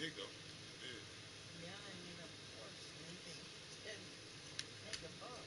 Yeah, I need a force maybe to make a bump.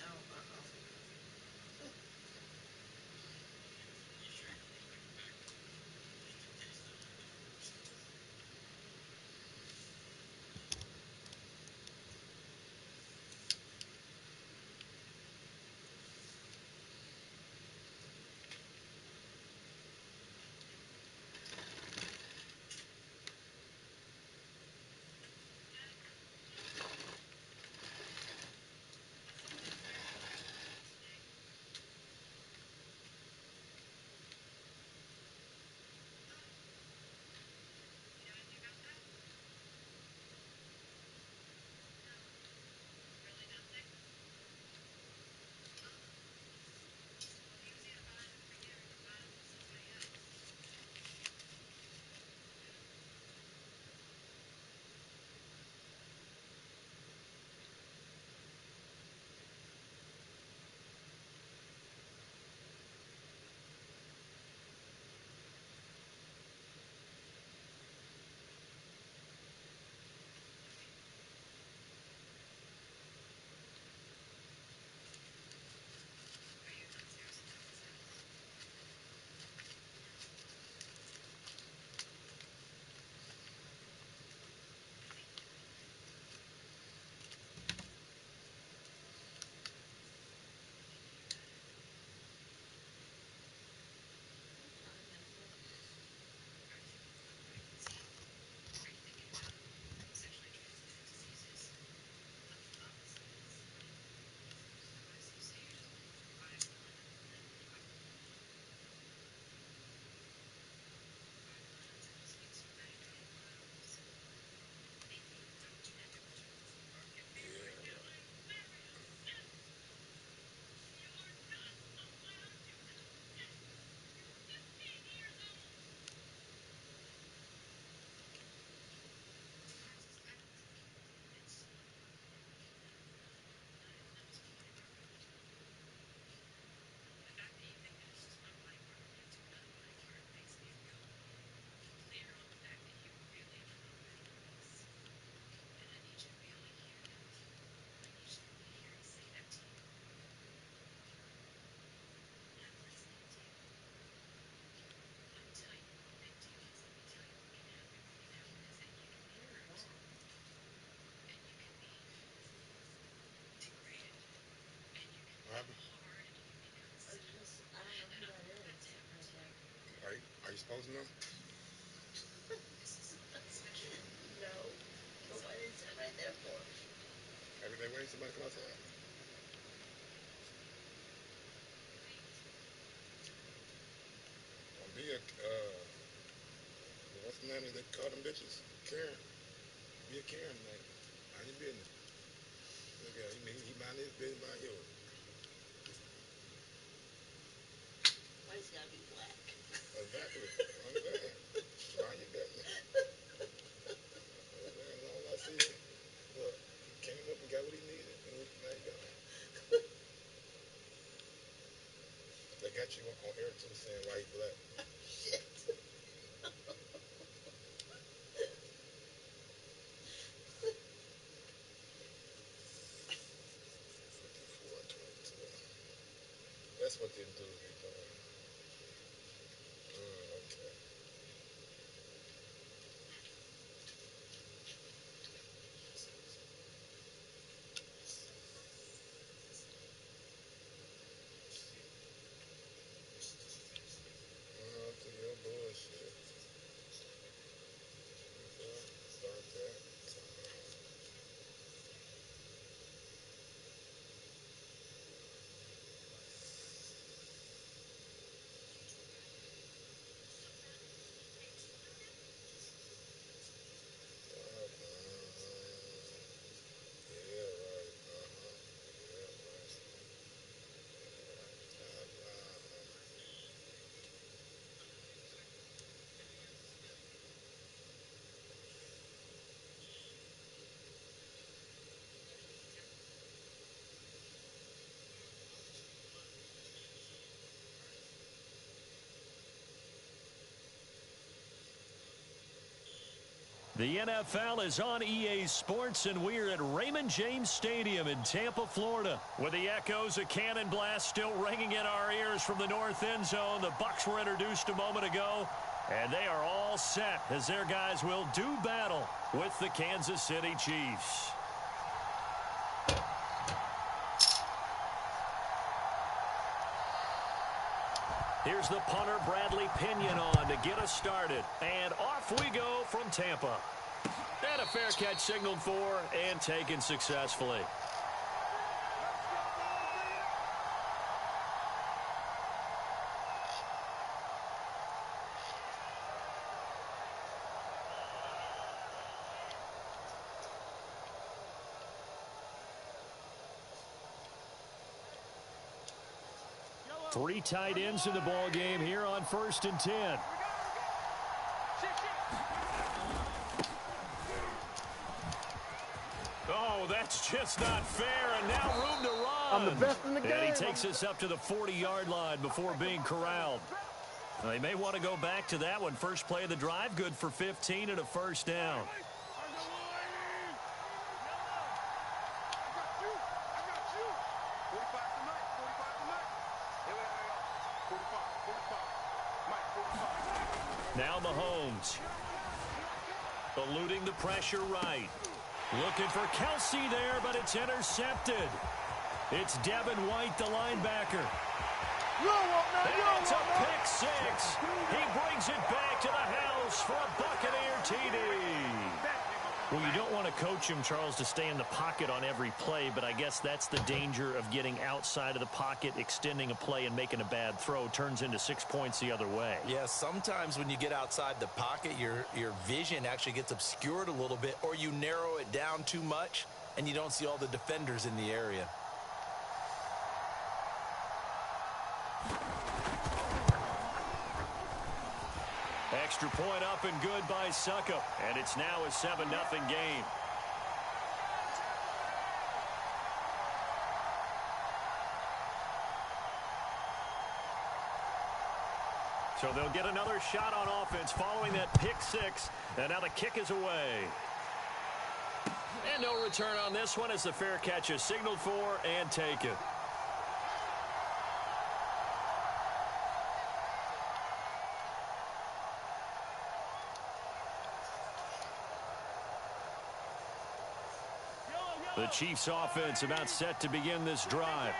Oh, uh-oh. What time is it? Where's Mom? What happened? I was just, I don't know who that is right there. Are you supposed to know? No. But why they sit right there for? Every day waiting somebody to come outside. Don't be a what's the name that they call them bitches? Karen. Be a Karen tonight. Mind your business. Look at him. He mind his business, mind yours. Why's he gotta be black? Exactly. Understand? Mind your business. catch you on air too saying why he black. Shit. 54-22. That's what them dudes be doing. Okay. To your bullshit. Start that. Yeah, right. Yeah, right. The NFL is on EA Sports, and we're at Raymond James Stadium in Tampa, Florida. With the echoes of cannon blast still ringing in our ears from the north end zone, the Bucs were introduced a moment ago, and they are all set as their guys will do battle with the Kansas City Chiefs. Here's the punter, Bradley Pinion, on to get us started. And off we go from Tampa. And a fair catch signaled for and taken successfully. Three tight ends in the ball game here on 1st and 10. Oh, that's just not fair, and now room to run. I'm the best in the game. And he takes us up to the 40-yard line before being corralled. They may want to go back to that one. First play of the drive, good for 15 and a first down. Now Mahomes. Eluding the pressure right. Looking for Kelsey there, but it's intercepted. It's Devin White, the linebacker. And it's a pick six. He brings it back to the house for a Buccaneer TD. Well, you don't want to coach him, Charles, to stay in the pocket on every play, but I guess that's the danger of getting outside of the pocket, extending a play, and making a bad throw. Turns into 6 points the other way. Yeah, sometimes when you get outside the pocket, your vision actually gets obscured a little bit, or you narrow it down too much, and you don't see all the defenders in the area. Extra point up and good by Suckup. And it's now a 7-0 game. So they'll get another shot on offense following that pick six. And now the kick is away. And no return on this one as the fair catch is signaled for and taken. The Chiefs offense about set to begin this drive.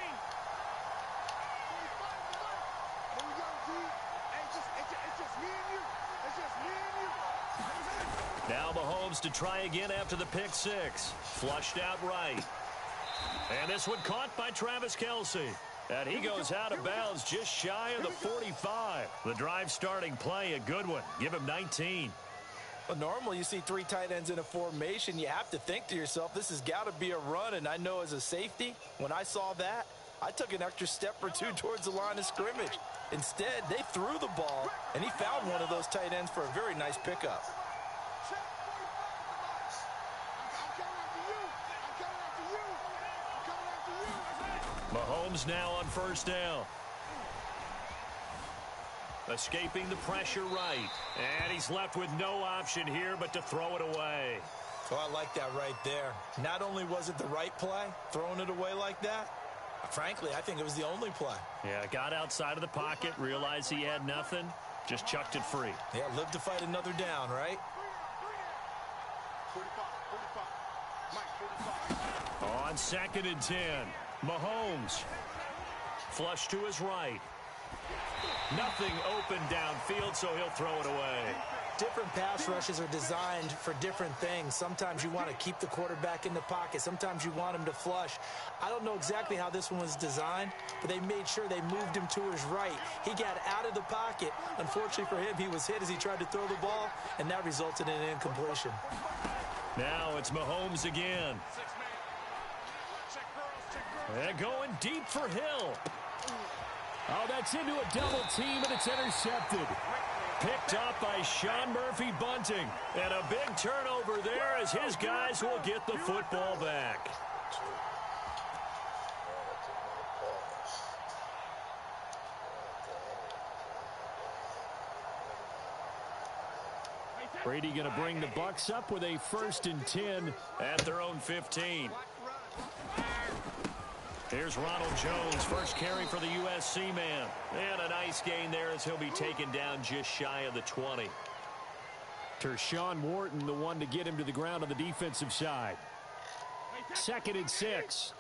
Now Mahomes to try again after the pick six. Flushed out right. And this one caught by Travis Kelsey. And he goes out of bounds just shy of the 45. The drive starting play, a good one. Give him 19. Well, normally you see three tight ends in a formation. You have to think to yourself, this has got to be a run. And I know as a safety, when I saw that, I took an extra step or two towards the line of scrimmage. Instead, they threw the ball, and he found one of those tight ends for a very nice pickup. Mahomes now on first down. Escaping the pressure right. And he's left with no option here but to throw it away. Oh, I like that right there. Not only was it the right play, throwing it away like that, frankly, I think it was the only play. Yeah, got outside of the pocket, realized he had nothing, just chucked it free. Yeah, live to fight another down, right? On 2nd and 10, Mahomes. Flush to his right. Nothing open downfield, so he'll throw it away. Different pass rushes are designed for different things. Sometimes you want to keep the quarterback in the pocket. Sometimes you want him to flush. I don't know exactly how this one was designed, but they made sure they moved him to his right. He got out of the pocket. Unfortunately for him, he was hit as he tried to throw the ball, and that resulted in an incompletion. Now it's Mahomes again. And going deep for Hill. Oh, that's into a double team, and it's intercepted. Picked up by Sean Murphy Bunting. And a big turnover there as his guys will get the football back. Brady going to bring the Bucs up with a 1st and 10 at their own 15. Here's Ronald Jones, first carry for the USC man. And a nice gain there as he'll be taken down just shy of the 20. Tershawn Wharton, the one to get him to the ground on the defensive side. 2nd and 6.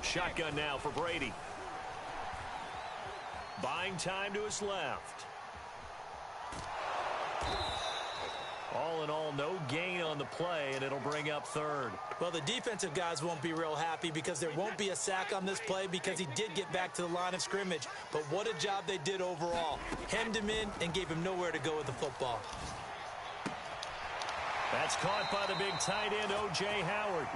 Shotgun now for Brady. Buying time to his left. All in all, no gain on the play, and it'll bring up 3rd. Well, the defensive guys won't be real happy because there won't be a sack on this play because he did get back to the line of scrimmage. But what a job they did overall. Hemmed him in and gave him nowhere to go with the football. That's caught by the big tight end, O.J. Howard.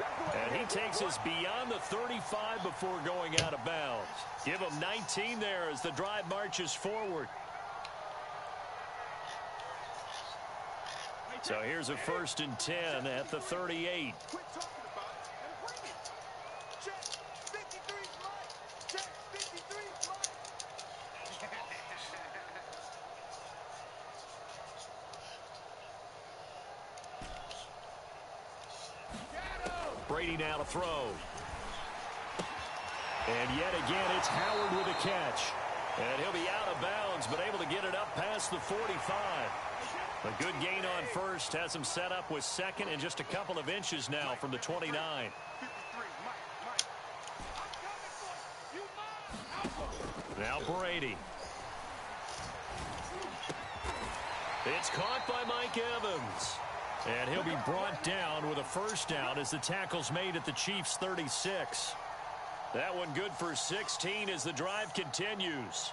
And he takes us beyond the 35 before going out of bounds. Give him 19 there as the drive marches forward. So here's a 1st and 10 at the 38. Brady now to throw. And yet again, it's Howard with a catch. And he'll be out of bounds, but able to get it up past the 45. A good gain on 1st, has him set up with 2nd and just a couple of inches now from the 29. Now Brady. It's caught by Mike Evans. And he'll be brought down with a 1st down as the tackle's made at the Chiefs' 36. That one good for 16 as the drive continues.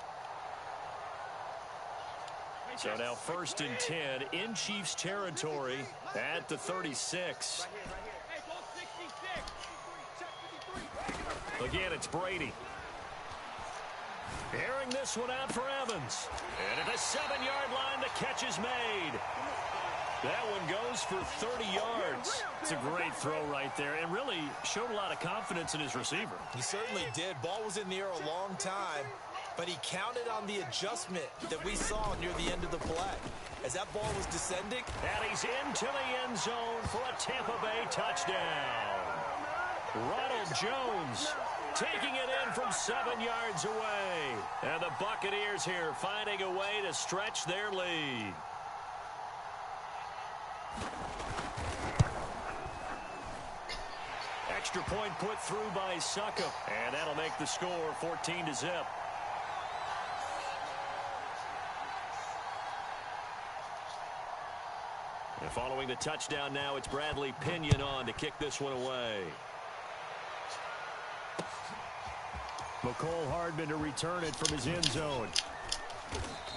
So now 1st and 10 in Chiefs territory at the 36. Again, it's Brady. Airing this one out for Evans. And at the 7-yard line, the catch is made. That one goes for 30 yards. It's a great throw right there and really showed a lot of confidence in his receiver. He certainly did. Ball was in the air a long time, but he counted on the adjustment that we saw near the end of the play. As that ball was descending. And he's into the end zone for a Tampa Bay touchdown. Ronald Jones taking it in from 7 yards away. And the Buccaneers here finding a way to stretch their lead. Extra point put through by Succop. And that'll make the score 14-0. And following the touchdown now, it's Bradley Pinion on to kick this one away. McCole Hardman to return it from his end zone.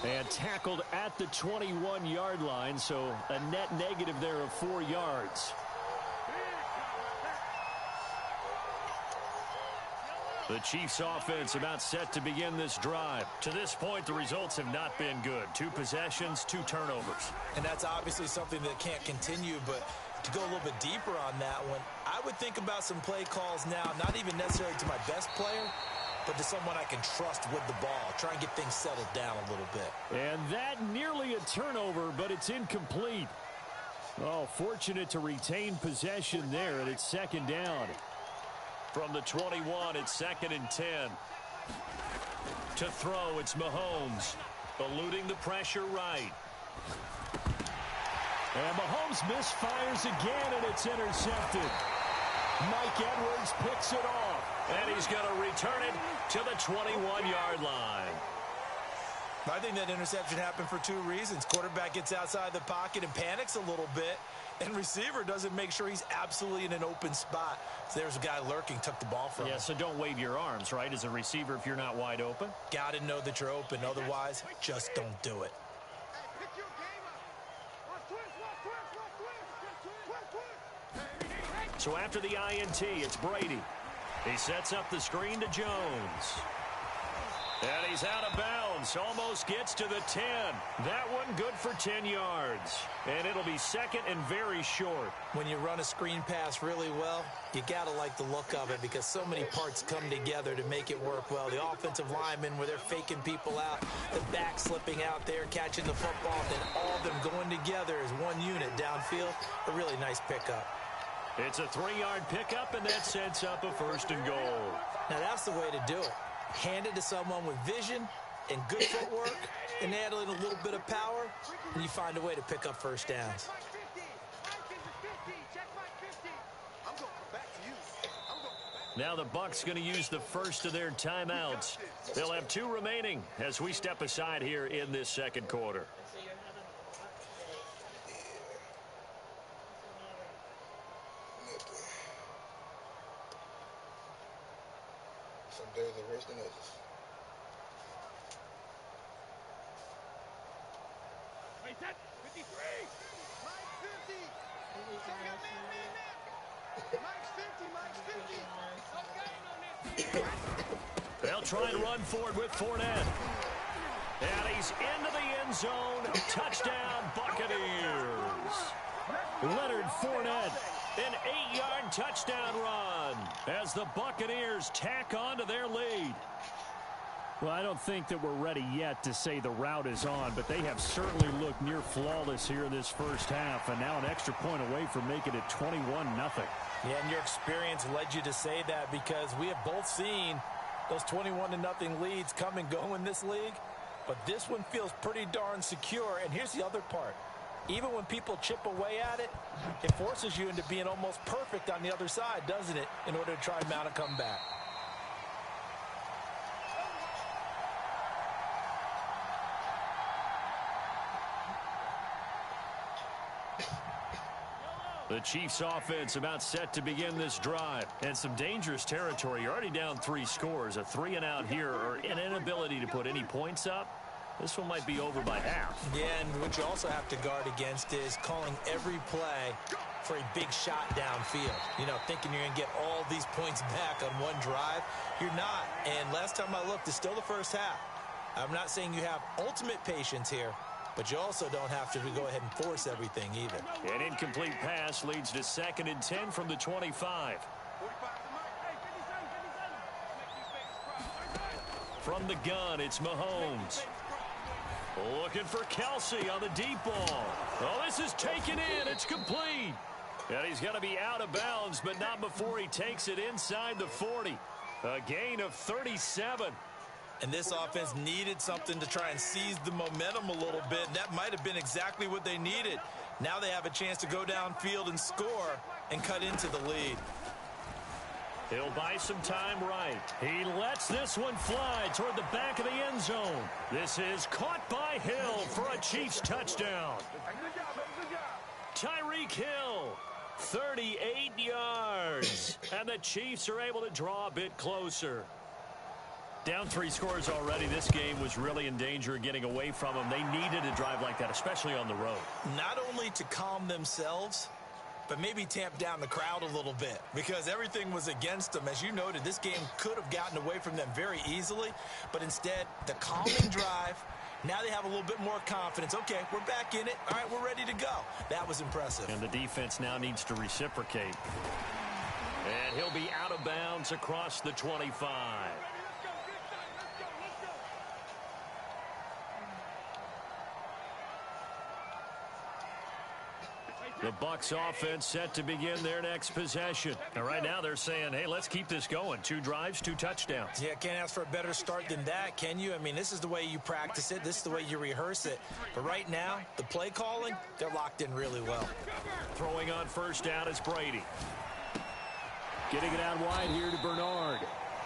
And tackled at the 21-yard line, so a net negative there of 4 yards. The Chiefs offense about set to begin this drive. To this point, the results have not been good. 2 possessions, 2 turnovers. And that's obviously something that can't continue, but To go a little bit deeper on that one, I would think about some play calls now, not even necessarily to my best player, but to someone I can trust with the ball. Try and get things settled down a little bit. And that nearly a turnover, but it's incomplete. Oh, fortunate to retain possession there, and it's second down. From the 21, it's 2nd and 10. To throw, it's Mahomes. Eluding the pressure right. And Mahomes misfires again, and it's intercepted. Mike Edwards picks it off. And he's going to return it to the 21-yard line. I think that interception happened for two reasons. Quarterback gets outside the pocket and panics a little bit, and receiver doesn't make sure he's absolutely in an open spot. So there's a guy lurking, took the ball from him. Yeah, so don't wave your arms, right, as a receiver if you're not wide open. Got to know that you're open. Otherwise, just don't do it. So after the INT, it's Brady. He sets up the screen to Jones. And he's out of bounds. Almost gets to the 10. That one good for 10 yards. And it'll be second and very short. When you run a screen pass really well, you got to like the look of it because so many parts come together to make it work well. The offensive linemen where they're faking people out, the back slipping out there, catching the football, and then all of them going together as one unit downfield. A really nice pickup. It's a 3-yard pickup, and that sets up a 1st and goal. Now that's the way to do it. Hand it to someone with vision and good footwork and add in a little bit of power, and you find a way to pick up first downs. Now the Bucs going to use the first of their timeouts. They'll have 2 remaining as we step aside here in this second quarter. So you're having a hot day. Some days are worse than others. Wait, that 53. Mike 50. Mike's 50. Mike's 50. They'll try and run forward with Fournette. And he's into the end zone. Touchdown, Buccaneers. Leonard Fournette, an 8-yard touchdown run as the Buccaneers tack on to their lead. Well, I don't think that we're ready yet to say the route is on, but they have certainly looked near flawless here in this first half, and now an extra point away from making it 21-0. Yeah, and your experience led you to say that because we have both seen those 21-0 leads come and go in this league, but this one feels pretty darn secure. And here's the other part. Even when people chip away at it, it forces you into being almost perfect on the other side, doesn't it, in order to try and mount a comeback. The Chiefs offense about set to begin this drive. And some dangerous territory. You're already down 3 scores. A 3-and-out here or an inability to put any points up. This one might be over by half. Yeah, and what you also have to guard against is calling every play for a big shot downfield. You know, thinking you're going to get all these points back on one drive. You're not. And last time I looked, it's still the first half. I'm not saying you have ultimate patience here, but you also don't have to go ahead and force everything either. An incomplete pass leads to 2nd and 10 from the 25. From the gun, it's Mahomes. Looking for Kelsey on the deep ball. Oh, this is taken in. It's complete. And he's going to be out of bounds, but not before he takes it inside the 40. A gain of 37. And this offense needed something to try and seize the momentum a little bit. And that might have been exactly what they needed. Now they have a chance to go downfield and score and cut into the lead. He'll buy some time right. He lets this one fly toward the back of the end zone. This is caught by Hill for a Chiefs touchdown. Tyreek Hill, 38 yards. And the Chiefs are able to draw a bit closer. Down 3 scores already. This game was really in danger of getting away from them. They needed a drive like that, especially on the road. Not only to calm themselves, but maybe tamp down the crowd a little bit because everything was against them. As you noted, this game could have gotten away from them very easily, but instead, the calming drive, now they have a little bit more confidence. Okay, we're back in it. All right, we're ready to go. That was impressive. And the defense now needs to reciprocate. And he'll be out of bounds across the 25. The Bucs offense set to begin their next possession. And right now they're saying, hey, let's keep this going. 2 drives, 2 touchdowns. Yeah, can't ask for a better start than that, can you? I mean, this is the way you practice it. This is the way you rehearse it. But right now, the play calling, they're locked in really well. Throwing on first down is Brady. Getting it out wide here to Bernard.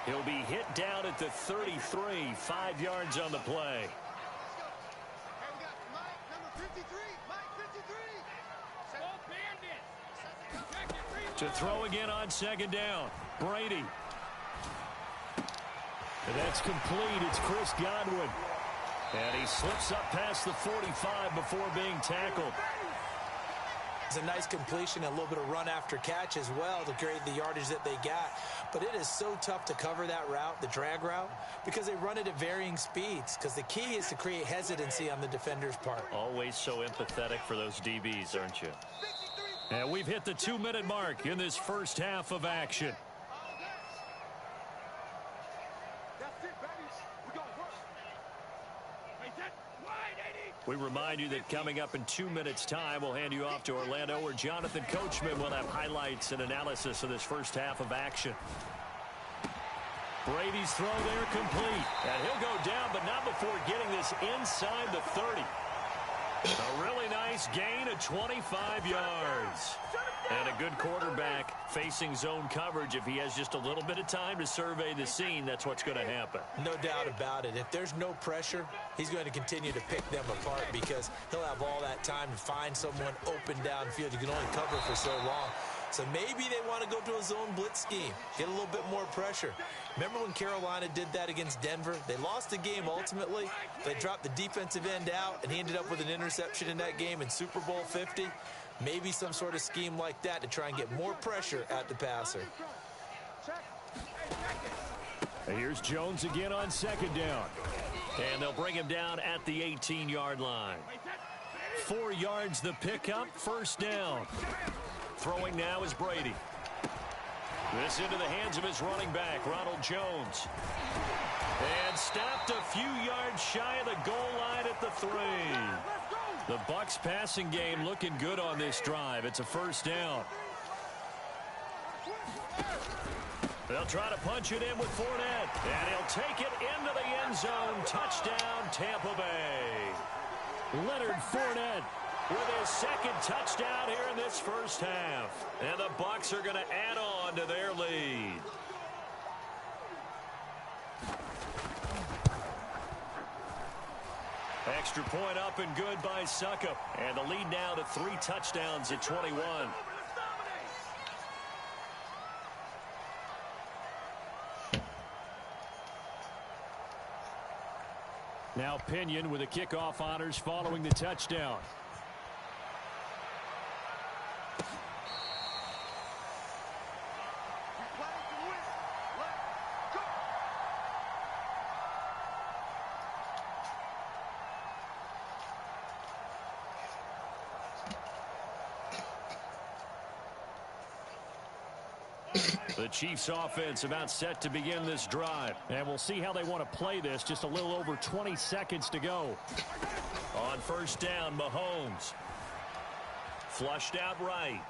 He'll be hit down at the 33, 5 yards on the play. To throw again on second down. Brady. And that's complete. It's Chris Godwin. And he slips up past the 45 before being tackled. It's a nice completion, a little bit of run after catch as well to create the yardage that they got. But it is so tough to cover that route, the drag route, because they run it at varying speeds. Because the key is to create hesitancy on the defender's part. Always so empathetic for those DBs, aren't you? And we've hit the 2-minute mark in this first half of action. We remind you that coming up in 2 minutes' time, we'll hand you off to Orlando, where Jonathan Coachman will have highlights and analysis of this first half of action. Brady's throw there complete. And he'll go down, but not before getting this inside the 30. A really nice gain of 25 yards. And a good quarterback facing zone coverage. If he has just a little bit of time to survey the scene, that's what's going to happen. No doubt about it. If there's no pressure, he's going to continue to pick them apart because he'll have all that time to find someone open downfield. You can only cover for so long. So maybe they want to go to a zone blitz scheme, get a little bit more pressure. Remember when Carolina did that against Denver? They lost the game ultimately. They dropped the defensive end out, and he ended up with an interception in that game in Super Bowl 50. Maybe some sort of scheme like that to try and get more pressure at the passer. Here's Jones again on second down. And they'll bring him down at the 18-yard line. 4 yards the pickup, first down. Throwing now is Brady. This into the hands of his running back, Ronald Jones. And stopped a few yards shy of the goal line at the 3. The Bucs passing game looking good on this drive. It's a first down. They'll try to punch it in with Fournette. And he'll take it into the end zone. Touchdown, Tampa Bay. Leonard Fournette with his second touchdown here in this first half. And the Bucs are going to add on to their lead. Extra point up and good by Succop. And the lead now to 3 touchdowns at 21. Now Pinion with the kickoff honors following the touchdown. The Chiefs offense about set to begin this drive. And we'll see how they want to play this. Just a little over 20 seconds to go. On first down, Mahomes. Flushed out right.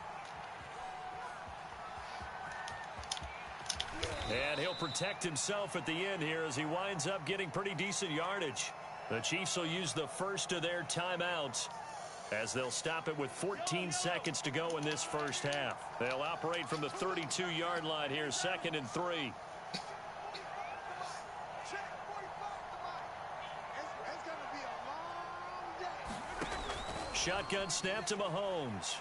And he'll protect himself at the end here as he winds up getting pretty decent yardage. The Chiefs will use the first of their timeouts as they'll stop it with 14 seconds to go in this first half. They'll operate from the 32-yard line here, 2nd and 3. Shotgun snap to Mahomes.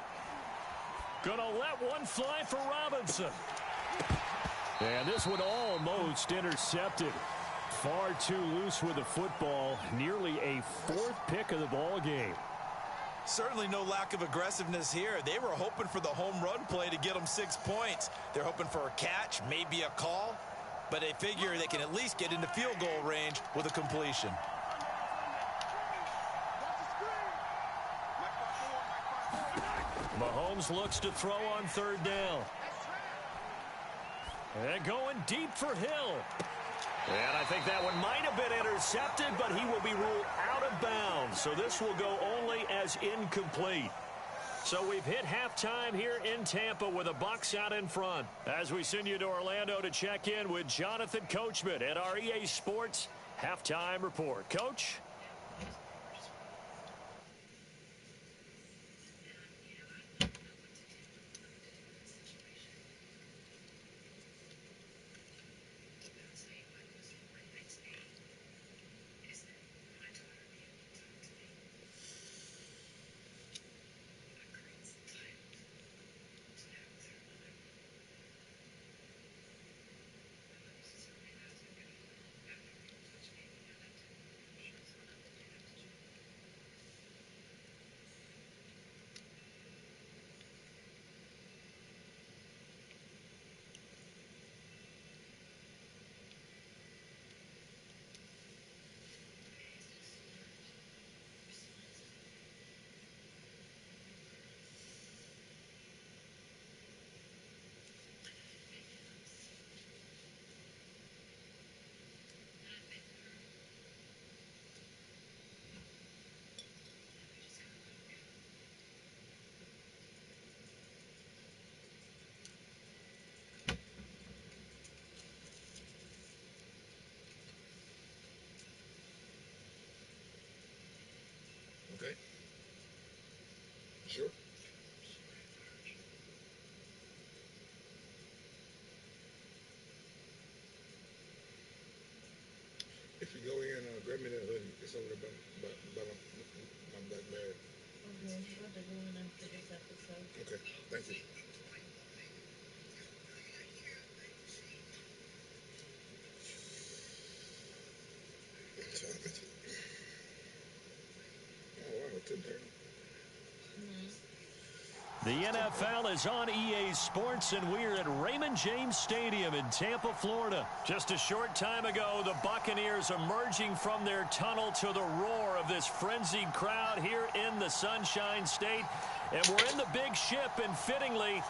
Gonna let one fly for Robinson. And this one almost intercepted. Far too loose with the football. Nearly a 4th pick of the ball game. Certainly no lack of aggressiveness here. They were hoping for the home run play to get them 6 points. They're hoping for a catch, maybe a call, but they figure they can at least get into field goal range with a completion. Mahomes looks to throw on third down. And going deep for Hill. And I think that one might have been intercepted, but he will be ruled out of bounds. So this will go only as incomplete. So we've hit halftime here in Tampa with the Bucs out in front. As we send you to Orlando to check in with Jonathan Coachman at our EA Sports Halftime Report. Coach? Okay. Sure. If you go in, grab me that hoodie. It's over there by my black bag. Okay, I'm about to go in after this episode. Okay, thank you. Oh, wow, it took turn. The NFL is on EA Sports, and we're at Raymond James Stadium in Tampa, Florida. Just a short time ago, the Buccaneers emerging from their tunnel to the roar of this frenzied crowd here in the Sunshine State. And we're in the big ship, and fittingly,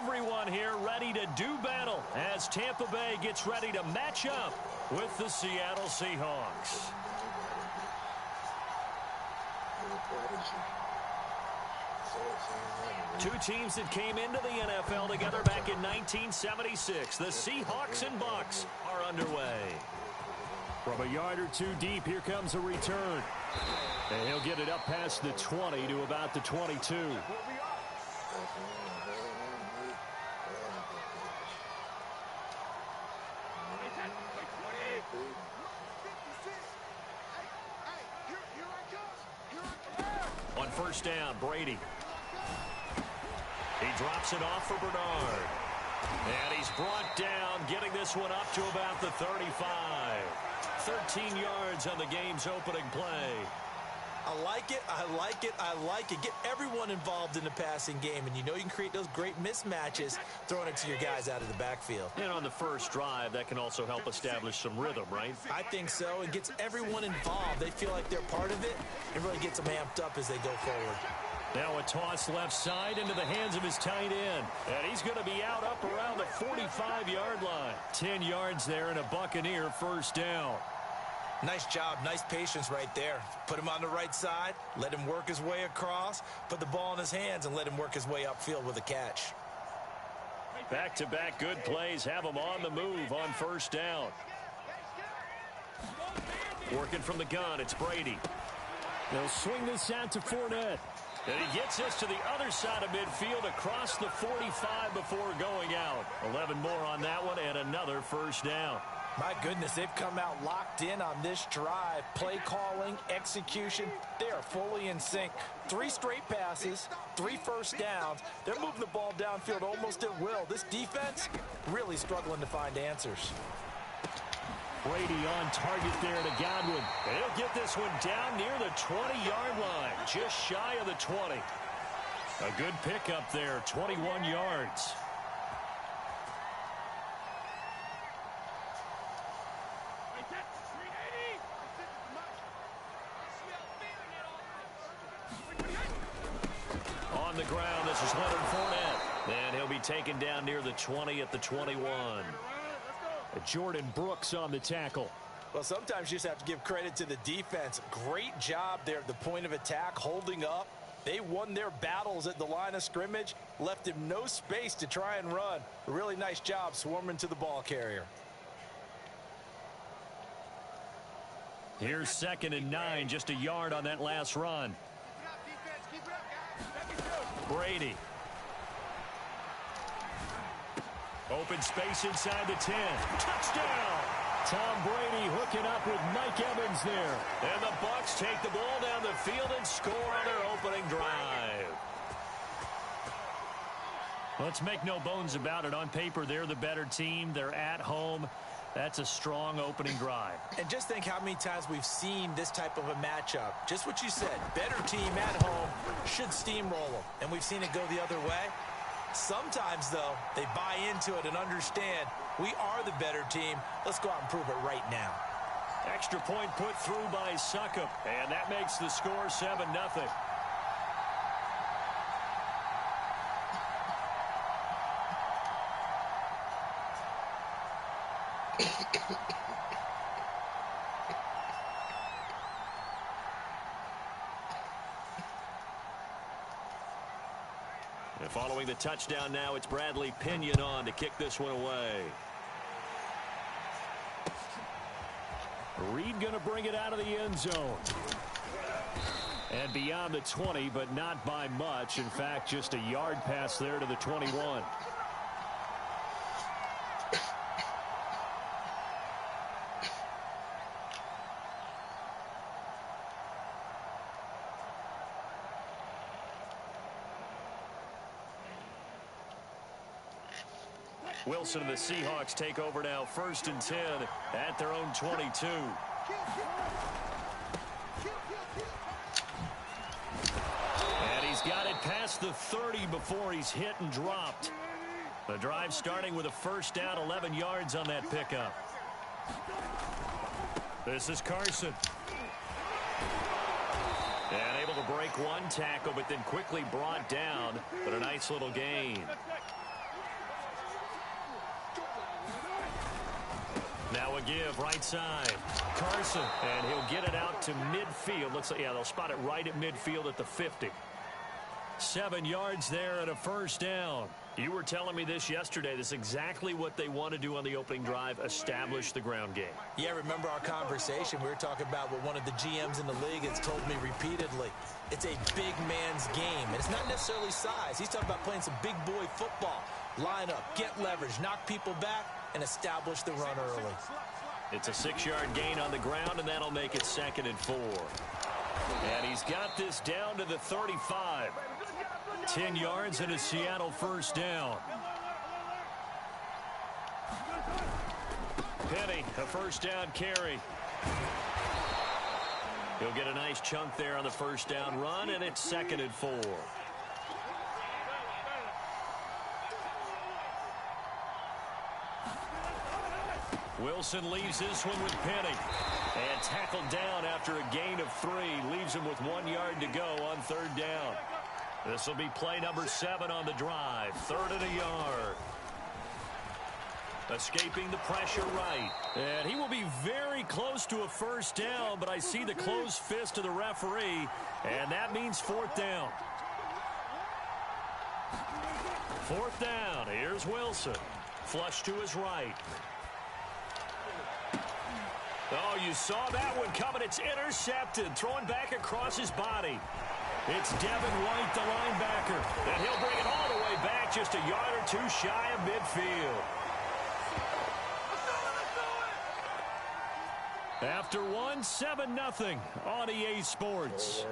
everyone here ready to do battle as Tampa Bay gets ready to match up with the Seattle Seahawks. Two teams that came into the NFL together back in 1976. The Seahawks and Bucs are underway. From a yard or two deep, here comes a return. And he'll get it up past the 20 to about the 22. On first down, Brady. He drops it off for Bernard. And he's brought down, getting this one up to about the 35. 13 yards on the game's opening play. I like it, I like it, I like it. Get everyone involved in the passing game, and you know you can create those great mismatches throwing it to your guys out of the backfield. And on the first drive, that can also help establish some rhythm, right? I think so. It gets everyone involved. They feel like they're part of it. It really gets them amped up as they go forward. Now a toss left side into the hands of his tight end. And he's going to be out up around the 45-yard line. 10 yards there and a Buccaneer first down. Nice job, nice patience right there. Put him on the right side, let him work his way across, put the ball in his hands, and let him work his way upfield with a catch. Back-to-back good plays have him on the move on first down. Working from the gun, it's Brady. They'll swing this out to Fournette. And he gets this to the other side of midfield across the 45 before going out. 11 more on that one and another first down. My goodness, they've come out locked in on this drive. Play calling, execution, they are fully in sync. 3 straight passes, 3 first downs. They're moving the ball downfield almost at will. This defense really struggling to find answers. Brady on target there to Godwin. And he'll get this one down near the 20-yard line, just shy of the 20. A good pickup there, 21 yards. On the ground, this is Leonard Fournette. And he'll be taken down near the 20 at the 21. Jordan Brooks on the tackle. Well, sometimes you just have to give credit to the defense. Great job there at the point of attack, holding up. They won their battles at the line of scrimmage, left him no space to try and run. A really nice job swarming to the ball carrier. Here's 2nd and 9, just a yard on that last run. Brady. Open space inside the 10. Touchdown! Tom Brady hooking up with Mike Evans there. And the Bucs take the ball down the field and score on their opening drive. Let's make no bones about it. On paper, they're the better team. They're at home. That's a strong opening drive. And just think how many times we've seen this type of a matchup. Just what you said. Better team at home should steamroll them. And we've seen it go the other way. Sometimes, though, they buy into it and understand we are the better team. Let's go out and prove it right now. Extra point put through by Succop, and that makes the score 7-0. And following the touchdown now, it's Bradley Pinion on to kick this one away. Reed going to bring it out of the end zone. And beyond the 20, but not by much. In fact, just a yard pass there to the 21. Wilson and the Seahawks take over now, 1st and 10 at their own 22. And he's got it past the 30 before he's hit and dropped. The drive starting with a 1st down, 11 yards on that pickup. This is Carson. And able to break one tackle, but then quickly brought down. But a nice little gain. Now a give, right side. Carson, and he'll get it out to midfield. Looks like, yeah, they'll spot it right at midfield at the 50. 7 yards there and a 1st down. You were telling me this yesterday. This is exactly what they want to do on the opening drive, establish the ground game. Yeah, remember our conversation? We were talking about what one of the GMs in the league has told me repeatedly. It's a big man's game, and it's not necessarily size. He's talking about playing some big boy football. Line up, get leverage, knock people back, and establish the run early. It's a 6-yard gain on the ground, and that'll make it 2nd and 4. And he's got this down to the 35. 10 yards and a Seattle 1st down. Penny, a 1st down carry. He'll get a nice chunk there on the 1st down run, and it's 2nd and 4. Wilson leaves this one with Penny. And tackled down after a gain of 3. Leaves him with 1 yard to go on 3rd down. This will be play number 7 on the drive. 3rd and a yard. Escaping the pressure right. And he will be very close to a 1st down, but I see the closed fist of the referee, and that means 4th down. 4th down. Here's Wilson. Flush to his right. Oh, you saw that one coming. It's intercepted. Thrown back across his body. It's Devin White, the linebacker. And he'll bring it all the way back, just a yard or 2 shy of midfield. After one, 7-0 on EA Sports.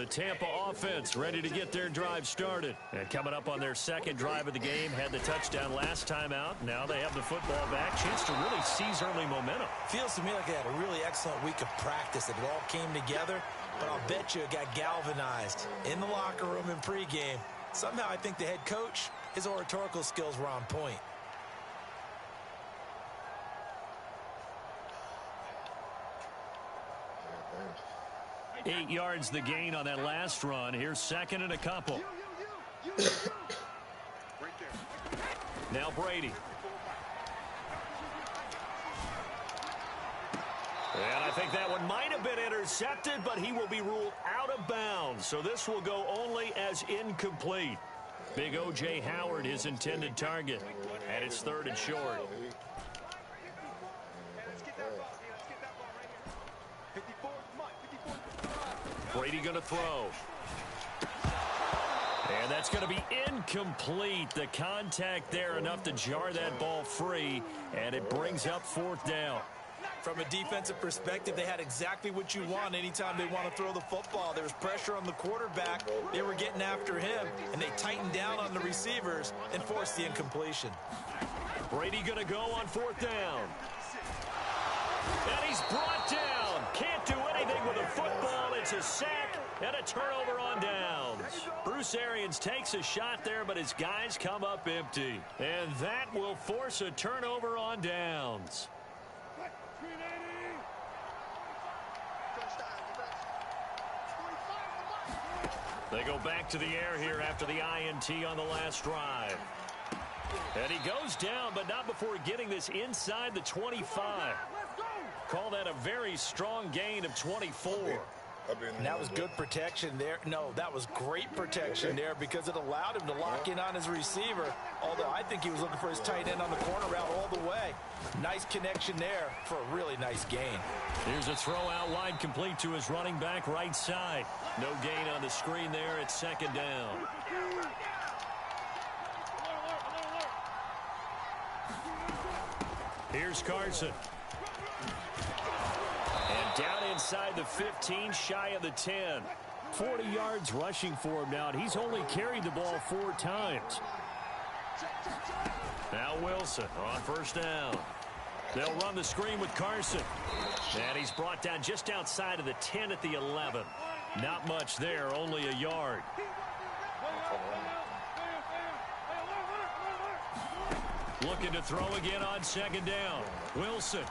The Tampa offense ready to get their drive started. And coming up on their second drive of the game, had the touchdown last time out. Now they have the football back. Chance to really seize early momentum. Feels to me like they had a really excellent week of practice. It all came together, but I'll bet you it got galvanized in the locker room in pregame. Somehow I think the head coach, his oratorical skills were on point. 8 yards the gain on that last run. Here's second and a couple. Now Brady. And I think that one might have been intercepted, but he will be ruled out of bounds. So this will go only as incomplete. Big O.J. Howard, his intended target. And it's third and short. Brady going to throw. And that's going to be incomplete. The contact there enough to jar that ball free, and it brings up fourth down. From a defensive perspective, they had exactly what you want anytime they want to throw the football. There was pressure on the quarterback. They were getting after him, and they tightened down on the receivers and forced the incompletion. Brady going to go on fourth down. And he's brought down. Can't do anything with a football. It's a sack and a turnover on downs. Bruce Arians takes a shot there, but his guys come up empty. And that will force a turnover on downs. They go back to the air here after the INT on the last drive. And he goes down, but not before getting this inside the 25. Call that a very strong gain of 24. And that was good protection there. No, that was great protection there because it allowed him to lock in on his receiver. Although I think he was looking for his tight end on the corner route all the way. Nice connection there for a really nice gain. Here's a throw out wide complete to his running back right side. No gain on the screen there. It's second down. Here's Carson. And down inside the 15, shy of the 10. 40 yards rushing for him now, and he's only carried the ball 4 times. Now Wilson on first down. They'll run the screen with Carson. And he's brought down just outside of the 10 at the 11. Not much there, only a yard. Looking to throw again on second down. Wilson.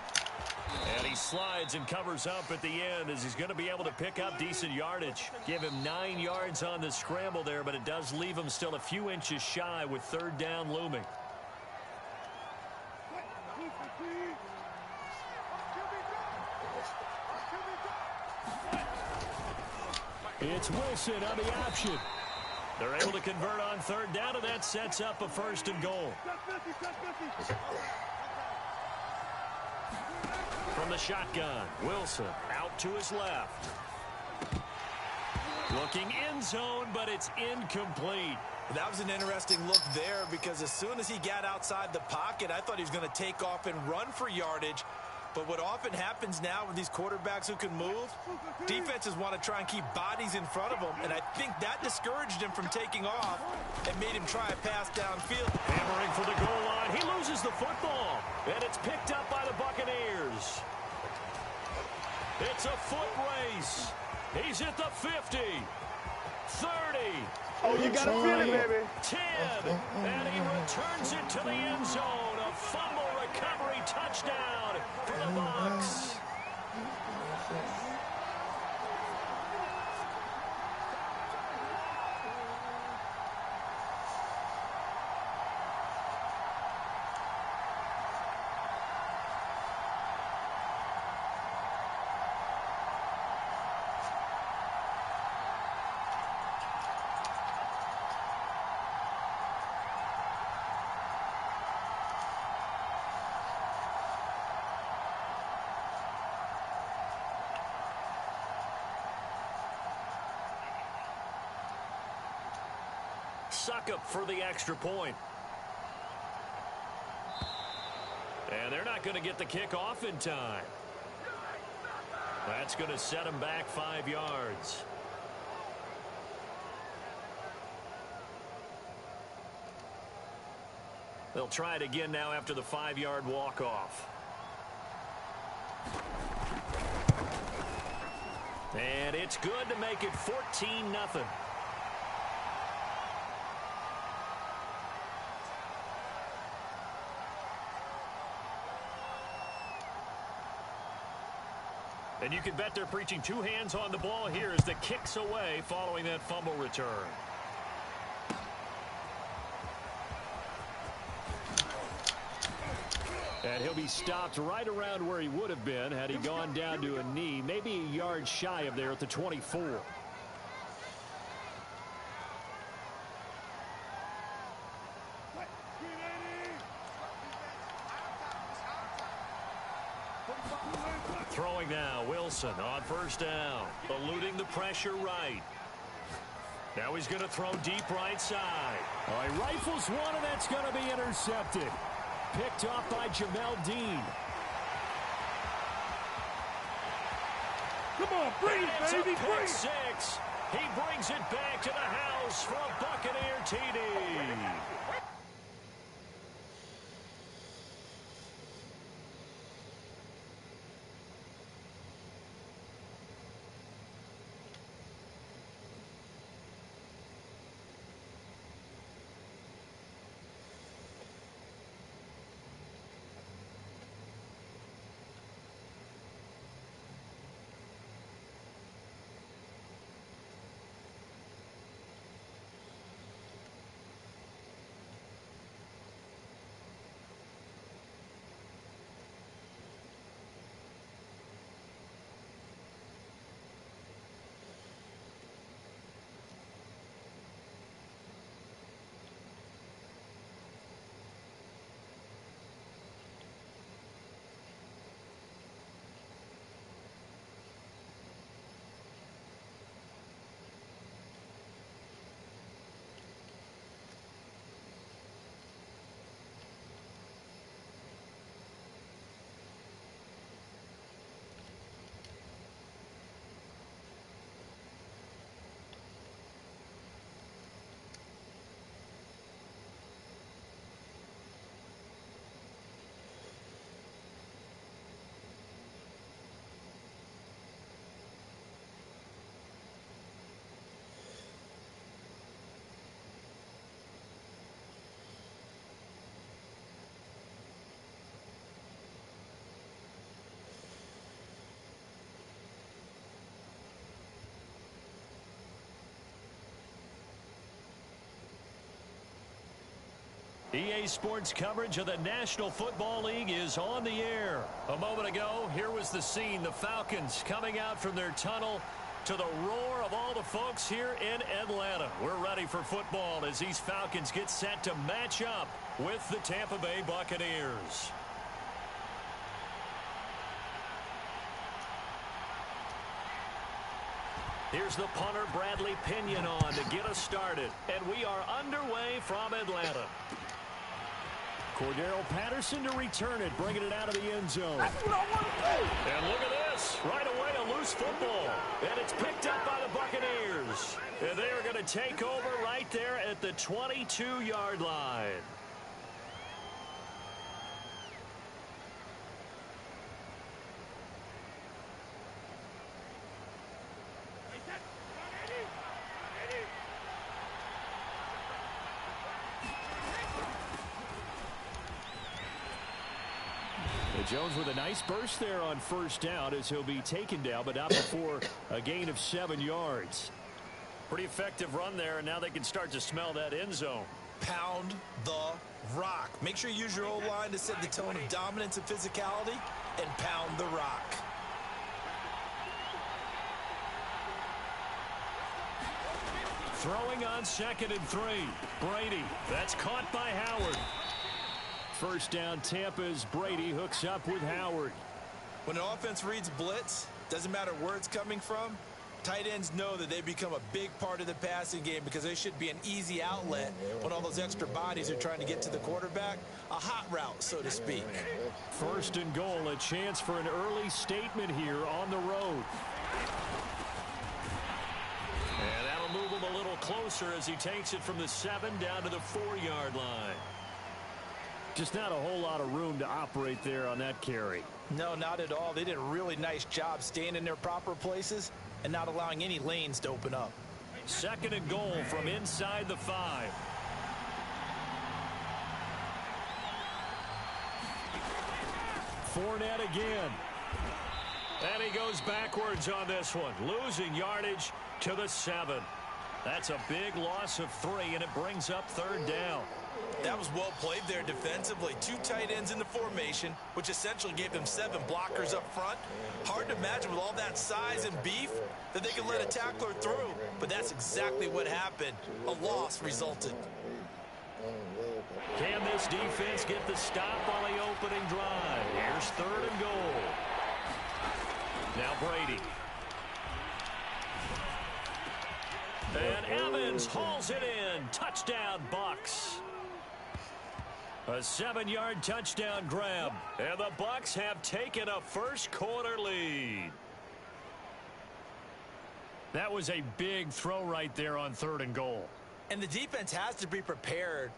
And he slides and covers up at the end as he's going to be able to pick up decent yardage. Give him 9 yards on the scramble there, but it does leave him still a few inches shy with third down looming. It's Wilson on the option. They're able to convert on third down, and that sets up a first and goal. From the shotgun, Wilson out to his left. Looking end zone, but it's incomplete. That was an interesting look there because as soon as he got outside the pocket, I thought he was going to take off and run for yardage. But what often happens now with these quarterbacks who can move, defenses want to try and keep bodies in front of them, and I think that discouraged him from taking off and made him try a pass downfield. Hammering for the goal line. He loses the football, and it's picked up by the Buccaneers. It's a foot race. He's at the 50, 30. Oh, you got to feel it, baby. 10, and he returns it to the end zone. A fumble recovery touchdown for the Bucs. Suckup for the extra point. And they're not going to get the kick off in time. That's going to set them back 5 yards. They'll try it again now after the 5-yard walk-off. And it's good to make it 14-0. And you can bet they're preaching two hands on the ball here as the kick's away following that fumble return. And he'll be stopped right around where he would have been had he gone down to a knee, maybe a yard shy of there at the 24. Throwing now, Wilson on first down, eluding the pressure right. Now he's going to throw deep right side. He rifles one, and that's going to be intercepted. Picked off by Jamel Dean. Come on, bring it, baby, It's a bring pick it. six. He brings it back to the house for a Buccaneer TD. EA Sports coverage of the National Football League is on the air. A moment ago, here was the scene. The Falcons coming out from their tunnel to the roar of all the folks here in Atlanta. We're ready for football as these Falcons get set to match up with the Tampa Bay Buccaneers. Here's the punter, Bradley Pinion, on to get us started. And we are underway from Atlanta. Cordero Patterson to return it, bringing it out of the end zone. And look at this. Right away, a loose football. And it's picked up by the Buccaneers. And they are going to take over right there at the 22-yard line. Jones with a nice burst there on first down as he'll be taken down, but not before a gain of 7 yards. Pretty effective run there, and now they can start to smell that end zone. Pound the rock. Make sure you use your O-line to set the tone of dominance and physicality, and pound the rock. Throwing on 2nd and 3. Brady. That's caught by Howard. First down, Tampa's Brady hooks up with Howard. When an offense reads blitz, doesn't matter where it's coming from, tight ends know that they become a big part of the passing game because they should be an easy outlet when all those extra bodies are trying to get to the quarterback. A hot route, so to speak. First and goal, a chance for an early statement here on the road. And that'll move him a little closer as he takes it from the 7 down to the 4-yard line. Just not a whole lot of room to operate there on that carry. No, not at all. They did a really nice job staying in their proper places and not allowing any lanes to open up. 2nd and goal from inside the 5. Fournette again. And he goes backwards on this one, losing yardage to the 7. That's a big loss of 3, and it brings up 3rd down. That was well played there defensively. 2 tight ends in the formation, which essentially gave them 7 blockers up front. Hard to imagine with all that size and beef that they could let a tackler through, but that's exactly what happened. A loss resulted. Can this defense get the stop on the opening drive? Here's 3rd and goal. Now Brady. And Evans hauls it in. Touchdown, Bucs. A 7-yard touchdown grab. And the Bucs have taken a first-quarter lead. That was a big throw right there on 3rd and goal. And the defense has to be prepared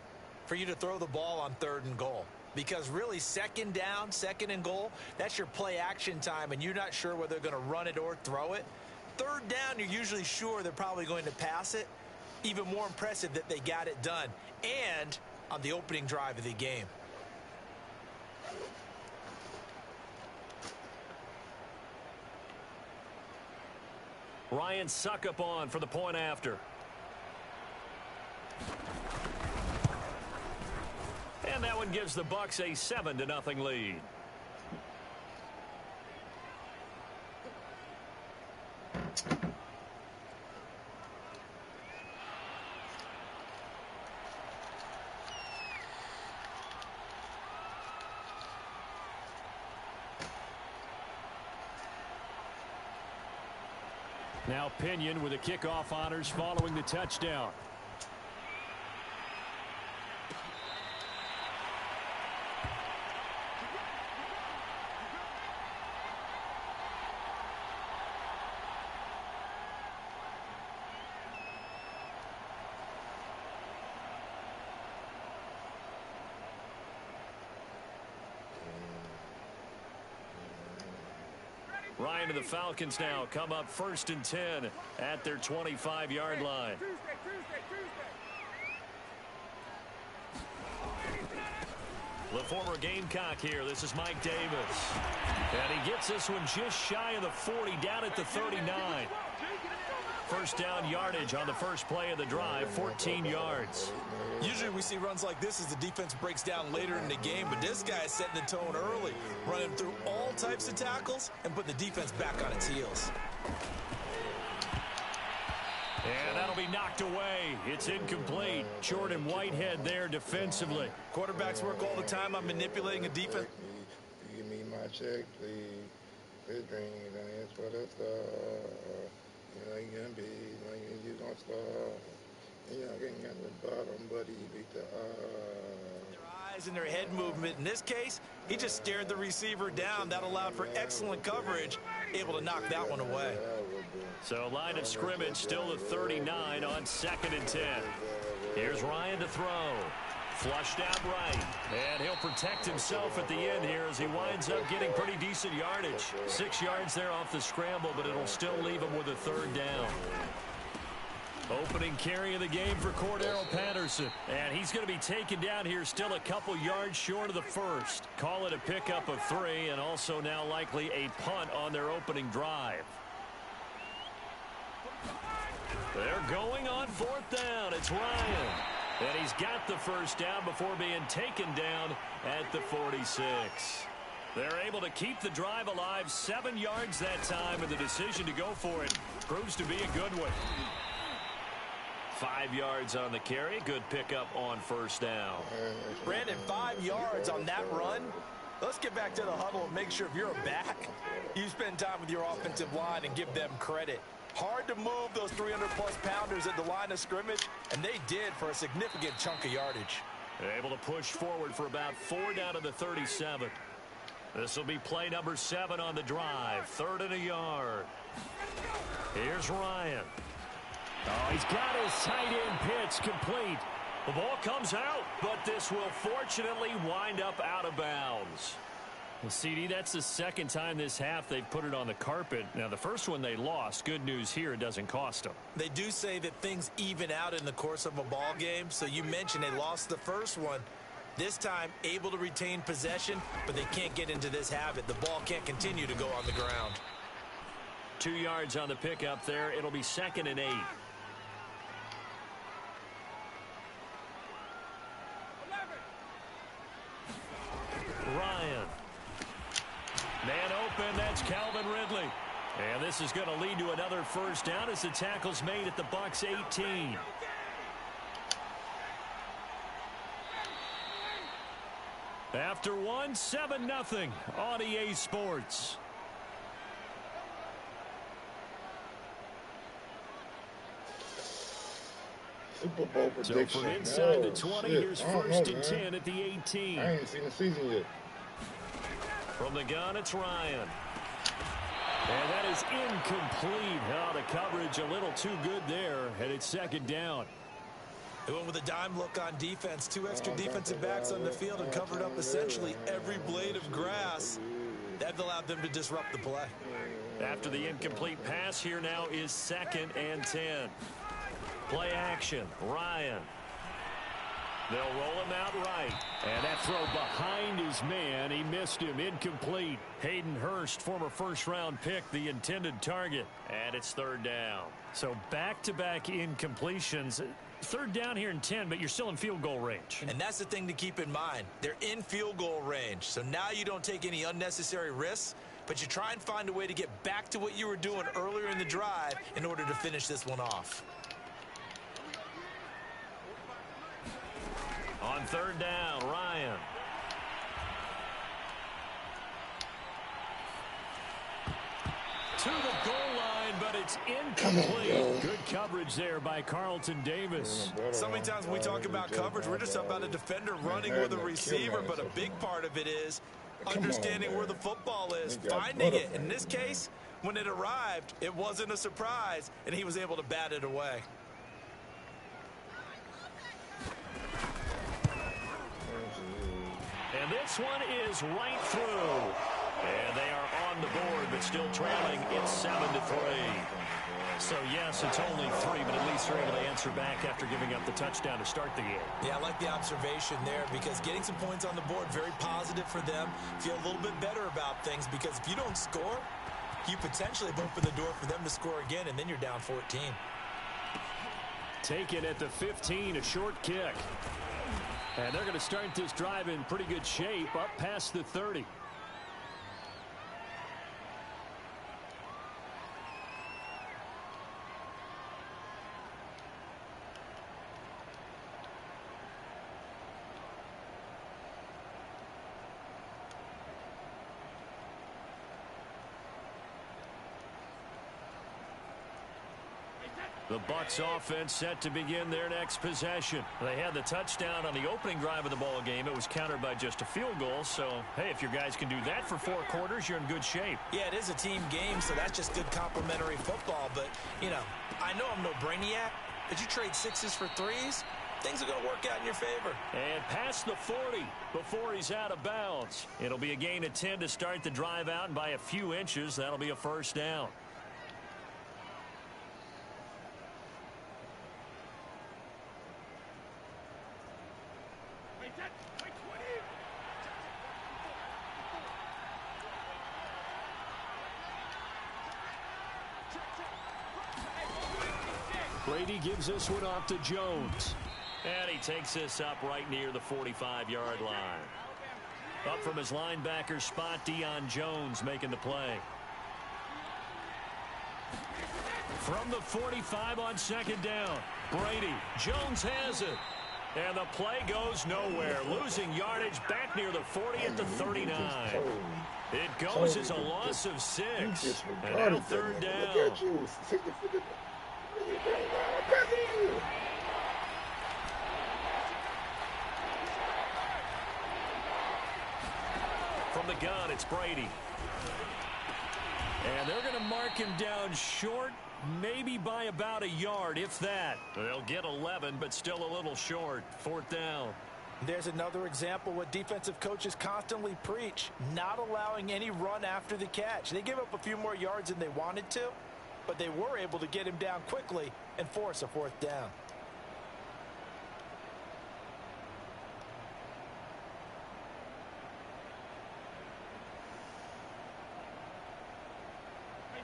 for you to throw the ball on 3rd and goal. Because really, 2nd down, 2nd and goal, that's your play action time, and you're not sure whether they're going to run it or throw it. 3rd down, you're usually sure they're probably going to pass it. Even more impressive that they got it done. And on the opening drive of the game. Ryan Suckup on for the point after. And that one gives the Bucs a 7-0 lead. Now Pinion with the kickoff honors following the touchdown. Ryan to the Falcons now come up 1st and 10 at their 25-yard line. The former Gamecock here. This is Mike Davis. And he gets this one just shy of the 40, down at the 39. First down yardage on the first play of the drive, 14 yards. Usually we see runs like this as the defense breaks down later in the game, but this guy is setting the tone early, running through all types of tackles and putting the defense back on its heels. And that'll be knocked away. It's incomplete. Jordan Whitehead there defensively. Quarterbacks work all the time on manipulating a defense. Give me my check, please. This thing is for the stuff. You can be, you don't stop. You can get the bottom, but he beat the Their eyes and their head movement. In this case, he just stared the receiver down. That allowed for excellent coverage, able to knock that one away. So line of scrimmage still the 39 on 2nd and 10. Here's Ryan to throw. Flushed out right. And he'll protect himself at the end here as he winds up getting pretty decent yardage. 6 yards there off the scramble, but it'll still leave him with a 3rd down. Opening carry of the game for Cordero Patterson. And he's going to be taken down here still a couple yards short of the first. Call it a pickup of 3 and also now likely a punt on their opening drive. They're going on 4th down. It's Ryan. And he's got the first down before being taken down at the 46. They're able to keep the drive alive, 7 yards that time, and the decision to go for it proves to be a good one. 5 yards on the carry. Good pickup on 1st down. Brandon, 5 yards on that run. Let's get back to the huddle and make sure if you're a back, you spend time with your offensive line and give them credit. Hard to move those 300-plus pounders at the line of scrimmage, and they did for a significant chunk of yardage. Able to push forward for about 4 down to the 37. This will be play number 7 on the drive. 3rd and a yard. Here's Ryan. Oh, he's got his tight end pitch complete. The ball comes out, but this will fortunately wind up out of bounds. Well, CD, that's the second time this half they've put it on the carpet. Now, the first one they lost. Good news here, it doesn't cost them. They do say that things even out in the course of a ball game. So you mentioned they lost the first one. This time, able to retain possession, but they can't get into this habit. The ball can't continue to go on the ground. 2 yards on the pickup there. It'll be 2nd and 8. Ryan. Man open, that's Calvin Ridley. And this is going to lead to another first down as the tackle's made at the Bucs 18. After one, 7-0 on EA Sports. Super Bowl prediction. So from inside the 20, here's 1st and 10 at the 18. I ain't seen the season yet. From the gun, it's Ryan. And that is incomplete. Oh, the coverage a little too good there, and it's 2nd down. They went with a dime look on defense. 2 extra defensive backs on the field and covered up essentially every blade of grass. That allowed them to disrupt the play. After the incomplete pass, here now is 2nd and 10. Play action, Ryan. They'll roll him out right. And that throw behind his man. He missed him. Incomplete. Hayden Hurst, former first-round pick, the intended target. And it's 3rd down. So back-to-back incompletions. 3rd down here in 10, but you're still in field goal range. And that's the thing to keep in mind. They're in field goal range. So now you don't take any unnecessary risks, but you try and find a way to get back to what you were doing earlier in the drive in order to finish this one off. On 3rd down, Ryan. To the goal line, but it's incomplete. Good coverage there by Carlton Davis. So many times when we talk about coverage, we're just about a defender running with a receiver, but a big part of it is understanding where the football is, finding it. In this case, when it arrived, it wasn't a surprise, and he was able to bat it away. And this one is right through. And they are on the board, but still trailing. It's 7-3. So, yes, it's only 3, but at least they're able to answer back after giving up the touchdown to start the game. Yeah, I like the observation there because getting some points on the board, very positive for them. Feel a little bit better about things because if you don't score, you potentially have opened the door for them to score again, and then you're down 14. Taken at the 15, a short kick. And they're going to start this drive in pretty good shape up past the 30. The Bucs offense set to begin their next possession. They had the touchdown on the opening drive of the ball game. It was countered by just a field goal. So, hey, if your guys can do that for 4 quarters, you're in good shape. Yeah, it is a team game, so that's just good complementary football. But, you know, I know I'm no brainiac, but you trade 6s for 3s, things are going to work out in your favor. And past the 40 before he's out of bounds. It'll be a gain of 10 to start the drive out, and by a few inches, that'll be a first down. Brady gives this one off to Jones. And he takes this up right near the 45-yard line. Up from his linebacker spot, Deion Jones making the play. From the 45 on 2nd down. Brady. Jones has it. And the play goes nowhere. Losing yardage back near the 40 at the 39. It goes as a loss of 6. And now 3rd down. From the gun, it's Brady. And they're going to mark him down short Maybe by about a yard, if that. They'll get 11, but still a little short. 4th down. There's another example what defensive coaches constantly preach, not allowing any run after the catch. They give up a few more yards than they wanted to, but they were able to get him down quickly and force a 4th down.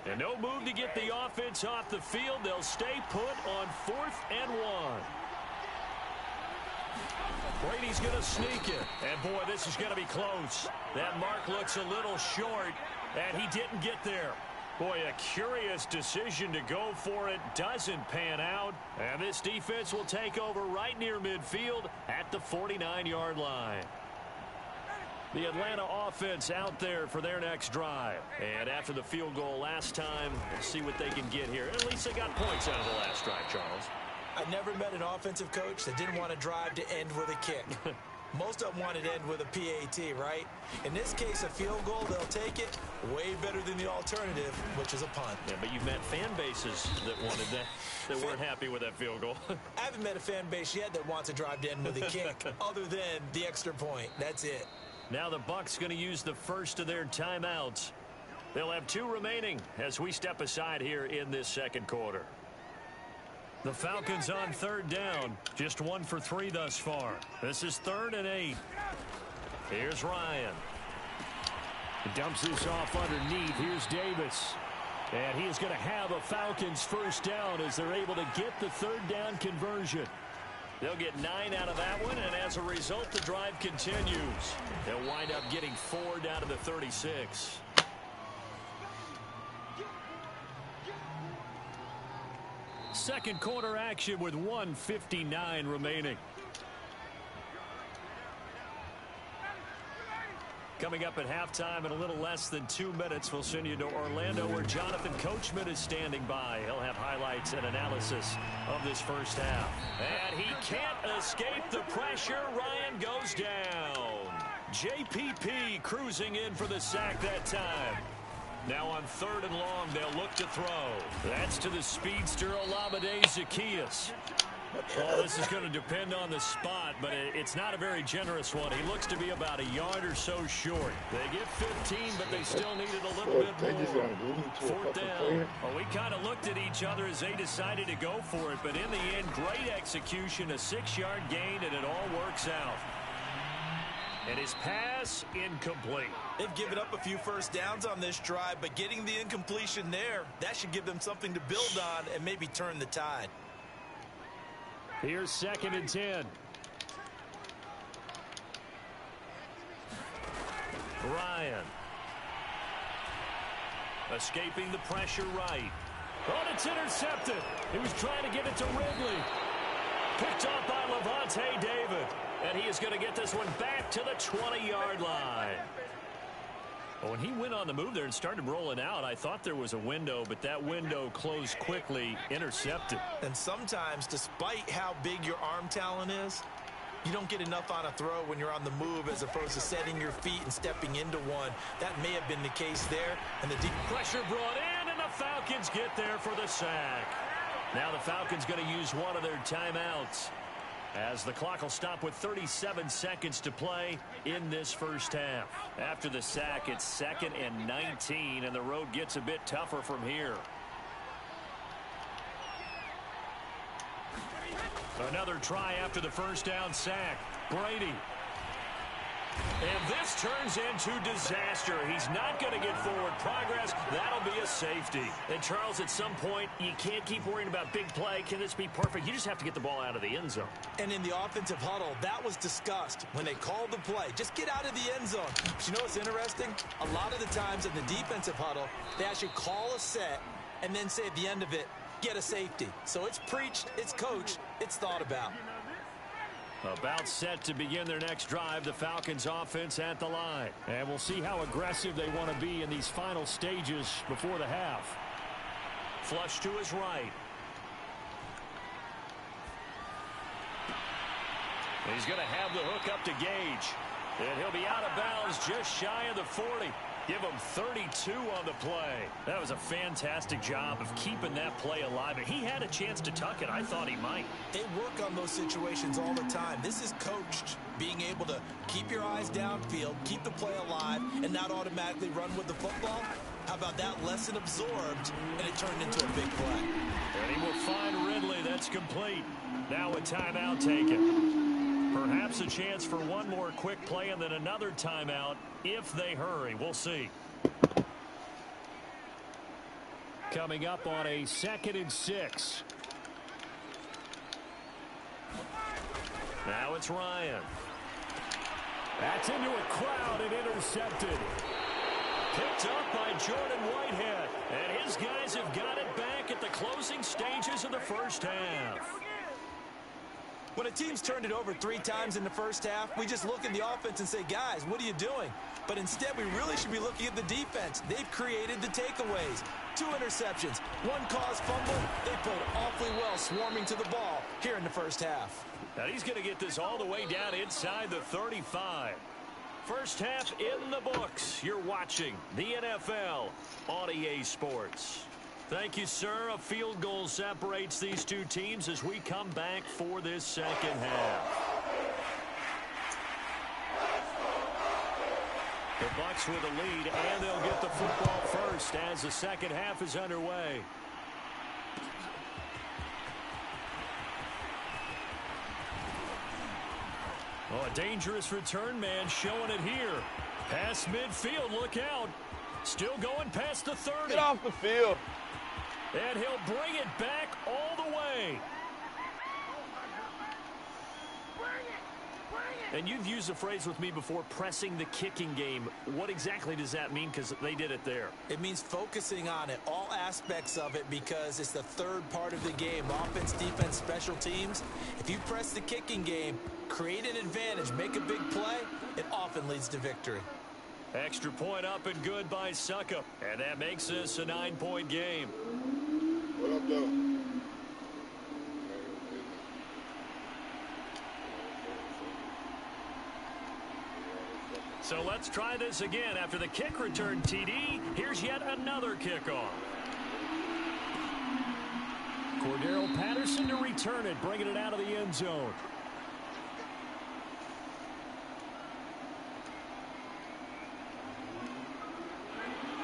And no move to get the offense off the field. They'll stay put on 4th and 1. Brady's going to sneak it. And, boy, this is going to be close. That mark looks a little short, and he didn't get there. Boy, a curious decision to go for it. Doesn't pan out. And this defense will take over right near midfield at the 49-yard line. The Atlanta offense out there for their next drive. And after the field goal last time, we'll see what they can get here. At least they got points out of the last drive, Charles. I never met an offensive coach that didn't want to drive to end with a kick. Most of them wanted to end with a PAT, right? In this case, a field goal, they'll take it way better than the alternative, which is a punt. Yeah, but you've met fan bases that wanted that weren't happy with that field goal. I haven't met a fan base yet that wants to drive to end with a kick, other than the extra point. That's it. Now the Bucs going to use the first of their timeouts. They'll have 2 remaining as we step aside here in this second quarter. The Falcons on 3rd down. Just 1 for 3 thus far. This is 3rd and 8. Here's Ryan. He dumps this off underneath. Here's Davis. And he is going to have a Falcons first down as they're able to get the 3rd down conversion. They'll get 9 out of that one, and as a result, the drive continues. They'll wind up getting 4 down to the 36. Second quarter action with 1:59 remaining. Coming up at halftime in a little less than 2 minutes, we'll send you to Orlando where Jonathan Coachman is standing by. He'll have highlights and analysis of this first half. And he can't escape the pressure. Ryan goes down. JPP cruising in for the sack that time. Now on 3rd and long, they'll look to throw. That's to the speedster Olamide Zaccheaus. Well, this is going to depend on the spot, but it's not a very generous one. He looks to be about a yard or so short. They get 15, but they still needed a little bit more. 4th down. Well, we kind of looked at each other as they decided to go for it, but in the end, great execution, a 6-yard gain, and it all works out. And his pass incomplete. They've given up a few first downs on this drive, but getting the incompletion there, that should give them something to build on and maybe turn the tide. Here's 2nd and 10. Ryan. Escaping the pressure right. Oh, it's intercepted. He was trying to get it to Ridley. Picked off by Levante David. And he is going to get this one back to the 20-yard line. Well, when he went on the move there and started rolling out, I thought there was a window, but that window closed quickly, intercepted. And sometimes, despite how big your arm talent is, you don't get enough on a throw when you're on the move as opposed to setting your feet and stepping into one. That may have been the case there. And the deep pressure brought in, and the Falcons get there for the sack. Now the Falcons going to use one of their timeouts, as the clock will stop with 37 seconds to play in this first half. After the sack, it's 2nd and 19, and the road gets a bit tougher from here. Another try after the first down sack. Brady. And this turns into disaster. He's not going to get forward progress. That'll be a safety. And, Charles, at some point, you can't keep worrying about big play. Can this be perfect? You just have to get the ball out of the end zone. And in the offensive huddle, that was discussed when they called the play. Just get out of the end zone. But you know what's interesting? A lot of the times in the defensive huddle, they actually call a set and then say at the end of it, get a safety. So it's preached, it's coached, it's thought about. About set to begin their next drive, the Falcons offense at the line. And we'll see how aggressive they want to be in these final stages before the half. Flush to his right. He's going to have the hook up to Gage. And he'll be out of bounds just shy of the 40. Give him 32 on the play. That was a fantastic job of keeping that play alive. And he had a chance to tuck it. I thought he might. They work on those situations all the time. This is coached, being able to keep your eyes downfield, keep the play alive, and not automatically run with the football. How about that lesson absorbed, and it turned into a big play? And he will find Ridley. That's complete. Now a timeout taken. Perhaps a chance for one more quick play and then another timeout if they hurry. We'll see. Coming up on a 2nd and 6. Now it's Ryan. That's into a crowd and intercepted. Picked up by Jordan Whitehead. And his guys have got it back at the closing stages of the first half. When a team's turned it over 3 times in the first half, we just look at the offense and say, guys, what are you doing? But instead, we really should be looking at the defense. They've created the takeaways. 2 interceptions, 1 caused fumble. They played awfully well swarming to the ball here in the first half. Now he's going to get this all the way down inside the 35. First half in the books. You're watching the NFL on EA Sports. Thank you, sir. A field goal separates these two teams as we come back for this second half. The Bucs with a lead, and they'll get the football first as the second half is underway. Oh, a dangerous return man showing it here. Past midfield, look out. Still going past the 30. Get off the field. And he'll bring it back all the way. And you've used the phrase with me before, pressing the kicking game. What exactly does that mean? Because they did it there. It means focusing on it, all aspects of it, because it's the third part of the game. Offense, defense, special teams. If you press the kicking game, create an advantage, make a big play, it often leads to victory. Extra point up and good by Suckup. And that makes this a 9-point game. What up, though? So let's try this again. After the kick return, TD, here's yet another kickoff. Cordero Patterson to return it, bringing it out of the end zone.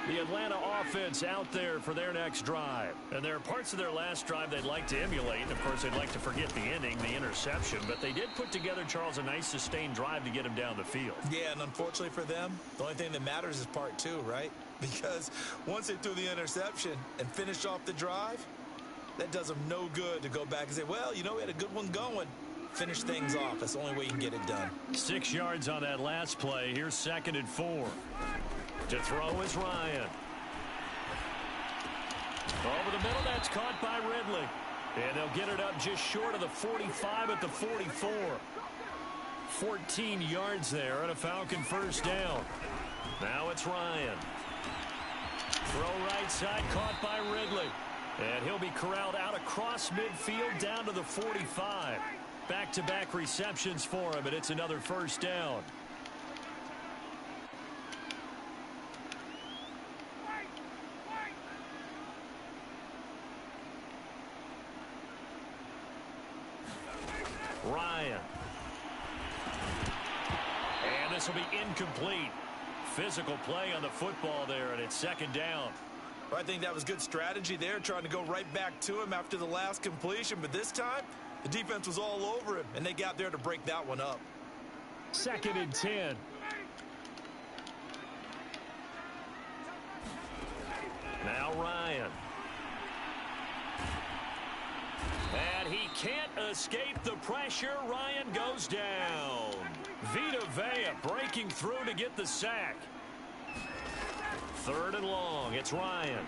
The Atlanta offense out there for their next drive. And there are parts of their last drive they'd like to emulate. And, of course, they'd like to forget the ending, the interception. But they did put together, Charles, a nice sustained drive to get him down the field. Yeah, and unfortunately for them, the only thing that matters is part 2, right? Because once they threw the interception and finished off the drive, that does them no good to go back and say, well, you know, we had a good one going. Finish things off. That's the only way you can get it done. 6 yards on that last play. Here's 2nd and 4. To throw is Ryan. Over the middle, that's caught by Ridley. And they'll get it up just short of the 45 at the 44. 14 yards there and a Falcon first down. Now it's Ryan. Throw right side, caught by Ridley. And he'll be corralled out across midfield down to the 45. Back-to-back receptions for him, and it's another first down. Ryan. And this will be incomplete. Physical play on the football there, and it's 2nd down. I think that was good strategy there, trying to go right back to him after the last completion. But this time, the defense was all over him, and they got there to break that one up. 2nd and 10. Now Ryan. And he can't escape the pressure. Ryan goes down. Vita Vea breaking through to get the sack. 3rd and long. It's Ryan.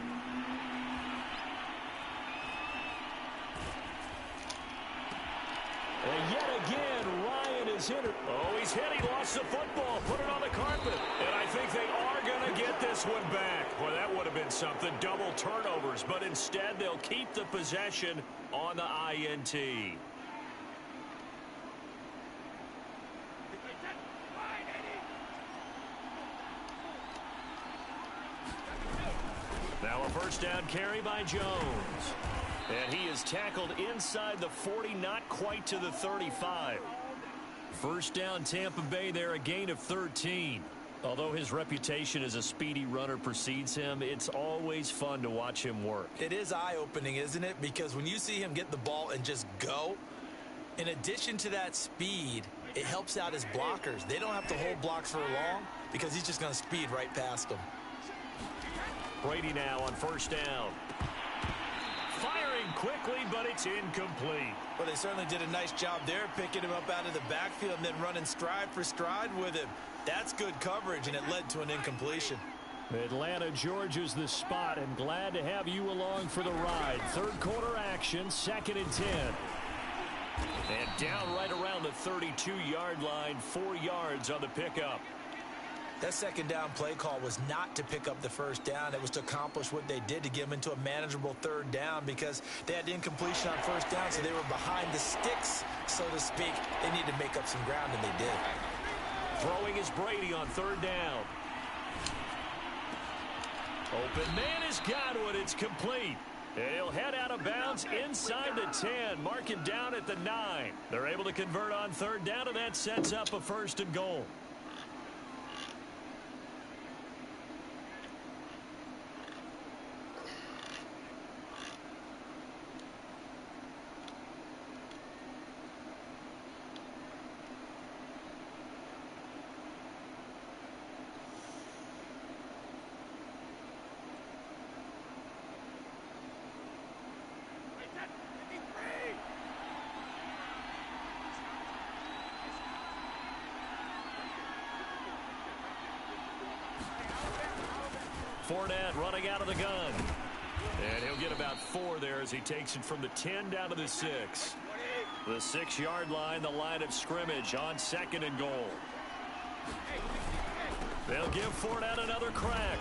And yet again, Ryan is hit. Oh, he's hit. He lost the football. Put it on the carpet. And I think they are going to get this one back. Well, that would have been something. Double turnovers. But instead, they'll keep the possession on the INT. a first down carry by Jones. And he is tackled inside the 40, not quite to the 35. First down Tampa Bay there, a gain of 13. Although his reputation as a speedy runner precedes him, it's always fun to watch him work. It is eye-opening, isn't it? Because when you see him get the ball and just go, in addition to that speed, it helps out his blockers. They don't have to hold blocks for long because he's just going to speed right past them. Brady now on first down. Firing quickly, but it's incomplete. Well, they certainly did a nice job there, picking him up out of the backfield and then running stride for stride with him. That's good coverage, and it led to an incompletion. Atlanta, Georgia's the spot, and glad to have you along for the ride. Third quarter action, 2nd and 10. And down right around the 32-yard line, 4 yards on the pickup. That second down play call was not to pick up the first down. It was to accomplish what they did, to get them into a manageable third down, because they had incompletion on first down, so they were behind the sticks, so to speak. They needed to make up some ground, and they did. Throwing is Brady on third down. Open man has got one. It's complete. And he'll head out of bounds inside the 10. Mark him down at the 9. They're able to convert on third down, and that sets up a 1st and goal. Fournette running out of the gun. And he'll get about 4 there as he takes it from the 10 down to the 6. The 6-yard line, the line of scrimmage on 2nd and goal. They'll give Fournette another crack.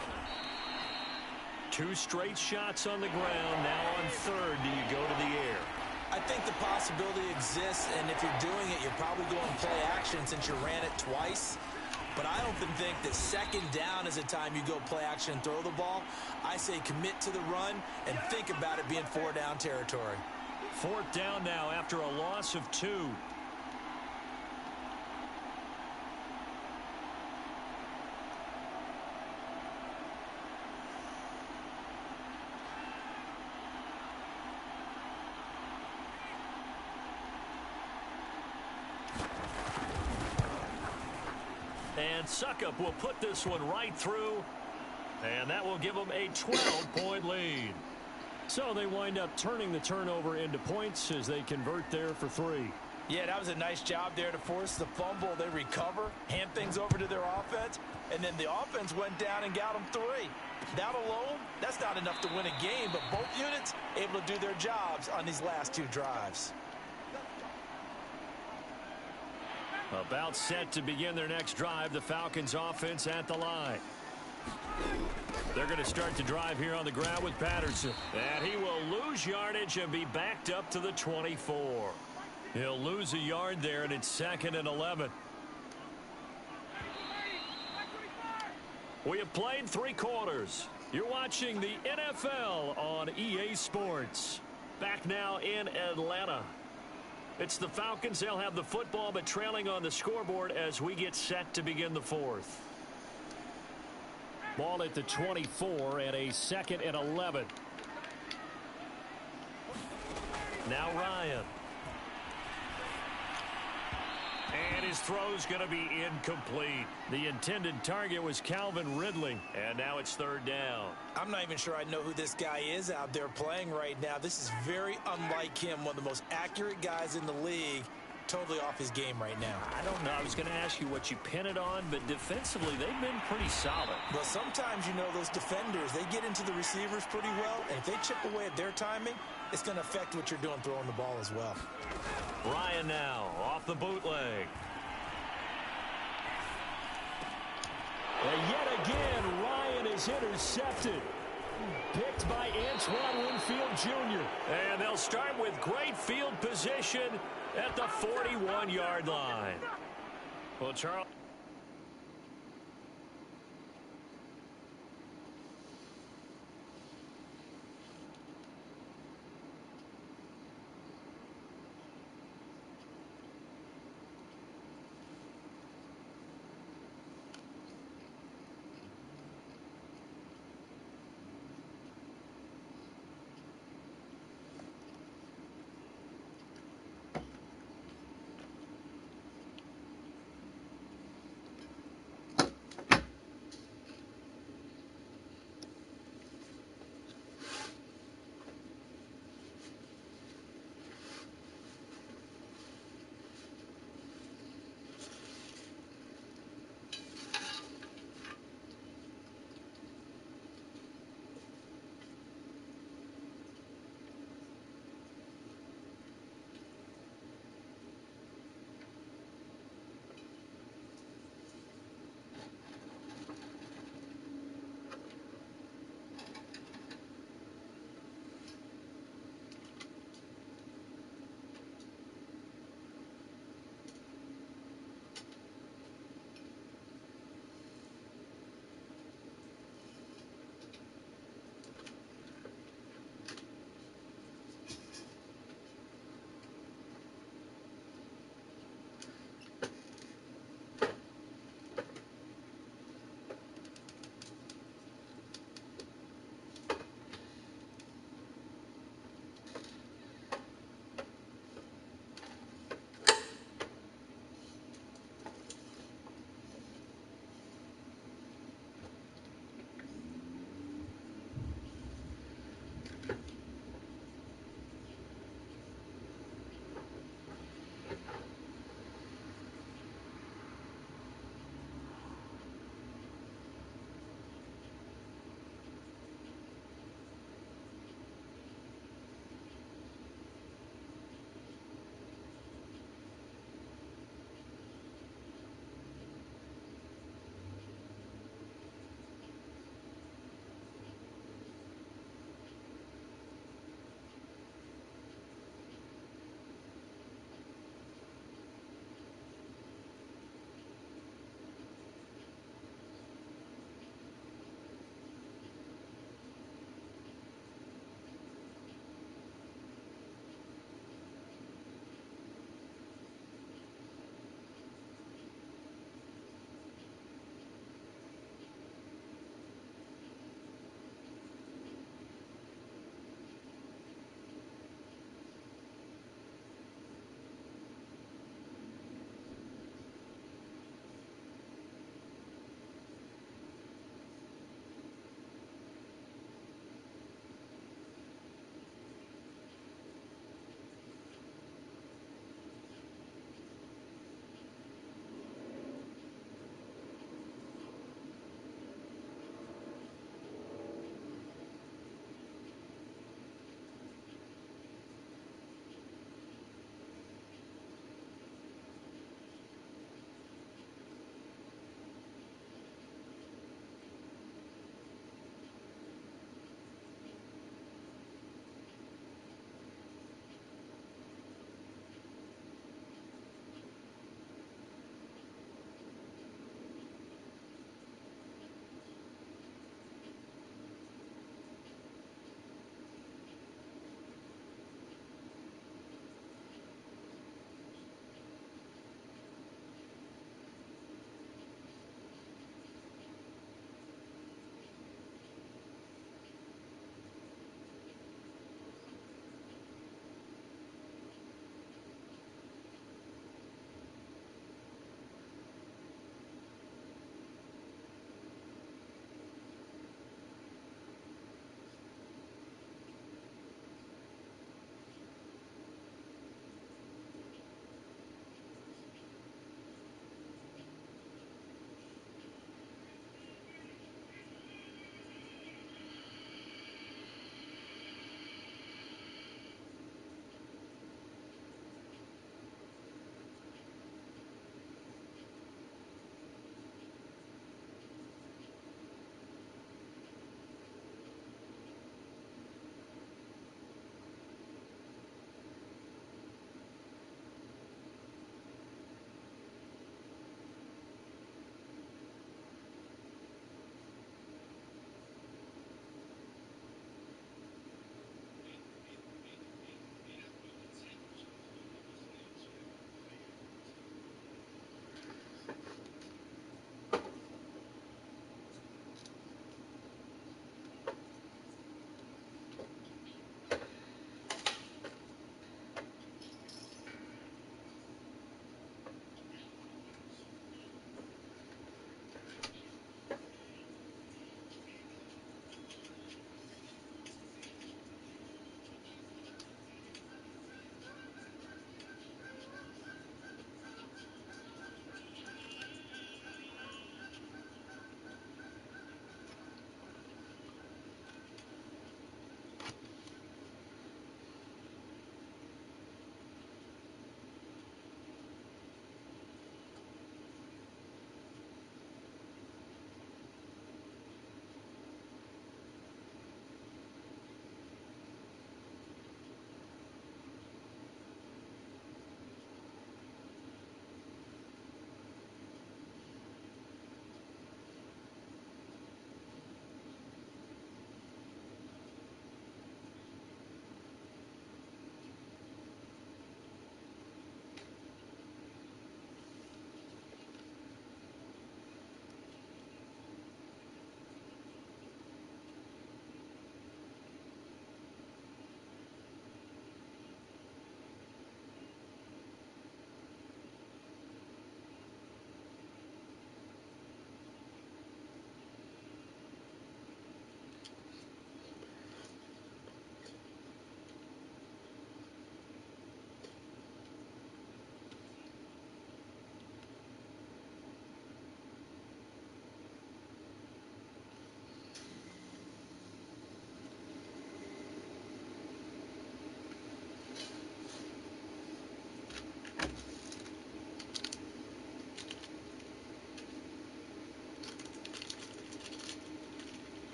2 straight shots on the ground. Now on third, do you go to the air? I think the possibility exists, and if you're doing it, you're probably going play action since you ran it twice. But I often think that second down is a time you go play action and throw the ball. I say commit to the run and think about it being 4-down territory. 4th down now after a loss of 2. And Suckup will put this one right through, and that will give them a 12-point lead. So they wind up turning the turnover into points as they convert there for 3. Yeah, that was a nice job there to force the fumble. They recover, hand things over to their offense, and then the offense went down and got them 3. That alone, that's not enough to win a game, but both units able to do their jobs on these last 2 drives. About set to begin their next drive, the Falcons offense at the line. They're going to start the drive here on the ground with Patterson. And he will lose yardage and be backed up to the 24. He'll lose a yard there, and it's 2nd and 11. We have played 3 quarters. You're watching the NFL on EA Sports. Back now in Atlanta. It's the Falcons. They'll have the football, but trailing on the scoreboard as we get set to begin the 4th. Ball at the 24 and a 2nd and 11. Now Ryan. And his throw's going to be incomplete. The intended target was Calvin Ridley, and now it's 3rd down. I'm not even sure I know who this guy is out there playing right now. This is very unlike him, one of the most accurate guys in the league. Totally off his game right now. I don't know. I was going to ask you what you pin it on, but defensively, they've been pretty solid. Well, sometimes, you know, those defenders, they get into the receivers pretty well, and if they chip away at their timing, it's going to affect what you're doing throwing the ball as well. Ryan now off the bootleg. And yet again, Ryan is intercepted. Picked by Antoine Winfield Jr. And they'll start with great field position at the 41-yard line. Well, Charles.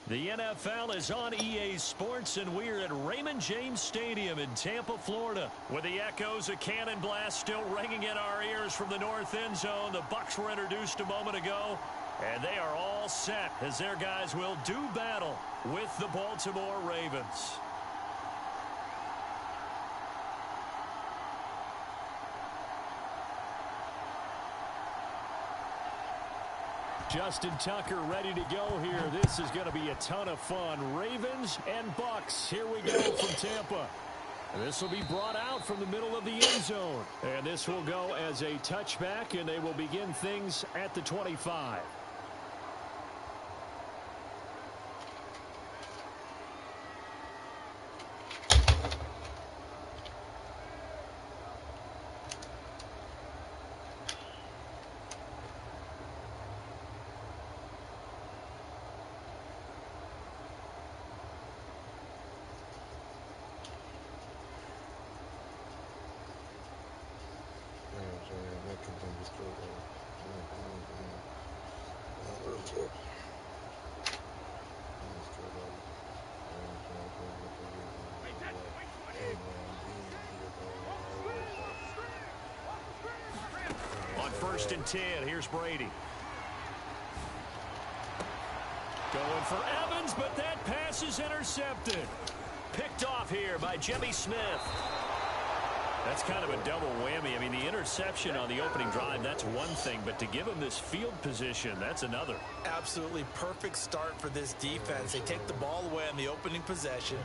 The NFL is on EA Sports, and we're at Raymond James Stadium in Tampa, Florida. With the echoes of Cannon Blast still ringing in our ears from the north end zone, the Bucs were introduced a moment ago, and they are all set as their guys will do battle with the Baltimore Ravens. Justin Tucker ready to go here. This is going to be a ton of fun. Ravens and Bucs. Here we go from Tampa. This will be brought out from the middle of the end zone. And this will go as a touchback, and they will begin things at the 25. On 1st and 10, here's Brady. Going for Evans, but that pass is intercepted. Picked off here by Jimmy Smith. That's kind of a double whammy. I mean, the interception on the opening drive, that's one thing, but to give him this field position, that's another. Absolutely perfect start for this defense. They take the ball away on the opening possession.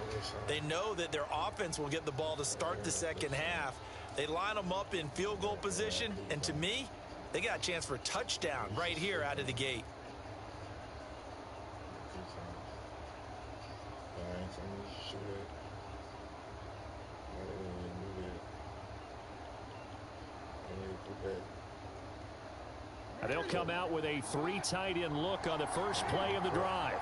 They know that their offense will get the ball to start the second half. They line them up in field goal position, and to me, they got a chance for a touchdown right here out of the gate. And they'll come out with a 3 tight end look on the first play of the drive.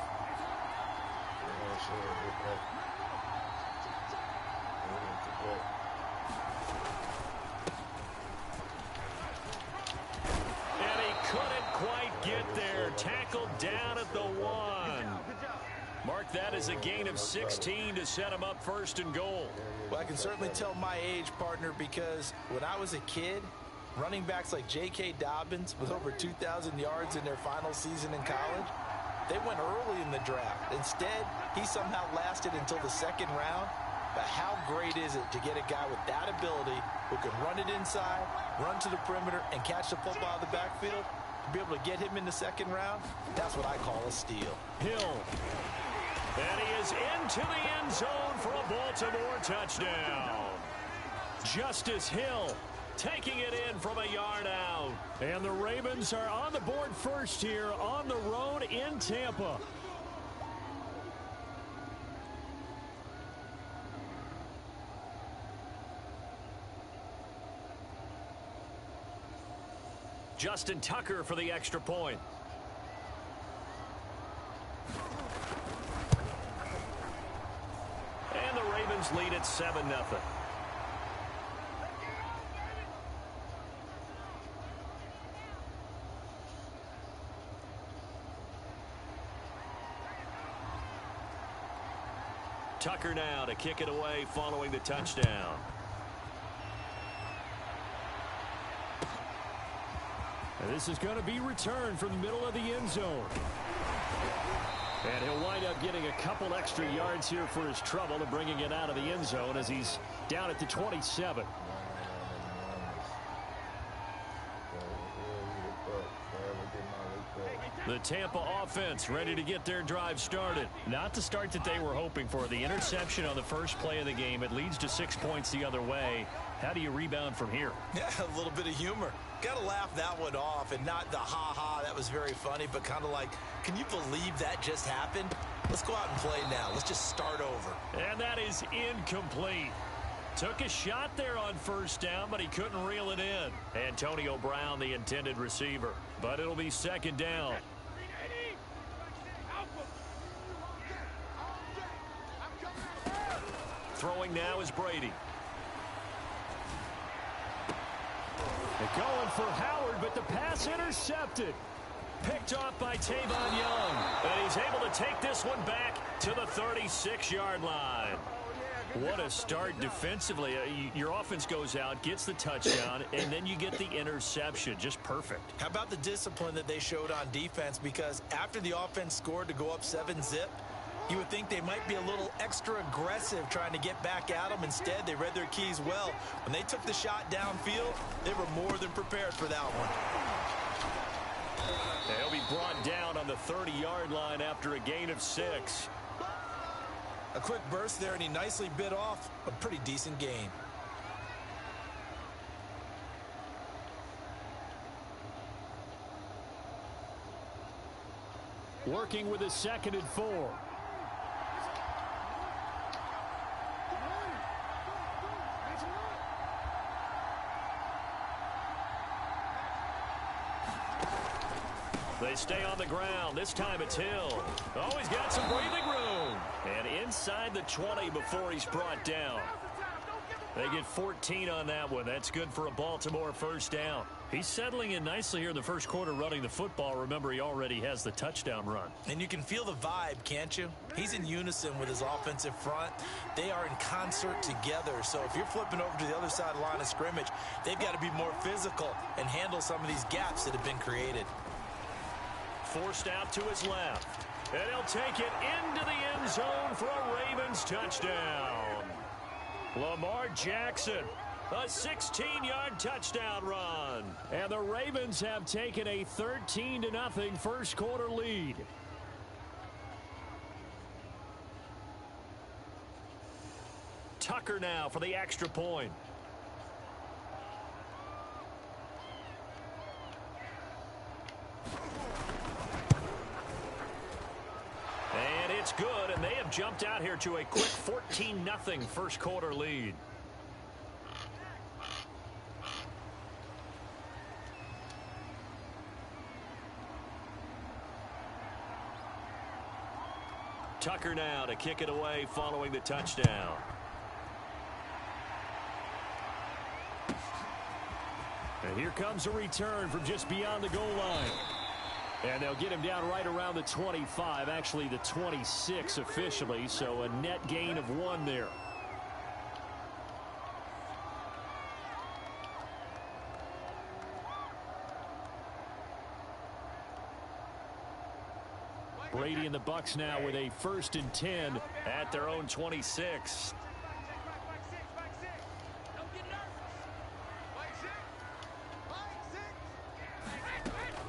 And he couldn't quite get there. Tackled down at the 1. Mark that as a gain of 16 to set him up 1st and goal. Well, I can certainly tell my age, partner, because when I was a kid, running backs like J.K. Dobbins with over 2,000 yards in their final season in college, they went early in the draft. Instead, he somehow lasted until the 2nd round. But how great is it to get a guy with that ability who can run it inside, run to the perimeter, and catch the football out of the backfield? To be able to get him in the 2nd round, that's what I call a steal. Hill. And he is into the end zone for a Baltimore touchdown. Justice Hill taking it in from a yard out. And the Ravens are on the board first here on the road in Tampa. Justin Tucker for the extra point. And the Ravens lead at 7-0. Tucker now to kick it away following the touchdown. And this is going to be returned from the middle of the end zone. And he'll wind up getting a couple extra yards here for his trouble to bringing it out of the end zone as he's down at the 27. The Tampa offense ready to get their drive started. Not the start that they were hoping for. The interception on the first play of the game. It leads to 6 points the other way. How do you rebound from here? Yeah, a little bit of humor. Got to laugh that one off, and not the ha-ha, that was very funny, but kind of like, can you believe that just happened? Let's go out and play now. Let's just start over. And that is incomplete. Took a shot there on 1st down, but he couldn't reel it in. Antonio Brown, the intended receiver. But it'll be 2nd down. Throwing now is Brady. They're going for Howard, but the pass intercepted. Picked off by Tavon Young. And he's able to take this one back to the 36-yard line. What a start defensively. Your offense goes out, gets the touchdown, and then you get the interception. Just perfect. How about the discipline that they showed on defense? Because after the offense scored to go up 7-zip, you would think they might be a little extra aggressive trying to get back at them. Instead, they read their keys well. When they took the shot downfield, they were more than prepared for that one. They'll be brought down on the 30-yard line after a gain of 6. A quick burst there, and he nicely bit off a pretty decent gain. Working with a 2nd and 4. They stay on the ground. This time it's Hill. Oh, he's got some breathing room. And inside the 20 before he's brought down. They get 14 on that one. That's good for a Baltimore first down. He's settling in nicely here in the first quarter running the football. Remember, he already has the touchdown run. And you can feel the vibe, can't you? He's in unison with his offensive front. They are in concert together. So if you're flipping over to the other side of the line of scrimmage, they've got to be more physical and handle some of these gaps that have been created. Forced out to his left. And he'll take it into the end zone for a Ravens touchdown. Lamar Jackson, a 16-yard touchdown run. And the Ravens have taken a 13-0 first quarter lead. Tucker now for the extra point. And it's good, and they have jumped out here to a quick 14-0 first quarter lead. Tucker now to kick it away following the touchdown. And here comes a return from just beyond the goal line. And they'll get him down right around the 25, actually the 26 officially, so a net gain of 1 there. Brady and the Bucs now with a 1st and 10 at their own 26.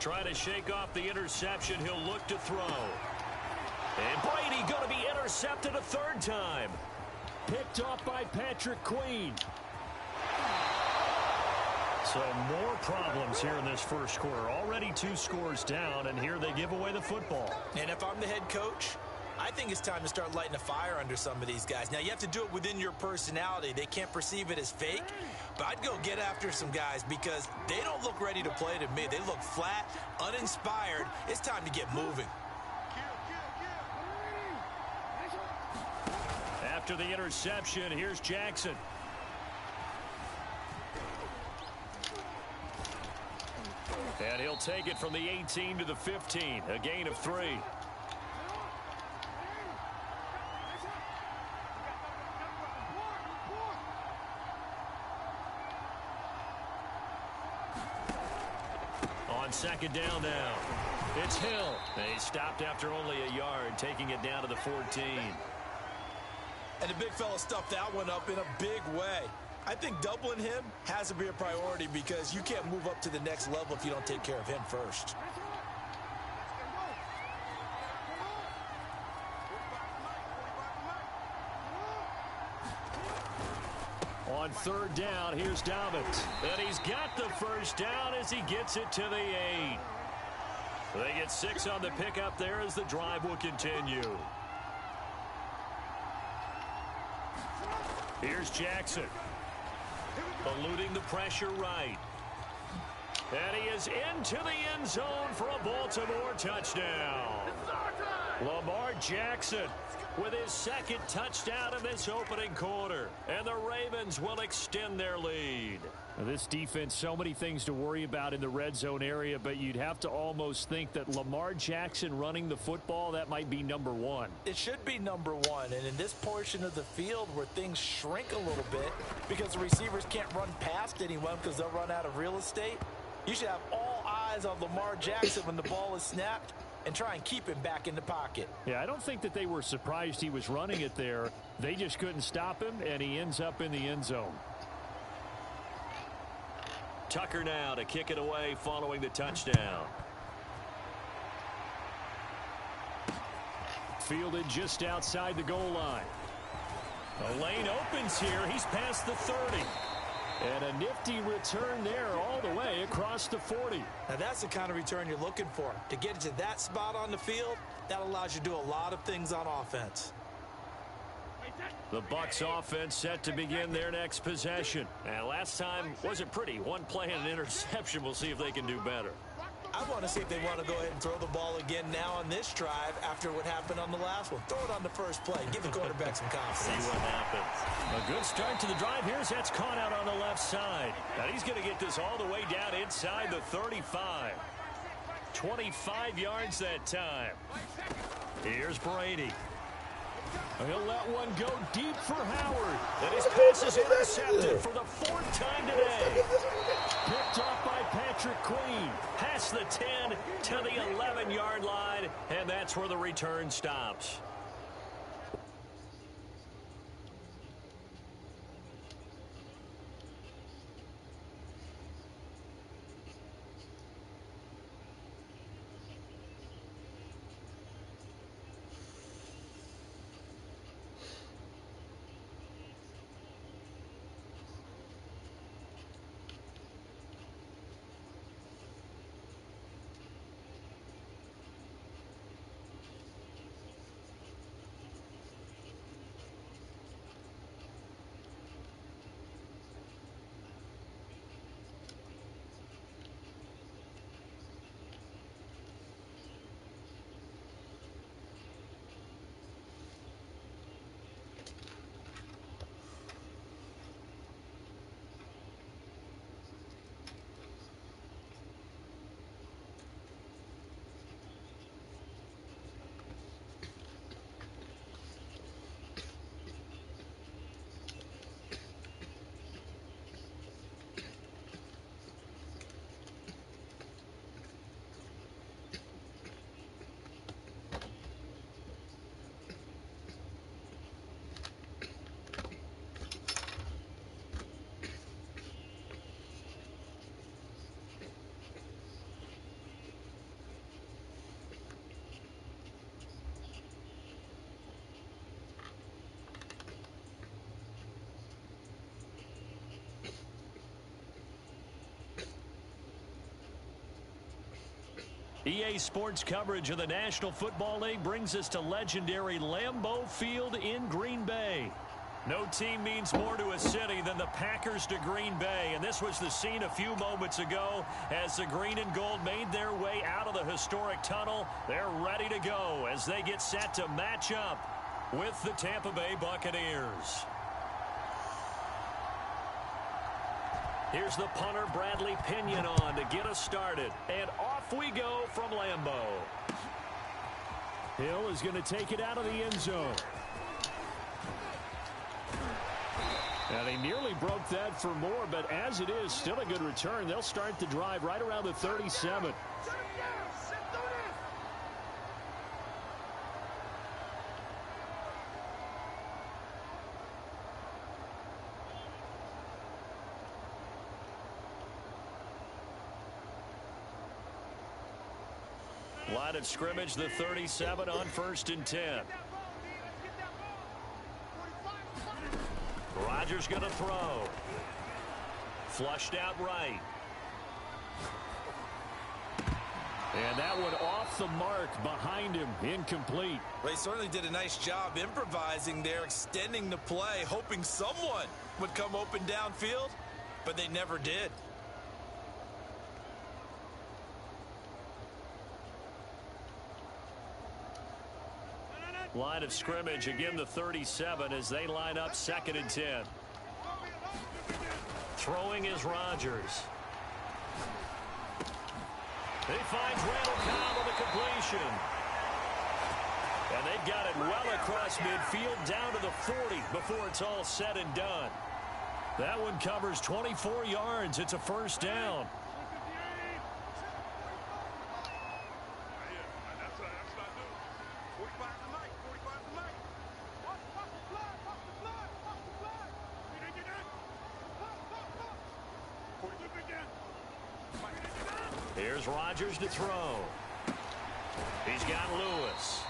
Trying to shake off the interception. He'll look to throw. And Brady going to be intercepted a 3rd time. Picked off by Patrick Queen. So more problems here in this first quarter. Already 2 scores down, and here they give away the football. And if I'm the head coach, I think it's time to start lighting a fire under some of these guys. Now, you have to do it within your personality. They can't perceive it as fake, but I'd go get after some guys because they don't look ready to play to me. They look flat, uninspired. It's time to get moving. After the interception, here's Jackson. And he'll take it from the 18 to the 15, a gain of 3. On 2nd down now, it's Hill. He stopped after only a yard, taking it down to the 14. And the big fella stuffed that one up in a big way. I think doubling him has to be a priority because you can't move up to the next level if you don't take care of him first. On 3rd down, here's Dobbins. And he's got the first down as he gets it to the 8. They get 6 on the pickup there as the drive will continue. Here's Jackson. Eluding the pressure right. And he is into the end zone for a Baltimore touchdown. Lamar Jackson with his second touchdown in this opening quarter. And the Ravens will extend their lead. Now, this defense, so many things to worry about in the red zone area, but you'd have to almost think that Lamar Jackson running the football, that might be number one. It should be number one, and in this portion of the field where things shrink a little bit because the receivers can't run past anyone because they'll run out of real estate, you should have all eyes on Lamar Jackson when the ball is snapped and try and keep him back in the pocket. Yeah, I don't think that they were surprised he was running it there. They just couldn't stop him, and he ends up in the end zone. Tucker now to kick it away following the touchdown. Fielded just outside the goal line. The lane opens here. He's past the 30. And a nifty return there all the way across the 40. Now that's the kind of return you're looking for. To get to that spot on the field, that allows you to do a lot of things on offense. The Bucs offense set to begin their next possession. And last time wasn't pretty. One play and an interception. We'll see if they can do better. I want to see if they want to go ahead and throw the ball again now on this drive after what happened on the last one. Throw it on the first play. Give the quarterback some confidence. See what happens. A good start to the drive. Here's that's caught out on the left side. And he's going to get this all the way down inside the 35. 25 yards that time. Here's Brady. He'll let one go deep for Howard. And his pass is intercepted for the fourth time today. Picked off by Patrick Queen. Past the 10 to the 11-yard line, and that's where the return stops. EA Sports coverage of the National Football League brings us to legendary Lambeau Field in Green Bay. No team means more to a city than the Packers to Green Bay, and this was the scene a few moments ago as the green and gold made their way out of the historic tunnel. They're ready to go as they get set to match up with the Tampa Bay Buccaneers. Here's the punter, Bradley Pinion, on to get us started. And off we go from Lambeau. Hill is going to take it out of the end zone. And he nearly broke that for more, but as it is, still a good return. They'll start the drive right around the 37. Line of scrimmage, the 37 on 1st and 10. Rodgers going to throw. Flushed out right. And that one off the mark behind him, incomplete. They certainly did a nice job improvising there, extending the play, hoping someone would come open downfield, but they never did. Line of scrimmage, again the 37 as they line up 2nd and 10. Throwing is Rodgers. He finds Randall Cobb on the completion. And they've got it well across midfield down to the 40 before it's all said and done. That one covers 24 yards. It's a first down. Here's Rodgers to throw. He's got Lewis.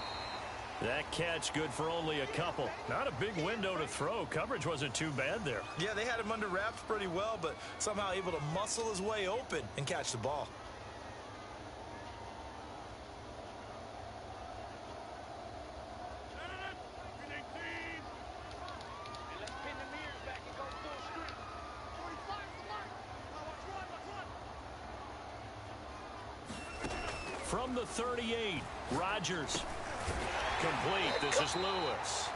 That catch good for only a couple. Not a big window to throw. Coverage wasn't too bad there. Yeah, they had him under wraps pretty well, but somehow able to muscle his way open and catch the ball. From the 38, Rodgers. Complete. This is Lewis.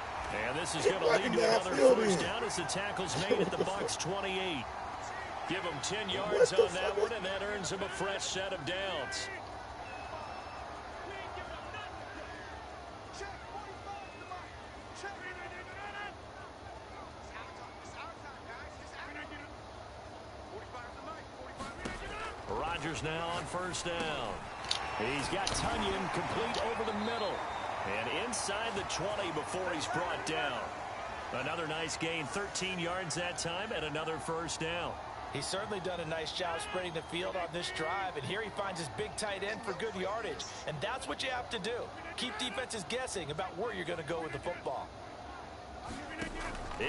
And this is going to lead to another first down as the tackle's made at the Bucs 28. Give him 10 yards on that one, and that earns him a fresh set of downs. Rodgers now on first down. He's got Tunyon complete over the middle. And inside the 20 before he's brought down. Another nice gain, 13 yards that time, and another first down. He's certainly done a nice job spreading the field on this drive, and here he finds his big tight end for good yardage. And that's what you have to do. Keep defenses guessing about where you're going to go with the football.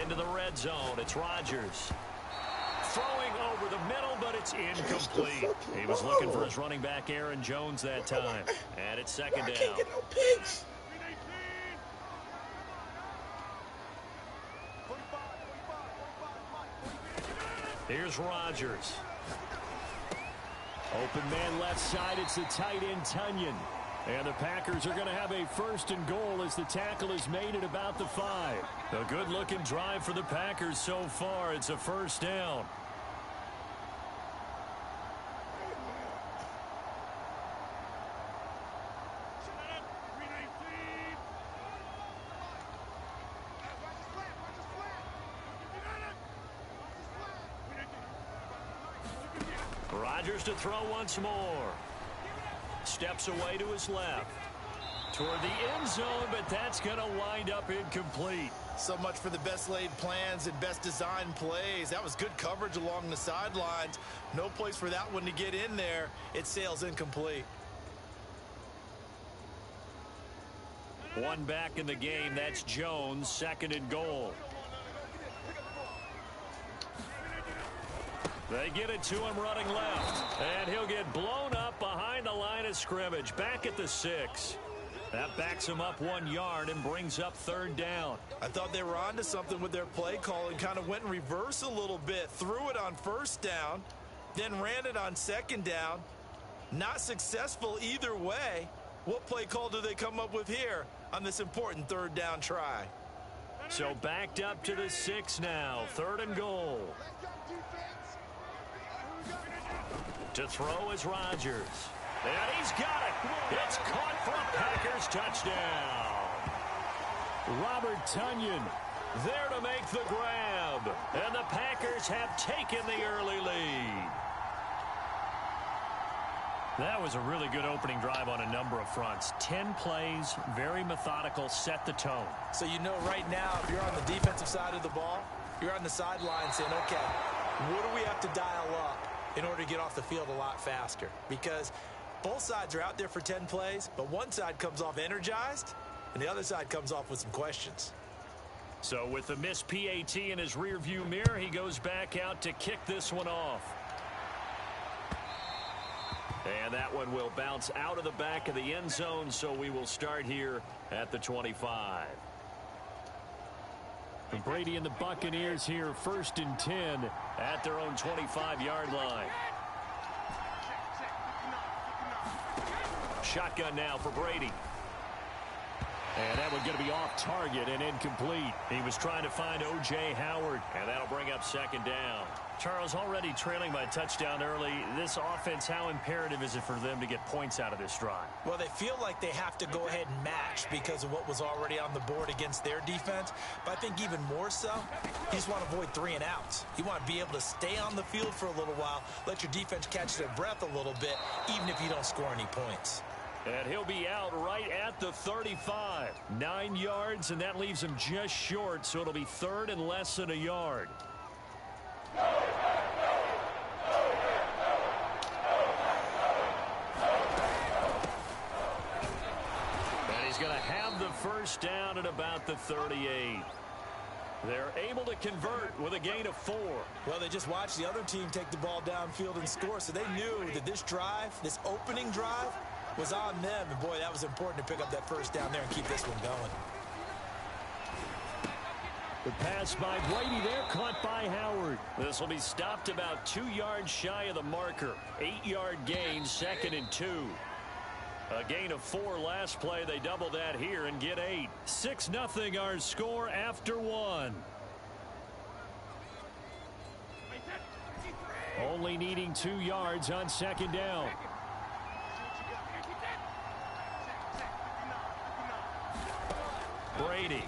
Into the red zone, it's Rodgers. Throwing over the middle, but it's incomplete. He was looking for his running back, Aaron Jones, that time. And it's second down. I can't get no picks. Here's Rodgers. Open man left side, it's the tight end Tunyon. And the Packers are going to have a first and goal as the tackle is made at about the 5. A good-looking drive for the Packers so far. It's a first down. Rodgers to throw once more. Steps away to his left. Toward the end zone, but that's going to wind up incomplete. So much for the best laid plans and best designed plays. That was good coverage along the sidelines. No place for that one to get in there. It sails incomplete. One back in the game. That's Jones, second and goal. They get it to him running left. And he'll get blown up behind the line of scrimmage. Back at the 6. That backs him up 1 yard and brings up third down. I thought they were onto something with their play call and kind of went in reverse a little bit. Threw it on first down, then ran it on second down. Not successful either way. What play call do they come up with here on this important third down try? So backed up to the 6 now. Third and goal. To throw is Rodgers. And he's got it. It's caught for a Packers touchdown. Robert Tunyon there to make the grab. And the Packers have taken the early lead. That was a really good opening drive on a number of fronts. 10 plays, very methodical, set the tone. So you know right now, if you're on the defensive side of the ball, you're on the sideline saying, okay, what do we have to dial up in order to get off the field a lot faster? Because both sides are out there for 10 plays, but one side comes off energized, and the other side comes off with some questions. So with the missed PAT in his rearview mirror, he goes back out to kick this one off. And that one will bounce out of the back of the end zone, so we will start here at the 25. Brady and the Buccaneers here, 1st and 10 at their own 25-yard line. Shotgun now for Brady. And that one's going to be off target and incomplete. He was trying to find O.J. Howard, and that'll bring up second down. Charles, already trailing by a touchdown early. This offense, how imperative is it for them to get points out of this drive? Well, they feel like they have to go ahead and match because of what was already on the board against their defense. But I think even more so, you just want to avoid 3 and outs. You want to be able to stay on the field for a little while, let your defense catch their breath a little bit, even if you don't score any points. And he'll be out right at the 35. 9 yards, and that leaves him just short, so it'll be third and less than a yard. And he's going to have the first down at about the 38. They're able to convert with a gain of 4. Well, they just watched the other team take the ball downfield and score, so they knew that this drive, this opening drive, was on them. And, boy, that was important to pick up that first down there and keep this one going. The pass by Brady there, caught by Howard. This will be stopped about 2 yards shy of the marker. 8-yard gain, 2nd and 2. A gain of 4 last play. They double that here and get 8. 6-0 our score after 1. Only needing 2 yards on second down. Brady.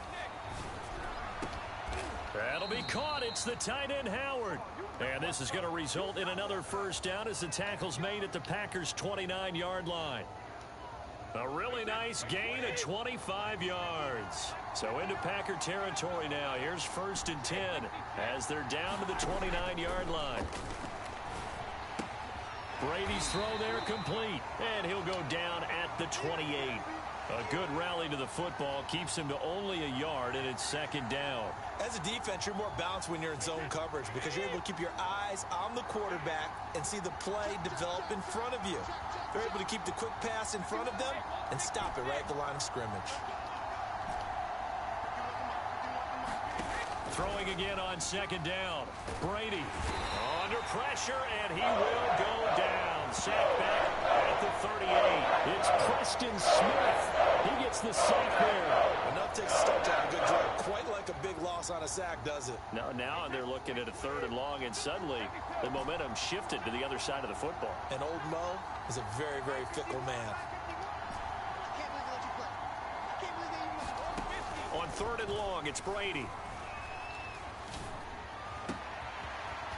That'll be caught. It's the tight end, Howard. And this is going to result in another first down as the tackle's made at the Packers' 29-yard line. A really nice gain of 25 yards. So into Packer territory now. Here's 1st and 10 as they're down to the 29-yard line. Brady's throw there complete. And he'll go down at the 28. A good rally to the football keeps him to only a yard, and it's 2nd down. As a defense, you're more balanced when you're in zone coverage because you're able to keep your eyes on the quarterback and see the play develop in front of you. They're able to keep the quick pass in front of them and stop it right at the line of scrimmage. Throwing again on 2nd down. Brady under pressure, and he will go down. Sack back at the 38. It's Preston Smith. He gets the sack there. Enough takes a step down. Good job. Quite like a big loss on a sack, does it? Now they're looking at a 3rd and long, and suddenly the momentum shifted to the other side of the football. And old Mo is a very, very fickle man. On 3rd and long, it's Brady.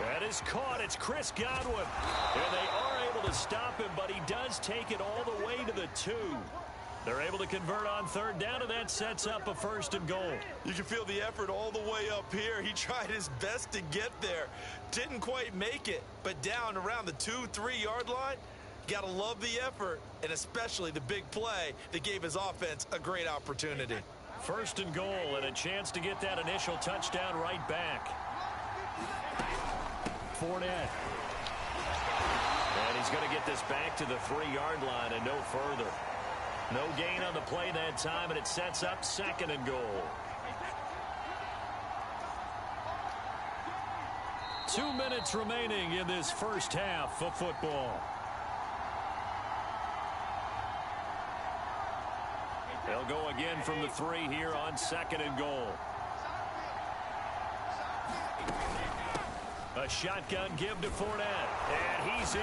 That is caught. It's Chris Godwin. And they are able to stop him, but he does take it all the way to the 2. They're able to convert on 3rd down, and that sets up a 1st and goal. You can feel the effort all the way up here. He tried his best to get there. Didn't quite make it, but down around the 2-3 yard line, got to love the effort, and especially the big play that gave his offense a great opportunity. 1st and goal, and a chance to get that initial touchdown right back. Fournette. And he's going to get this back to the 3-yard line and no further. No gain on the play that time, and it sets up 2nd and goal. 2 minutes remaining in this first half of football. They'll go again from the 3 here on 2nd and goal. A shotgun give to Fournette. And he's in.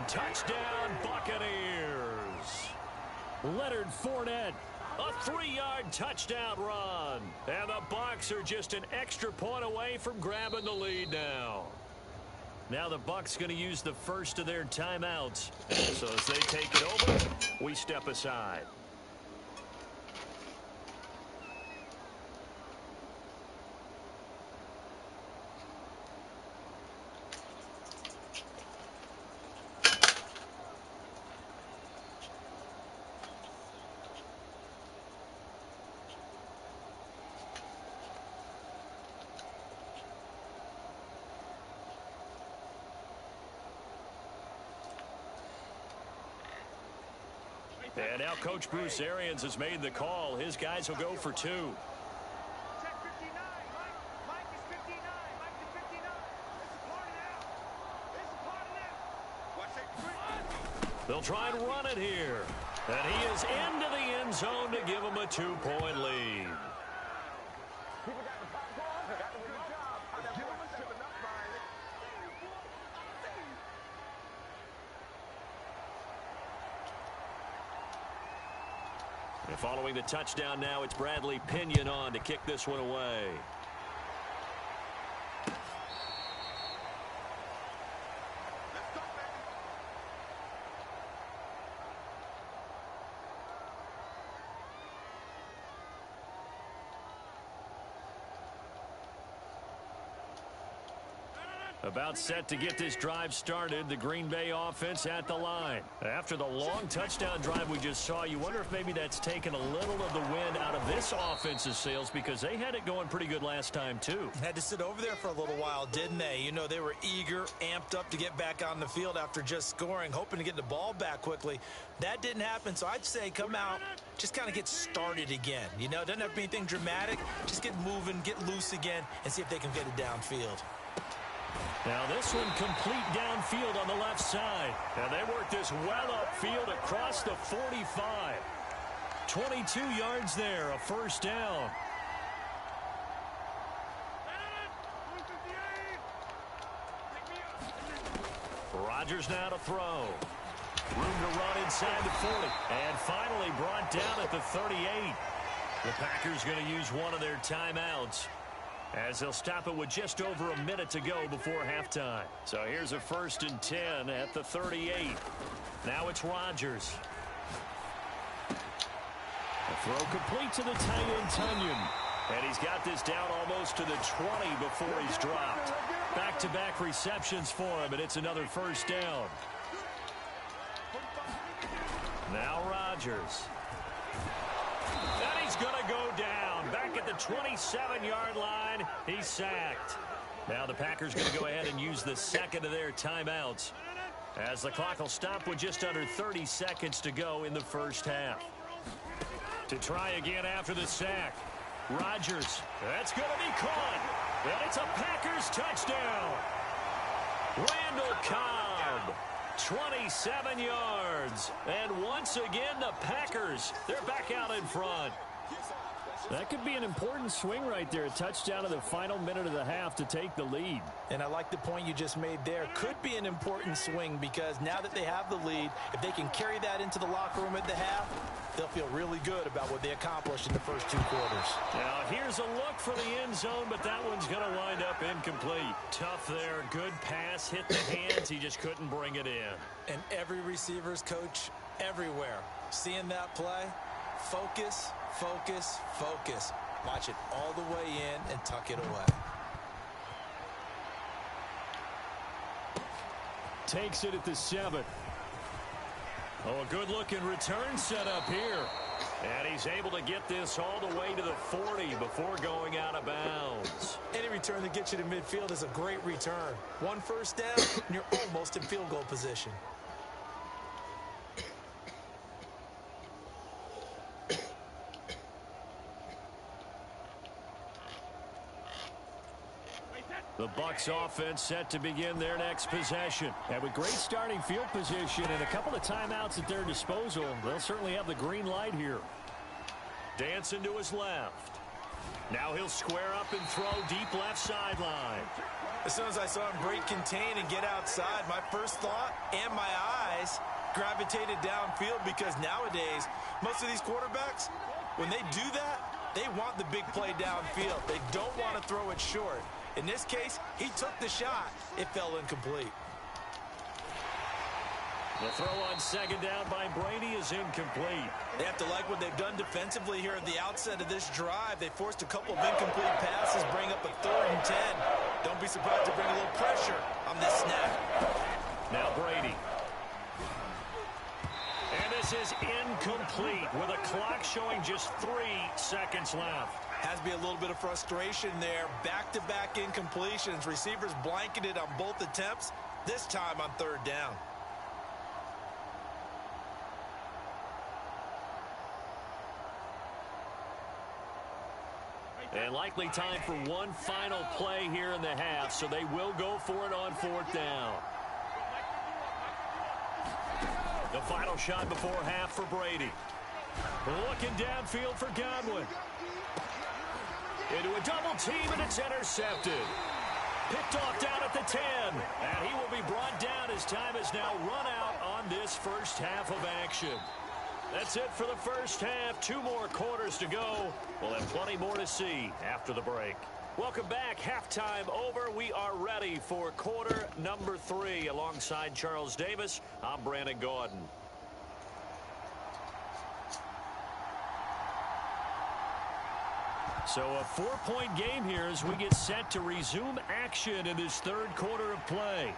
Touchdown, Buccaneers. Leonard Fournette. A 3-yard touchdown run. And the Bucs are just an extra point away from grabbing the lead now. Now the Bucs going to use the first of their timeouts. So as they take it over, we step aside. And now Coach Bruce Arians has made the call. His guys will go for 2. They'll try and run it here. And he is into the end end zone to give them a 2-point lead. And following the touchdown now, it's Bradley Pinion on to kick this one away. About set to get this drive started, the Green Bay offense at the line. After the long touchdown drive we just saw, you wonder if maybe that's taken a little of the wind out of this offense's sails because they had it going pretty good last time too. Had to sit over there for a little while, didn't they? You know, they were eager, amped up to get back on the field after just scoring, hoping to get the ball back quickly. That didn't happen, so I'd say come out, just kind of get started again. You know, it doesn't have to be anything dramatic. Just get moving, get loose again, and see if they can get it downfield. Now this one complete downfield on the left side. And they work this well upfield across the 45. 22 yards there, a first down. Rodgers now to throw. Room to run inside the 40. And finally brought down at the 38. The Packers going to use one of their timeouts, as they'll stop it with just over a minute to go before halftime. So here's a 1st and 10 at the 38. Now it's Rodgers. A throw complete to the tight end, Tunyon. And he's got this down almost to the 20 before he's dropped. Back-to-back receptions for him, and it's another first down. Now Rodgers. And he's going to go down. Back at the 27-yard line, he's sacked. Now the Packers going to go ahead and use the second of their timeouts, as the clock will stop with just under 30 seconds to go in the first half. To try again after the sack, Rodgers. That's going to be caught. And it's a Packers touchdown. Randall Cobb, 27 yards. And once again, the Packers, they're back out in front. That could be an important swing right there. A touchdown in the final minute of the half to take the lead. And I like the point you just made there. Could be an important swing because now that they have the lead, if they can carry that into the locker room at the half, they'll feel really good about what they accomplished in the first 2 quarters. Now here's a look for the end zone, but that one's going to wind up incomplete. Tough there. Good pass. Hit the hands. He just couldn't bring it in. And every receiver's coach everywhere, seeing that play, focus, focus, focus. Watch it all the way in and tuck it away. Takes it at the 7. Oh, a good-looking return set up here. And he's able to get this all the way to the 40 before going out of bounds. Any return that gets you to midfield is a great return. 1 first down, and you're almost in field goal position. The Bucs offense set to begin their next possession. And with great starting field position and a couple of timeouts at their disposal, they'll certainly have the green light here. Dancing to his left. Now he'll square up and throw deep left sideline. As soon as I saw him break contain and get outside, my first thought and my eyes gravitated downfield, because nowadays, most of these quarterbacks, when they do that, they want the big play downfield. They don't want to throw it short. In this case, he took the shot. It fell incomplete. The throw on second down by Brady is incomplete. They have to like what they've done defensively here at the outset of this drive. They forced a couple of incomplete passes, bring up a 3rd and 10. Don't be surprised to bring a little pressure on this snap. Now Brady. And this is incomplete with a clock showing just 3 seconds left. Has to be a little bit of frustration there. Back-to-back incompletions. Receivers blanketed on both attempts, this time on 3rd down. And likely time for one final play here in the half, so they will go for it on 4th down. The final shot before half for Brady. looking downfield for Godwin. Into a double team, and it's intercepted. Picked off down at the 10. And he will be brought down as time has now run out on this first half of action. That's it for the first half. 2 more quarters to go. We'll have plenty more to see after the break. Welcome back. Halftime over. We are ready for quarter number 3. Alongside Charles Davis, I'm Brandon Gaudin. So a 4-point game here as we get set to resume action in this third quarter of play.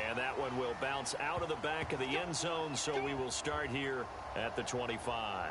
And that one will bounce out of the back of the end zone, so we will start here at the 25.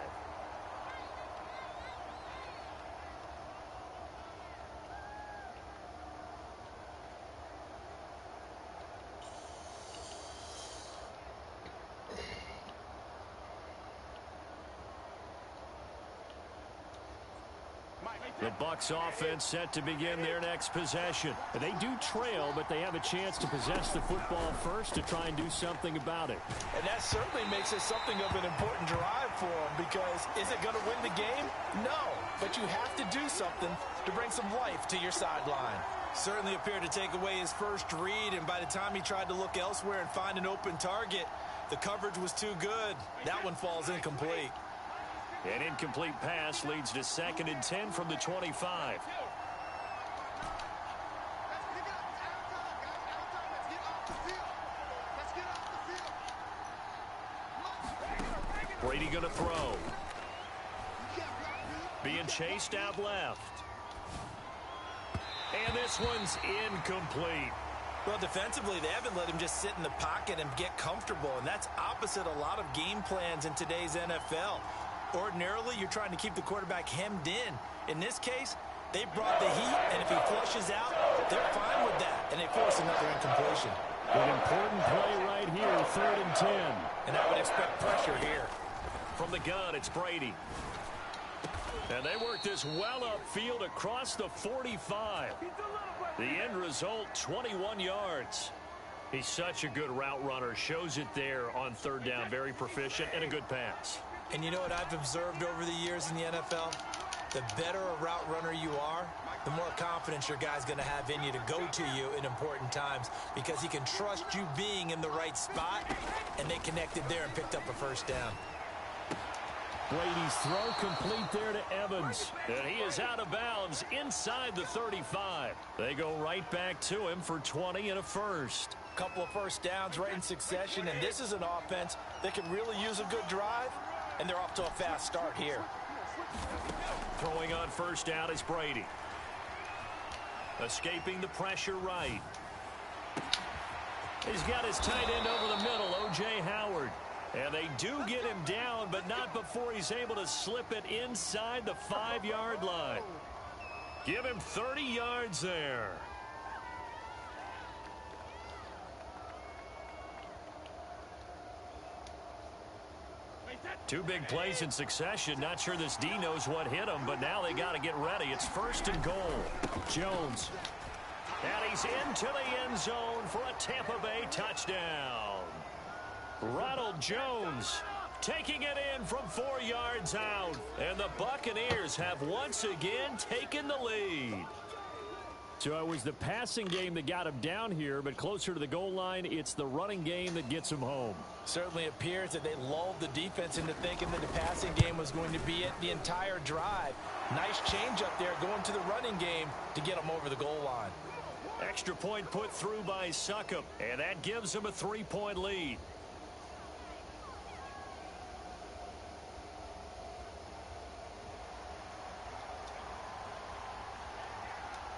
The Bucs offense set to begin their next possession. They do trail, but they have a chance to possess the football first to try and do something about it. And that certainly makes it something of an important drive for them, because is it going to win the game? No, but you have to do something to bring some life to your sideline. Certainly appeared to take away his first read, and by the time he tried to look elsewhere and find an open target, the coverage was too good. That one falls incomplete. An incomplete pass leads to 2nd and 10 from the 25. Brady going to throw. Being chased out left. And this one's incomplete. Well, defensively, they haven't let him just sit in the pocket and get comfortable, and that's opposite a lot of game plans in today's NFL. Ordinarily, you're trying to keep the quarterback hemmed in. In this case, they brought the heat, and if he flushes out, they're fine with that, and they force another incompletion. An important play right here, 3rd and 10. And I would expect pressure here. From the gun, it's Brady. And they work this well upfield across the 45. The end result, 21 yards. He's such a good route runner. Shows it there on 3rd down. Very proficient and a good pass. And you know what I've observed over the years in the NFL? The better a route runner you are, the more confidence your guy's going to have in you to go to you in important times, because he can trust you being in the right spot, and they connected there and picked up a first down. Brady's throw complete there to Evans. And he is out of bounds inside the 35. They go right back to him for 20 and a first. Couple of first downs right in succession, and this is an offense that can really use a good drive, and they're off to a fast start here. Throwing on first down is Brady. Escaping the pressure right. He's got his tight end over the middle, O.J. Howard. And they do get him down, but not before he's able to slip it inside the 5-yard line. Give him 30 yards there. Two big plays in succession. Not sure this D knows what hit him, but now they got to get ready. It's 1st and goal. Jones. And he's into the end zone for a Tampa Bay touchdown. Ronald Jones taking it in from 4 yards out. And the Buccaneers have once again taken the lead. So it was the passing game that got him down here, but closer to the goal line, it's the running game that gets him home. Certainly appears that they lulled the defense into thinking that the passing game was going to be it the entire drive. Nice change up there going to the running game to get them over the goal line. Extra point put through by Succop, and that gives him a 3-point lead.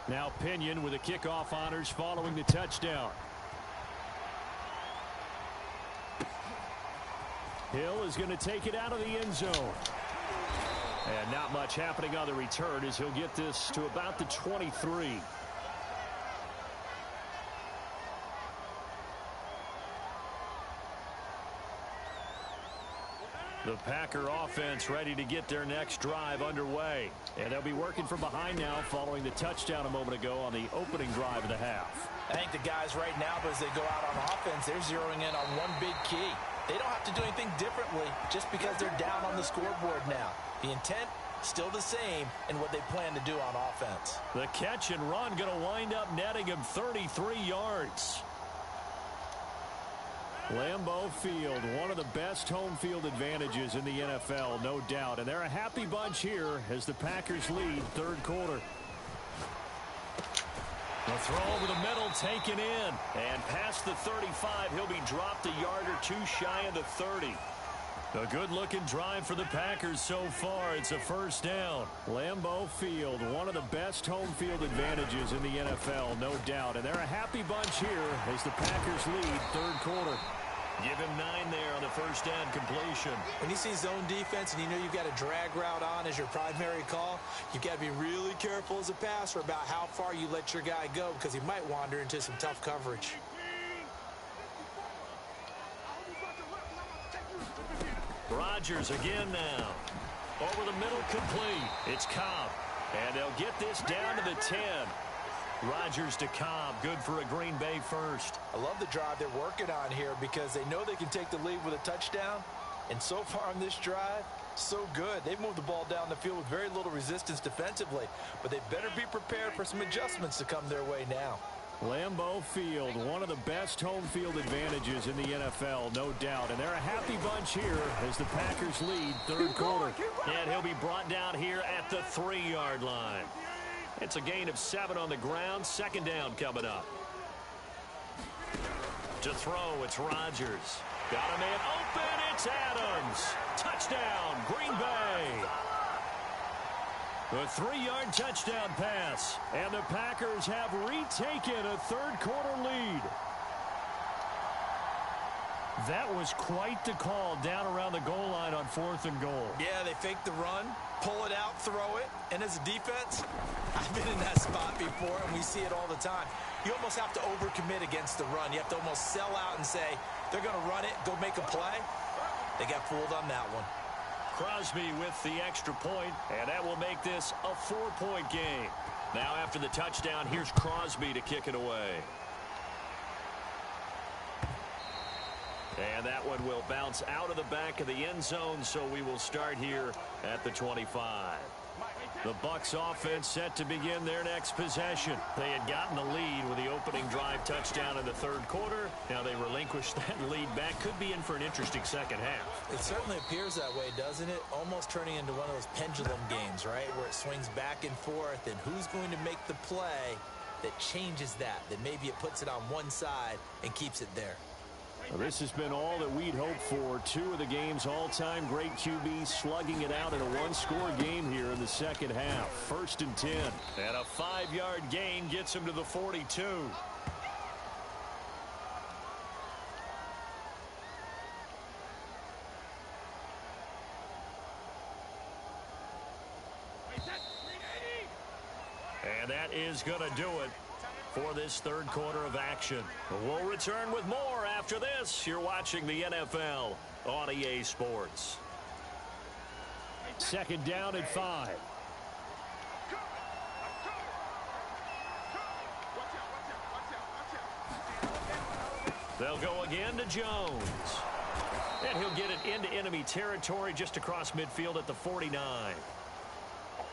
Now Pinion with the kickoff honors following the touchdown. Hill is going to take it out of the end zone. And not much happening on the return as he'll get this to about the 23. The Packer offense ready to get their next drive underway. And they'll be working from behind now following the touchdown a moment ago on the opening drive of the half. I think the guys right now, as they go out on offense, they're zeroing in on one big key. They don't have to do anything differently just because they're down on the scoreboard now. The intent, still the same in what they plan to do on offense. The catch and run going to wind up netting him 33 yards. Lambeau Field, one of the best home field advantages in the NFL, no doubt. And they're a happy bunch here as the Packers lead third quarter. The throw over the middle taken in. And past the 35, he'll be dropped a yard or two shy of the 30. A good-looking drive for the Packers so far. It's a first down. Lambeau Field, one of the best home field advantages in the NFL, no doubt. And they're a happy bunch here as the Packers lead third quarter. Give him 9 there on the first down completion. When you see zone defense and you know you've got a drag route on as your primary call, you've got to be really careful as a passer about how far you let your guy go because he might wander into some tough coverage. Rodgers again now. Over the middle complete. It's Cobb. And they'll get this down to the 10. Rodgers to Cobb. Good for a Green Bay first. I love the drive they're working on here because they know they can take the lead with a touchdown. And so far on this drive, so good. They've moved the ball down the field with very little resistance defensively. But they better be prepared for some adjustments to come their way now. Lambeau Field, one of the best home field advantages in the NFL, no doubt. And they're a happy bunch here as the Packers lead third quarter. And he'll be brought down here at the 3-yard line. It's a gain of 7 on the ground. Second down coming up. To throw, it's Rodgers. Got a man open. It's Adams. Touchdown, Green Bay. The 3-yard touchdown pass. And the Packers have retaken a third-quarter lead. That was quite the call down around the goal line on 4th and goal. Yeah, they fake the run, pull it out, throw it. And as a defense, I've been in that spot before, and we see it all the time. You almost have to overcommit against the run. You have to almost sell out and say, they're going to run it, go make a play. They got fooled on that one. Crosby with the extra point, and that will make this a 4-point game. Now after the touchdown, here's Crosby to kick it away. And that one will bounce out of the back of the end zone, so we will start here at the 25. The Bucs offense set to begin their next possession. They had gotten the lead with the opening drive touchdown in the third quarter. Now they relinquished that lead back. Could be in for an interesting second half. It certainly appears that way, doesn't it? Almost turning into one of those pendulum games, right? Where it swings back and forth, and who's going to make the play that changes that maybe it puts it on one side and keeps it there. Well, this has been all that we'd hoped for. 2 of the game's all-time great QBs slugging it out in a one-score game here in the second half. 1st and 10. And a 5-yard gain gets him to the 42. And that is going to do it for this third quarter of action. We'll return with more after this. You're watching the NFL on EA Sports. Second down at 5. They'll go again to Jones. And he'll get it into enemy territory just across midfield at the 49.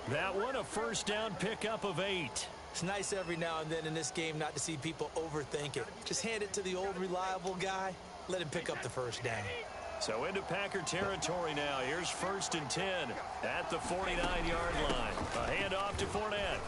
That one, a first down pickup of 8. It's nice every now and then in this game not to see people overthink it. Just hand it to the old reliable guy. Let him pick up the first down. So into Packer territory now. Here's 1st and 10 at the 49-yard line. A handoff to Fournette.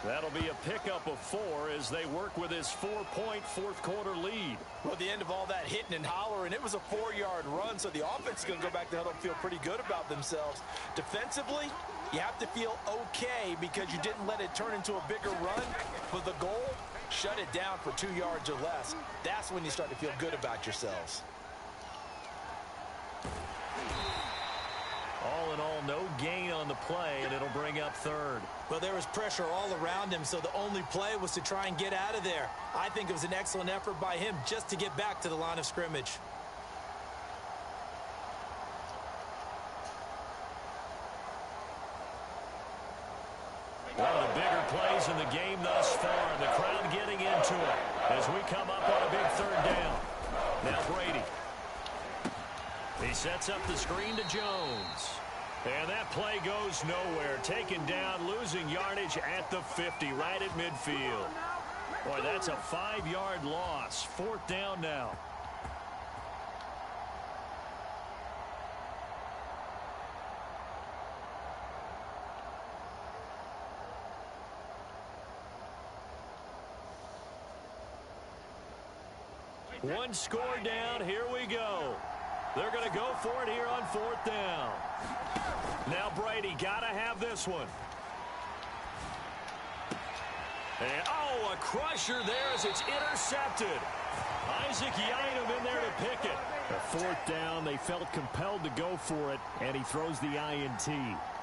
That'll be a pickup of 4 as they work with his 4-point fourth-quarter lead. Well, at the end of all that hitting and hollering, it was a 4-yard run, so the offense is going to go back to huddle and feel pretty good about themselves. Defensively, you have to feel okay because you didn't let it turn into a bigger run. But the goal, shut it down for 2 yards or less. That's when you start to feel good about yourselves. All in all, no gain on the play, and it'll bring up 3rd. Well, there was pressure all around him, so the only play was to try and get out of there. I think it was an excellent effort by him just to get back to the line of scrimmage. One of the bigger plays in the game thus far, and the crowd getting into it as we come up on a big 3rd down. Now Brady. He sets up the screen to Jones. And that play goes nowhere. Taken down, losing yardage at the 50, right at midfield. Boy, that's a 5-yard loss. 4th down now. One score down. Here we go. They're going to go for it here on 4th down. Now Brady got to have this one. And, oh, a crusher there as it's intercepted. Isaac Yiadom in there to pick it. A 4th down, they felt compelled to go for it, and he throws the INT.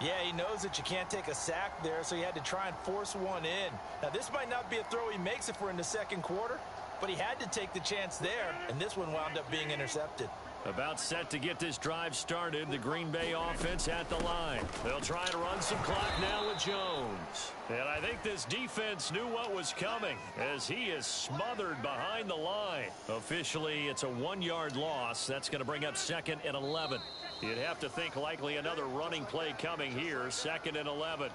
Yeah, he knows that you can't take a sack there, so he had to try and force one in. Now, this might not be a throw he makes it for in the second quarter, but he had to take the chance there, and this one wound up being intercepted. About set to get this drive started. The Green Bay offense at the line. They'll try to run some clock now with Jones. And I think this defense knew what was coming as he is smothered behind the line. Officially, it's a 1-yard loss. That's going to bring up 2nd and 11. You'd have to think likely another running play coming here. 2nd and 11.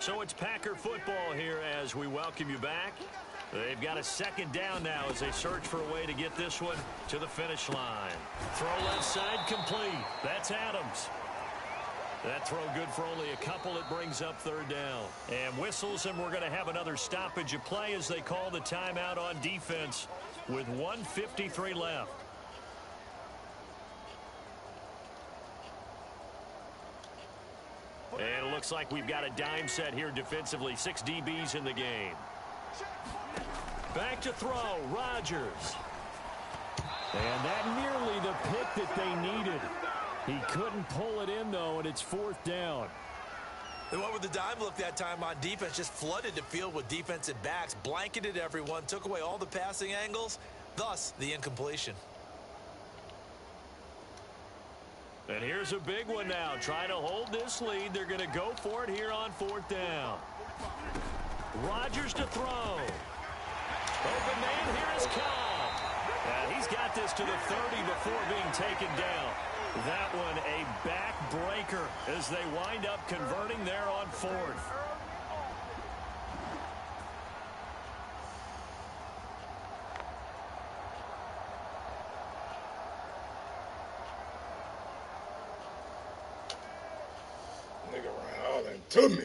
So it's Packer football here as we welcome you back. They've got a 2nd down now as they search for a way to get this one to the finish line. Throw left side complete. That's Adams. That throw good for only a couple. It brings up 3rd down. And whistles, and we're going to have another stoppage of play as they call the timeout on defense with 1:53 left. And it looks like we've got a dime set here defensively. 6 DBs in the game. Back to throw. Rodgers. And that nearly the pick that they needed. He couldn't pull it in, though, and it's 4th down. They went with the dime look that time on defense. Just flooded the field with defensive backs. Blanketed everyone. Took away all the passing angles. Thus, the incompletion. And here's a big one now. Trying to hold this lead. They're going to go for it here on 4th down. Rodgers to throw. Open man here is Cobb. And he's got this to the 30 before being taken down. That one a backbreaker as they wind up converting there on 4th. Nigga ran all into me.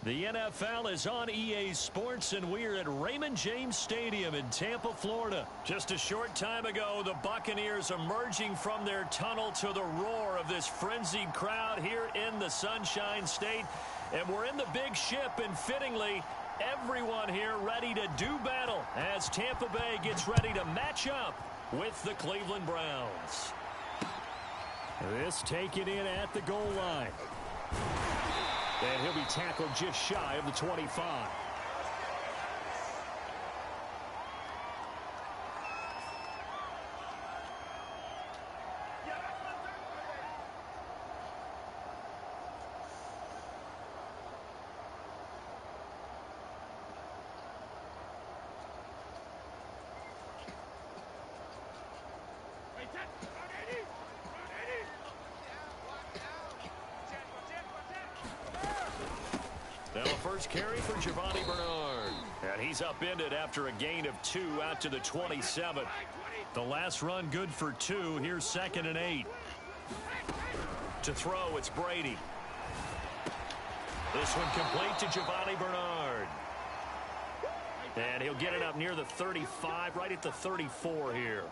The NFL is on EA Sports, and we're at Raymond James Stadium in Tampa, Florida. Just a short time ago, the Buccaneers emerging from their tunnel to the roar of this frenzied crowd here in the Sunshine State. And we're in the big ship, and fittingly, everyone here ready to do battle as Tampa Bay gets ready to match up with the Cleveland Browns. This taken in at the goal line. And he'll be tackled just shy of the 25. first carry for Giovanni Bernard. And he's upended after a gain of 2 out to the 27. The last run good for 2. Here's 2nd and 8. To throw, it's Brady. This one complete to Giovanni Bernard. And he'll get it up near the 35, right at the 34 here.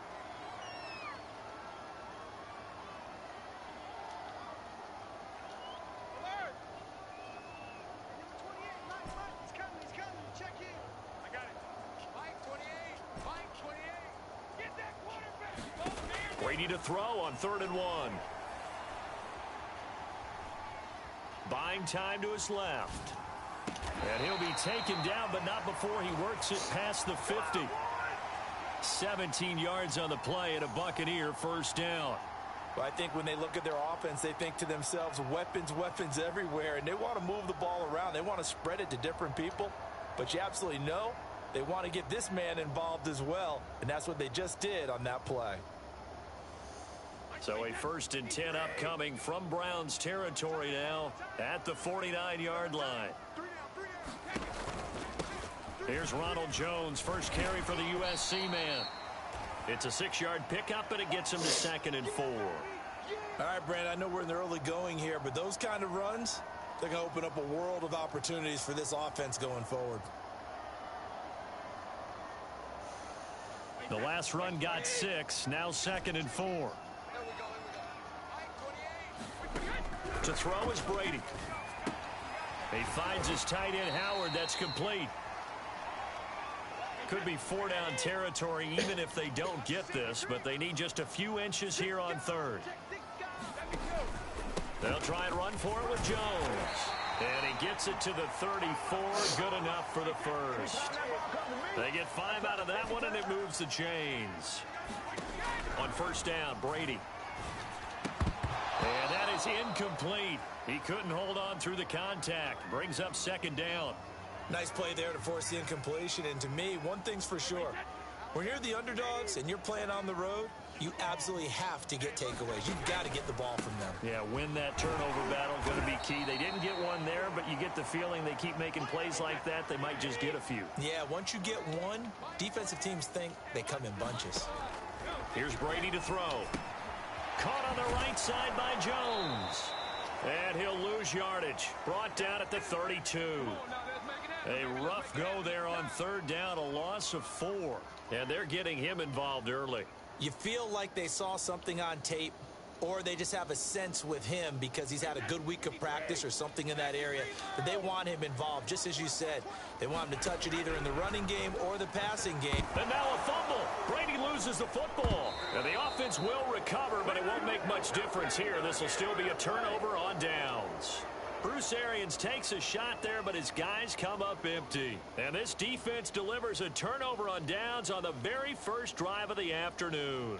Brady to throw on 3rd and 1. Buying time to his left. And he'll be taken down, but not before he works it past the 50. 17 yards on the play and a Buccaneer first down. Well, I think when they look at their offense, they think to themselves, weapons, weapons everywhere, and they want to move the ball around. They want to spread it to different people, but you absolutely know they want to get this man involved as well, and that's what they just did on that play. So a 1st and 10 upcoming from Browns territory now at the 49-yard line. Here's Ronald Jones, first carry for the USC man. It's a 6-yard pickup, and it gets him to 2nd and 4. All right, Brandon, I know we're in the early going here, but those kind of runs, they're going to open up a world of opportunities for this offense going forward. The last run got 6. Now 2nd and 4. To throw is Brady. He finds his tight end Howard. That's complete. Could be 4-down territory even if they don't get this, but they need just a few inches here on 3rd. They'll try and run for it with Jones. And he gets it to the 34. Good enough for the first. They get 5 out of that one, and it moves the chains. On 1st down, Brady. And that is incomplete. He couldn't hold on through the contact. Brings up 2nd down. Nice play there to force the incompletion. And to me, one thing's for sure. When you're the underdogs and you're playing on the road, you absolutely have to get takeaways. You've got to get the ball from them. Yeah, win that turnover battle, going to be key. They didn't get one there, but you get the feeling they keep making plays like that, they might just get a few. Yeah, once you get one, defensive teams think they come in bunches. Here's Brady to throw. Caught on the right side by Jones. And he'll lose yardage. Brought down at the 32. A rough go there on 3rd down, a loss of 4. And they're getting him involved early. You feel like they saw something on tape, or they just have a sense with him because he's had a good week of practice or something in that area that they want him involved. Just as you said, they want him to touch it either in the running game or the passing game. And now a fumble. Brady loses the football. And the offense will recover, but it won't make much difference here. This will still be a turnover on downs. Bruce Arians takes a shot there, but his guys come up empty. And this defense delivers a turnover on downs on the very first drive of the afternoon.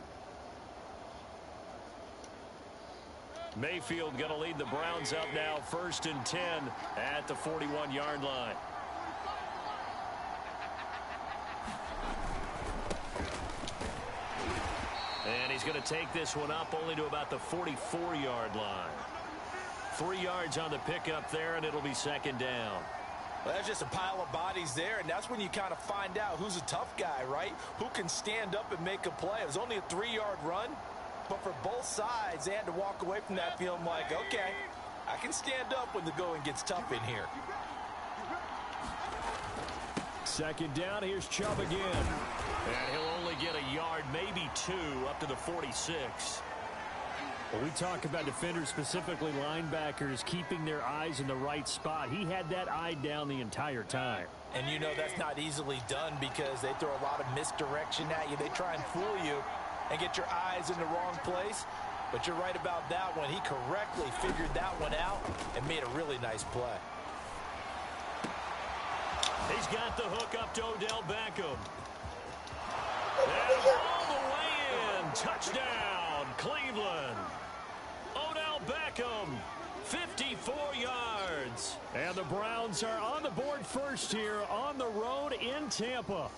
Mayfield going to lead the Browns up now, 1st and 10 at the 41-yard line. And he's going to take this one up only to about the 44-yard line. 3 yards on the pickup there, and it'll be 2nd down. Well, that's just a pile of bodies there, and that's when you kind of find out who's a tough guy, right? Who can stand up and make a play. It was only a 3-yard run, but for both sides, they had to walk away from that feeling like, okay, I can stand up when the going gets tough in here. 2nd down, here's Chubb again. And he'll only get a yard, maybe 2, up to the 46. Well, we talk about defenders, specifically linebackers, keeping their eyes in the right spot. He had that eye down the entire time. And you know that's not easily done because they throw a lot of misdirection at you. They try and fool you and get your eyes in the wrong place. But you're right about that one. He correctly figured that one out and made a really nice play. He's got the hook up to Odell Beckham. And all the way in. Touchdown, Cleveland. Odell Beckham, 54 yards. And the Browns are on the board first here on the road in Tampa.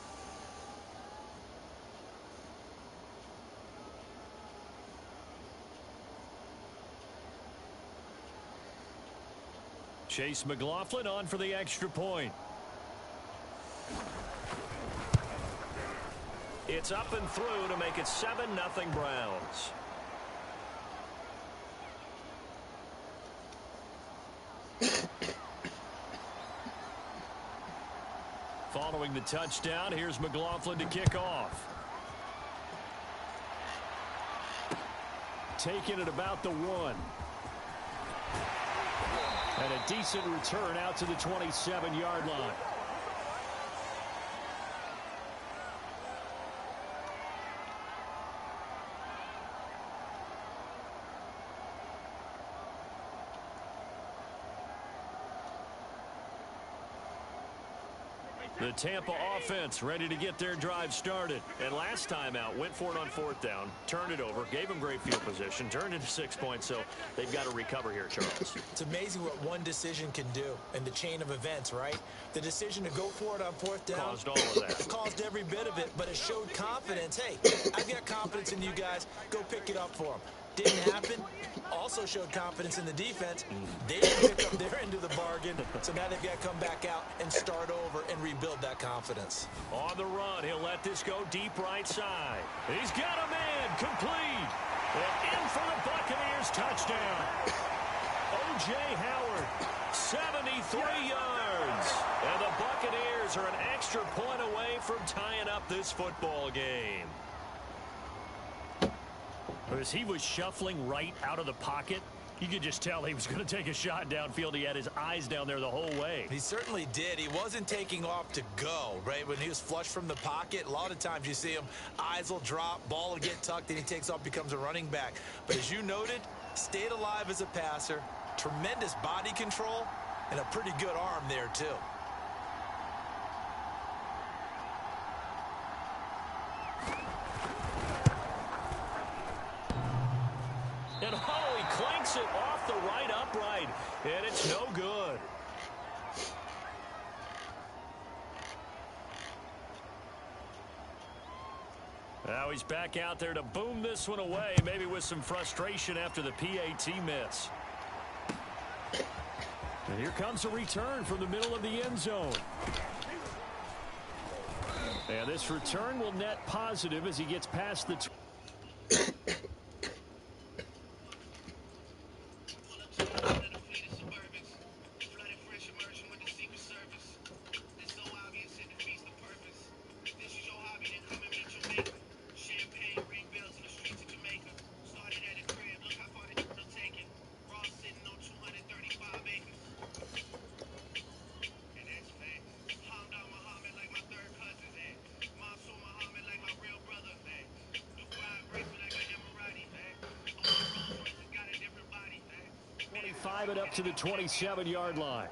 Chase McLaughlin on for the extra point. It's up and through to make it 7-0 Browns. Following the touchdown, here's McLaughlin to kick off. Taking it about the 1. And a decent return out to the 27-yard line. The Tampa offense ready to get their drive started. And last time out, went for it on 4th down, turned it over, gave them great field position, turned into 6 points, so they've got to recover here, Charles. It's amazing what one decision can do in the chain of events, right? The decision to go for it on 4th down caused all of that. Caused every bit of it, but it showed confidence. Hey, I've got confidence in you guys. Go pick it up for them. Didn't happen. Also showed confidence in the defense. They didn't pick up their end of the bargain, so now they've got to come back out and start over and rebuild that confidence. On the run, he'll let this go deep right side. He's got a man complete. And in for the Buccaneers touchdown. O.J. Howard, 73 yards. And the Buccaneers are an extra point away from tying up this football game. As he was shuffling right out of the pocket, you could just tell he was going to take a shot downfield. He had his eyes down there the whole way. He certainly did. He wasn't taking off to go, right? When he was flush from the pocket, a lot of times you see him, eyes will drop, ball will get tucked, and he takes off, becomes a running back. But as you noted, stayed alive as a passer, tremendous body control, and a pretty good arm there, too. And oh, he clanks it off the right upright, and it's no good. Now he's back out there to boom this one away, maybe with some frustration after the PAT miss. And here comes a return from the middle of the end zone. And this return will net positive as he gets past the... it up to the 27-yard line.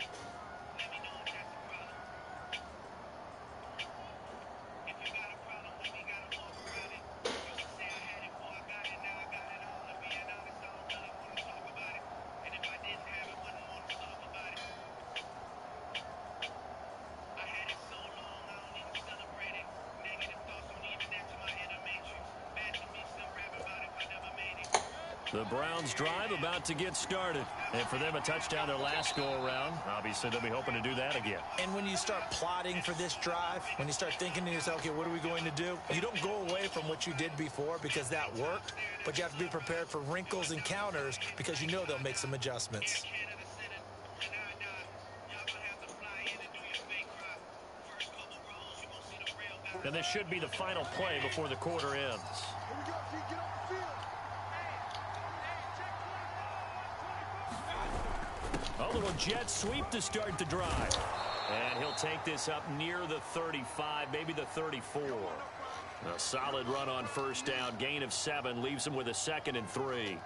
The Browns drive about to get started. And for them, a touchdown their last go-around. Obviously, they'll be hoping to do that again. And when you start plotting for this drive, when you start thinking to yourself, okay, what are we going to do? You don't go away from what you did before because that worked, but you have to be prepared for wrinkles and counters because you know they'll make some adjustments. And this should be the final play before the quarter ends. A little jet sweep to start the drive. And he'll take this up near the 35, maybe the 34. A solid run on first down. Gain of 7 leaves him with a 2nd and 3.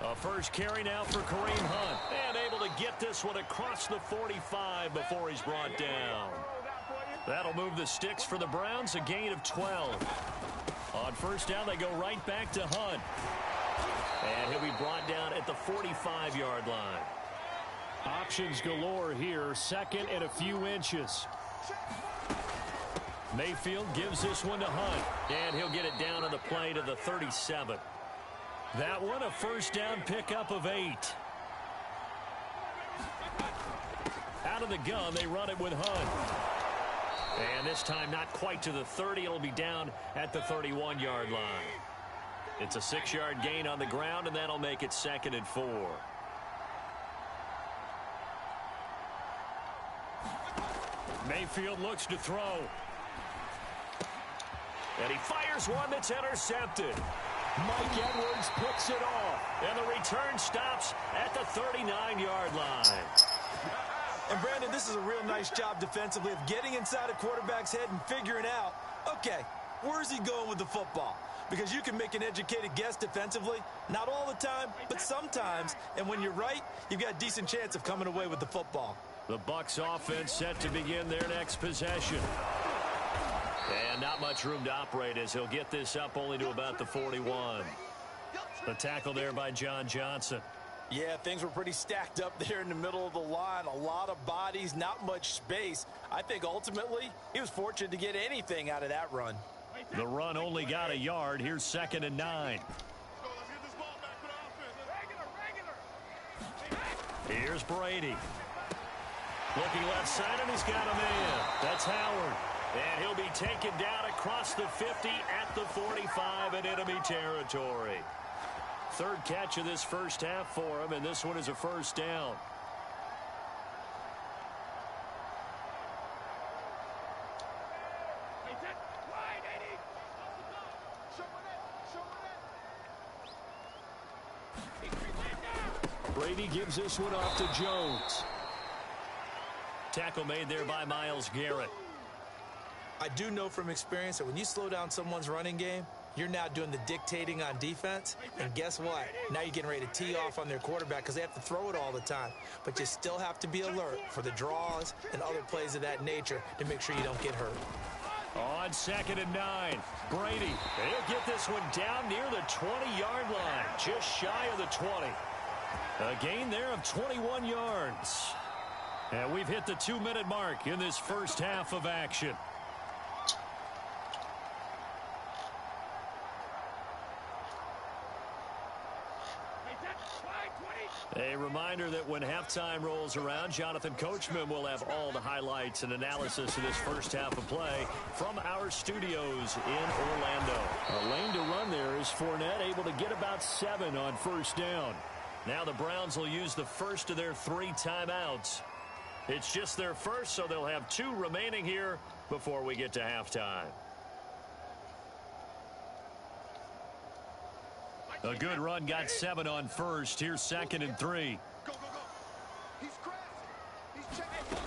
A first carry now for Kareem Hunt. And able to get this one across the 45 before he's brought down. That'll move the sticks for the Browns, a gain of 12. On first down, they go right back to Hunt. And he'll be brought down at the 45-yard line. Options galore here, second and a few inches. Mayfield gives this one to Hunt. And he'll get it down on the play to the 37. That one, a first down pickup of 8. Out of the gun, they run it with Hunt. And this time not quite to the 30. It'll be down at the 31-yard line. It's a 6-yard gain on the ground, and that'll make it 2nd and 4. Mayfield looks to throw. And he fires one that's intercepted. Mike Edwards picks it off. And the return stops at the 39-yard line. And, Brandon, this is a real nice job defensively of getting inside a quarterback's head and figuring out, okay, where's he going with the football? Because you can make an educated guess defensively, not all the time, but sometimes. And when you're right, you've got a decent chance of coming away with the football. The Bucs offense set to begin their next possession. And not much room to operate as he'll get this up only to about the 41. The tackle there by John Johnson. Yeah, things were pretty stacked up there in the middle of the line. A lot of bodies, not much space. I think ultimately he was fortunate to get anything out of that run. The run only got a yard. Here's 2nd and 9. Here's Brady. Looking left side, and he's got a man. That's Howard. And he'll be taken down across the 50 at the 45 in enemy territory. Third catch of this first half for him, and this one is a first down. Brady gives this one off to Jones. Tackle made there by Myles Garrett. I do know from experience that when you slow down someone's running game, you're now doing the dictating on defense. And guess what? Now you're getting ready to tee off on their quarterback because they have to throw it all the time. But you still have to be alert for the draws and other plays of that nature to make sure you don't get hurt. On 2nd and 9, Brady. He'll get this one down near the 20-yard line, just shy of the 20. A gain there of 21 yards. And we've hit the 2-minute mark in this first half of action. A reminder that when halftime rolls around, Jonathan Coachman will have all the highlights and analysis of this first half of play from our studios in Orlando. A lane to run there is Fournette, able to get about 7 on first down. Now the Browns will use the first of their 3 timeouts. It's just their first, so they'll have 2 remaining here before we get to halftime. A good run got 7 on first. Here's 2nd and 3. Go, go, go. He's crashing. He's checking.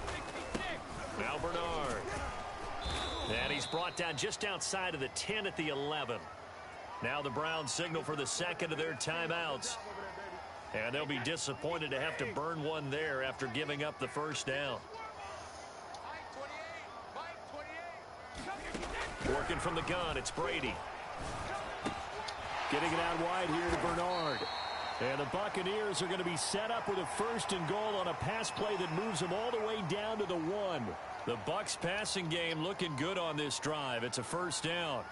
Now Bernard. And he's brought down just outside of the 10 at the 11. Now the Browns signal for the second of their timeouts. And they'll be disappointed to have to burn one there after giving up the first down. Working from the gun, it's Brady. Getting it out wide here to Bernard. And the Buccaneers are going to be set up with a 1st and goal on a pass play that moves them all the way down to the 1. The Bucs passing game looking good on this drive. It's a first down.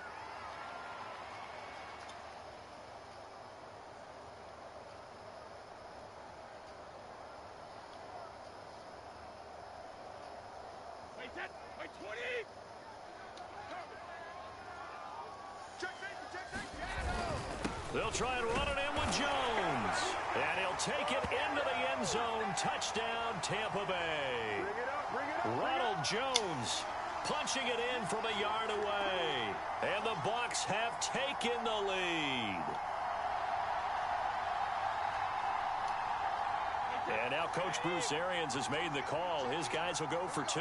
They'll try and run it in with Jones. And he'll take it into the end zone. Touchdown, Tampa Bay. Ronald Jones punching it in from a yard away. And the Bucs have taken the lead. And now Coach Bruce Arians has made the call. His guys will go for 2.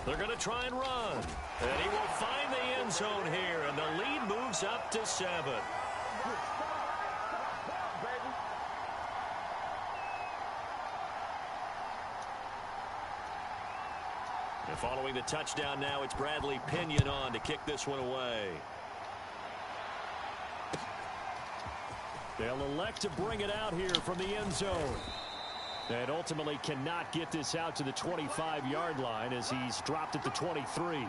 They're going to try and run. And he will find the end zone here, and the lead moves up to 7. And following the touchdown now, it's Bradley Pinion on to kick this one away. They'll elect to bring it out here from the end zone. And ultimately cannot get this out to the 25-yard line as he's dropped at the 23.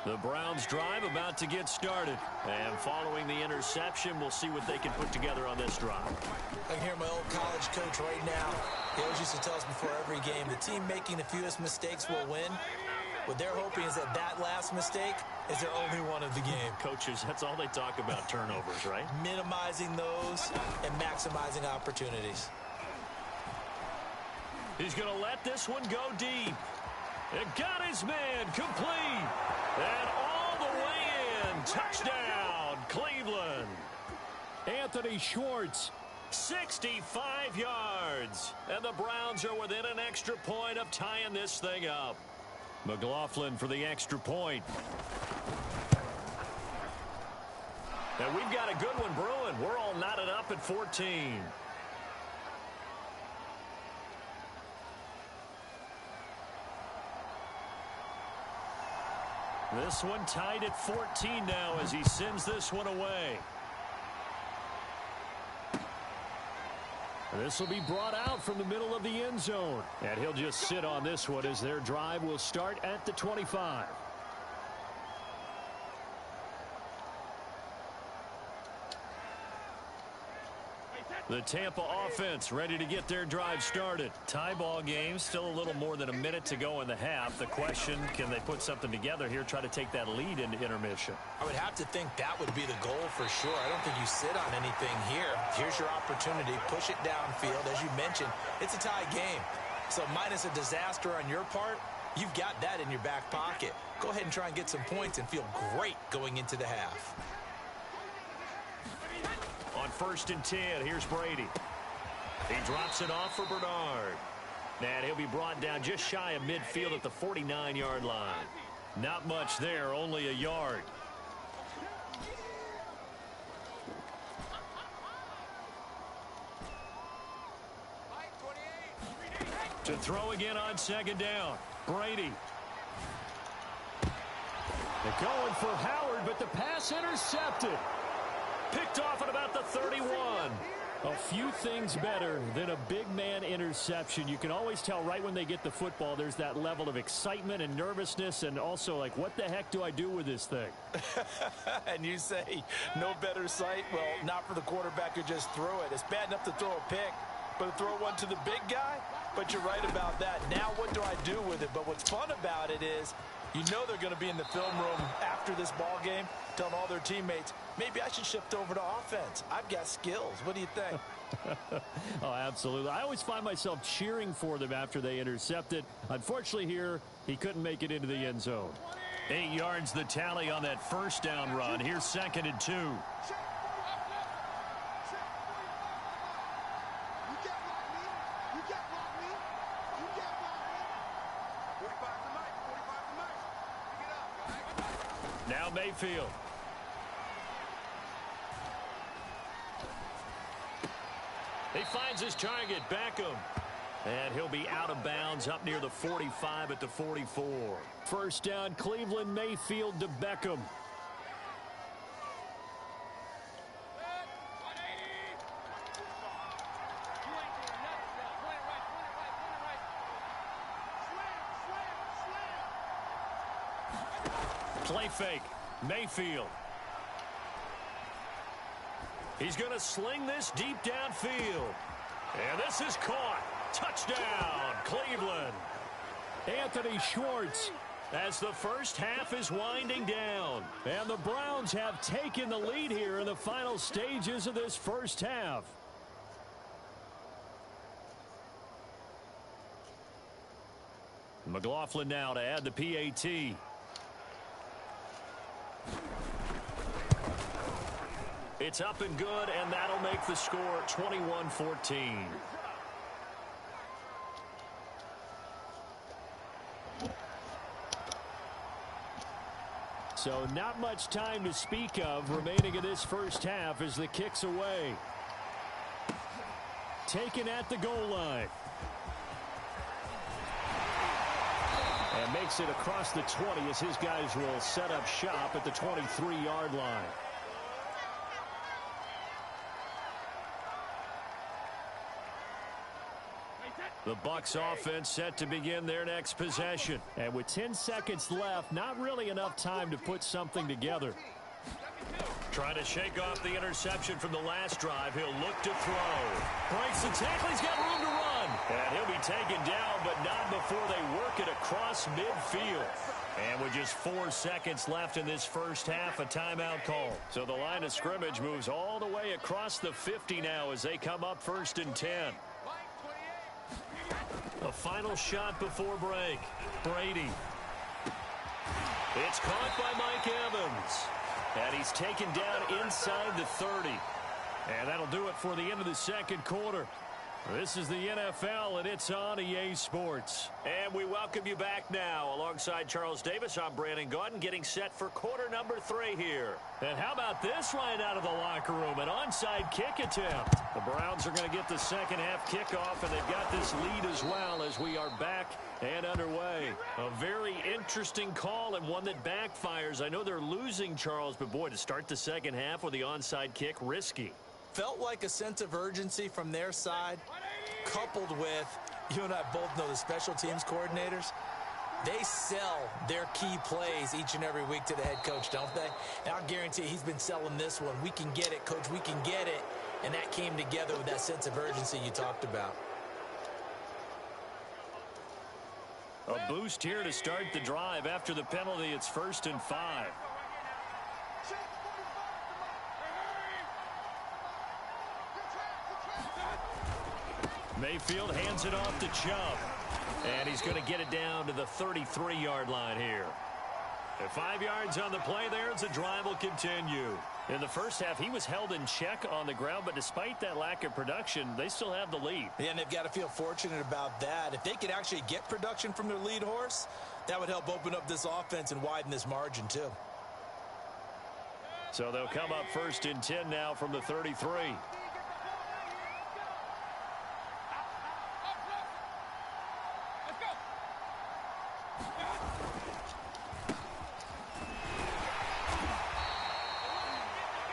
The Browns drive about to get started. And following the interception, we'll see what they can put together on this drive. I can hear my old college coach right now. He always used to tell us before every game, the team making the fewest mistakes will win. What they're hoping is that that last mistake is their only one of the game. Coaches, that's all they talk about, turnovers, right? Minimizing those and maximizing opportunities. He's going to let this one go deep. It got his man complete. And all the way in. Touchdown, Cleveland. Anthony Schwartz. 65 yards. And the Browns are within an extra point of tying this thing up. McLaughlin for the extra point. And we've got a good one brewing. We're all knotted up at 14. This one tied at 14 now as he sends this one away. This will be brought out from the middle of the end zone. And he'll just sit on this one as their drive will start at the 25. The Tampa offense ready to get their drive started. Tie ball game, still a little more than a minute to go in the half. The question, can they put something together here, try to take that lead into intermission? I would have to think that would be the goal for sure. I don't think you sit on anything here. Here's your opportunity. Push it downfield. As you mentioned, it's a tie game. So minus a disaster on your part, you've got that in your back pocket. Go ahead and try and get some points and feel great going into the half. On 1st and 10, here's Brady. He drops it off for Bernard. And he'll be brought down just shy of midfield at the 49-yard line. Not much there, only a yard. To throw again on 2nd down. Brady. They're going for Howard, but the pass intercepted. Picked off at about the 31. A few things better than a big man interception. You can always tell right when they get the football, there's that level of excitement and nervousness and also like, what the heck do I do with this thing? And you say, no better sight? Well, not for the quarterback who just threw it. It's bad enough to throw a pick, but to throw one to the big guy? But you're right about that. Now what do I do with it? But what's fun about it is, you know they're going to be in the film room after this ball game, telling all their teammates, maybe I should shift over to offense. I've got skills. What do you think? Oh, absolutely. I always find myself cheering for them after they intercepted. Unfortunately here, he couldn't make it into the end zone. 8 yards the tally on that 1st down run. Here's 2nd and 2. Now Mayfield. He finds his target, Beckham. And he'll be out of bounds up near the 45 at the 44. 1st down, Cleveland, Mayfield to Beckham. Play fake. Mayfield. He's going to sling this deep downfield. And this is caught. Touchdown, Cleveland. Anthony Schwartz. As the first half is winding down. And the Browns have taken the lead here in the final stages of this first half. McLaughlin now to add the PAT. It's up and good, and that'll make the score 21-14. So not much time to speak of remaining in this first half as the kick's away. Taken at the goal line. And makes it across the 20 as his guys will set up shop at the 23-yard line. The Bucs offense set to begin their next possession. And with 10 seconds left, not really enough time to put something together. Trying to shake off the interception from the last drive. He'll look to throw. Breaks the tackle. He's got room to run. And he'll be taken down, but not before they work it across midfield. And with just 4 seconds left in this first half, a timeout call. So the line of scrimmage moves all the way across the 50 now as they come up 1st and 10. A final shot before break. Brady. It's caught by Mike Evans. And he's taken down inside the 30. And that'll do it for the end of the second quarter. This is the NFL, and it's on EA Sports. And we welcome you back now. Alongside Charles Davis, I'm Brandon Gaudin, getting set for quarter number 3 here. And how about this right out of the locker room? An onside kick attempt. The Browns are going to get the second half kickoff, and they've got this lead as well as we are back and underway. A very interesting call and one that backfires. I know they're losing, Charles, but boy, to start the second half with the onside kick, risky. Felt like a sense of urgency from their side, coupled with, you and I both know the special teams coordinators, they sell their key plays each and every week to the head coach, don't they? And I'll guarantee he's been selling this one. We can get it, coach, we can get it. And that came together with that sense of urgency you talked about. A boost here to start the drive. After the penalty, it's 1st and 5. Mayfield hands it off to Chubb. And he's going to get it down to the 33-yard line here. And 5 yards on the play there as the drive will continue. In the first half, he was held in check on the ground, but despite that lack of production, they still have the lead. Yeah, and they've got to feel fortunate about that. If they could actually get production from their lead horse, that would help open up this offense and widen this margin too. So they'll come up 1st and 10 now from the 33.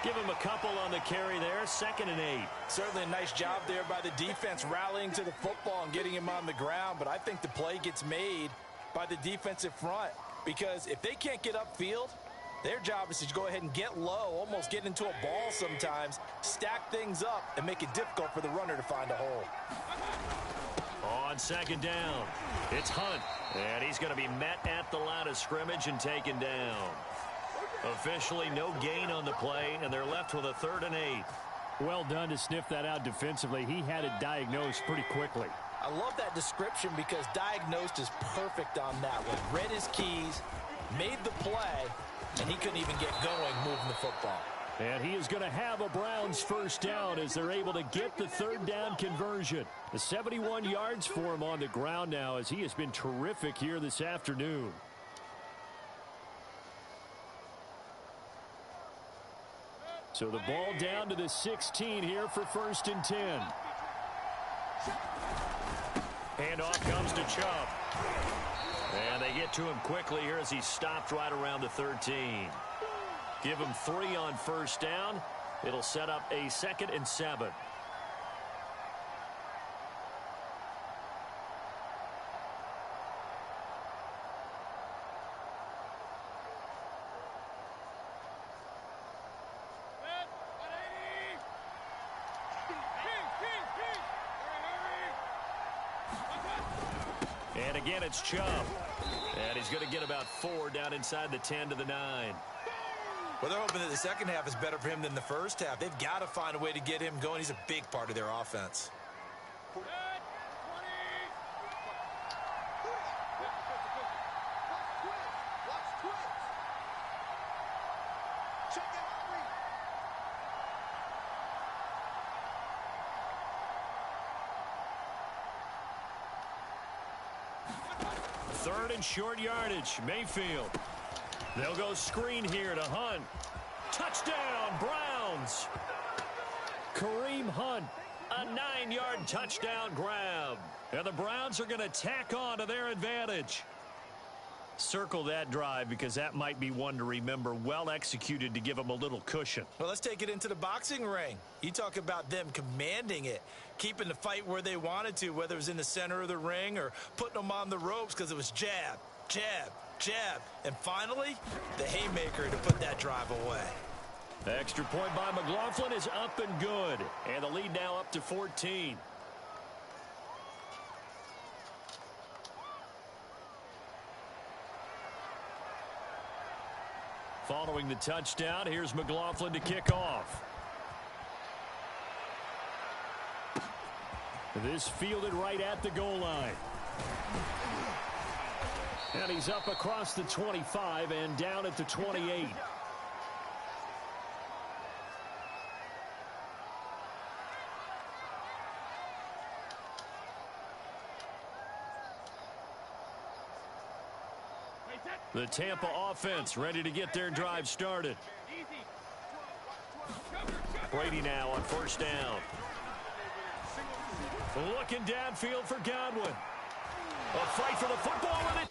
Give him a couple on the carry there. 2nd and 8. Certainly a nice job there by the defense rallying to the football and getting him on the ground. But I think the play gets made by the defensive front. Because if they can't get upfield, their job is to go ahead and get low, almost get into a ball sometimes, stack things up, and make it difficult for the runner to find a hole. On 2nd down, it's Hunt. And he's going to be met at the line of scrimmage and taken down. Officially no gain on the play, and they're left with a 3rd and 8. Well done to sniff that out defensively. He had it diagnosed pretty quickly. I love that description because diagnosed is perfect on that one. Read his keys, made the play, and he couldn't even get going moving the football. And he is going to have a Browns first down as they're able to get the 3rd down conversion. The 71 yards for him on the ground now as he has been terrific here this afternoon. So the ball down to the 16 here for 1st and 10. Handoff comes to Chubb. And they get to him quickly here as he stopped right around the 13. Give him 3 on 1st down. It'll set up a 2nd and 7. And again, it's Chubb. And he's going to get about 4 down inside the 10 to the 9. Well, they're hoping that the second half is better for him than the first half. They've got to find a way to get him going. He's a big part of their offense. Third and short yardage. Mayfield. They'll go screen here to Hunt. Touchdown, Browns. Kareem Hunt, a 9-yard touchdown grab. And the Browns are going to tack on to their advantage. Circle that drive because that might be one to remember. Well executed to give them a little cushion. Well, let's take it into the boxing ring. You talk about them commanding it, keeping the fight where they wanted to, whether it was in the center of the ring or putting them on the ropes because it was jab, jab, jab. And finally, the haymaker to put that drive away. The extra point by McLaughlin is up and good. And the lead now up to 14. Following the touchdown, here's McLaughlin to kick off. This fielded right at the goal line. And he's up across the 25 and down at the 28. The Tampa offense ready to get their drive started. Brady now on first down. Looking downfield for Godwin. A fight for the football, and it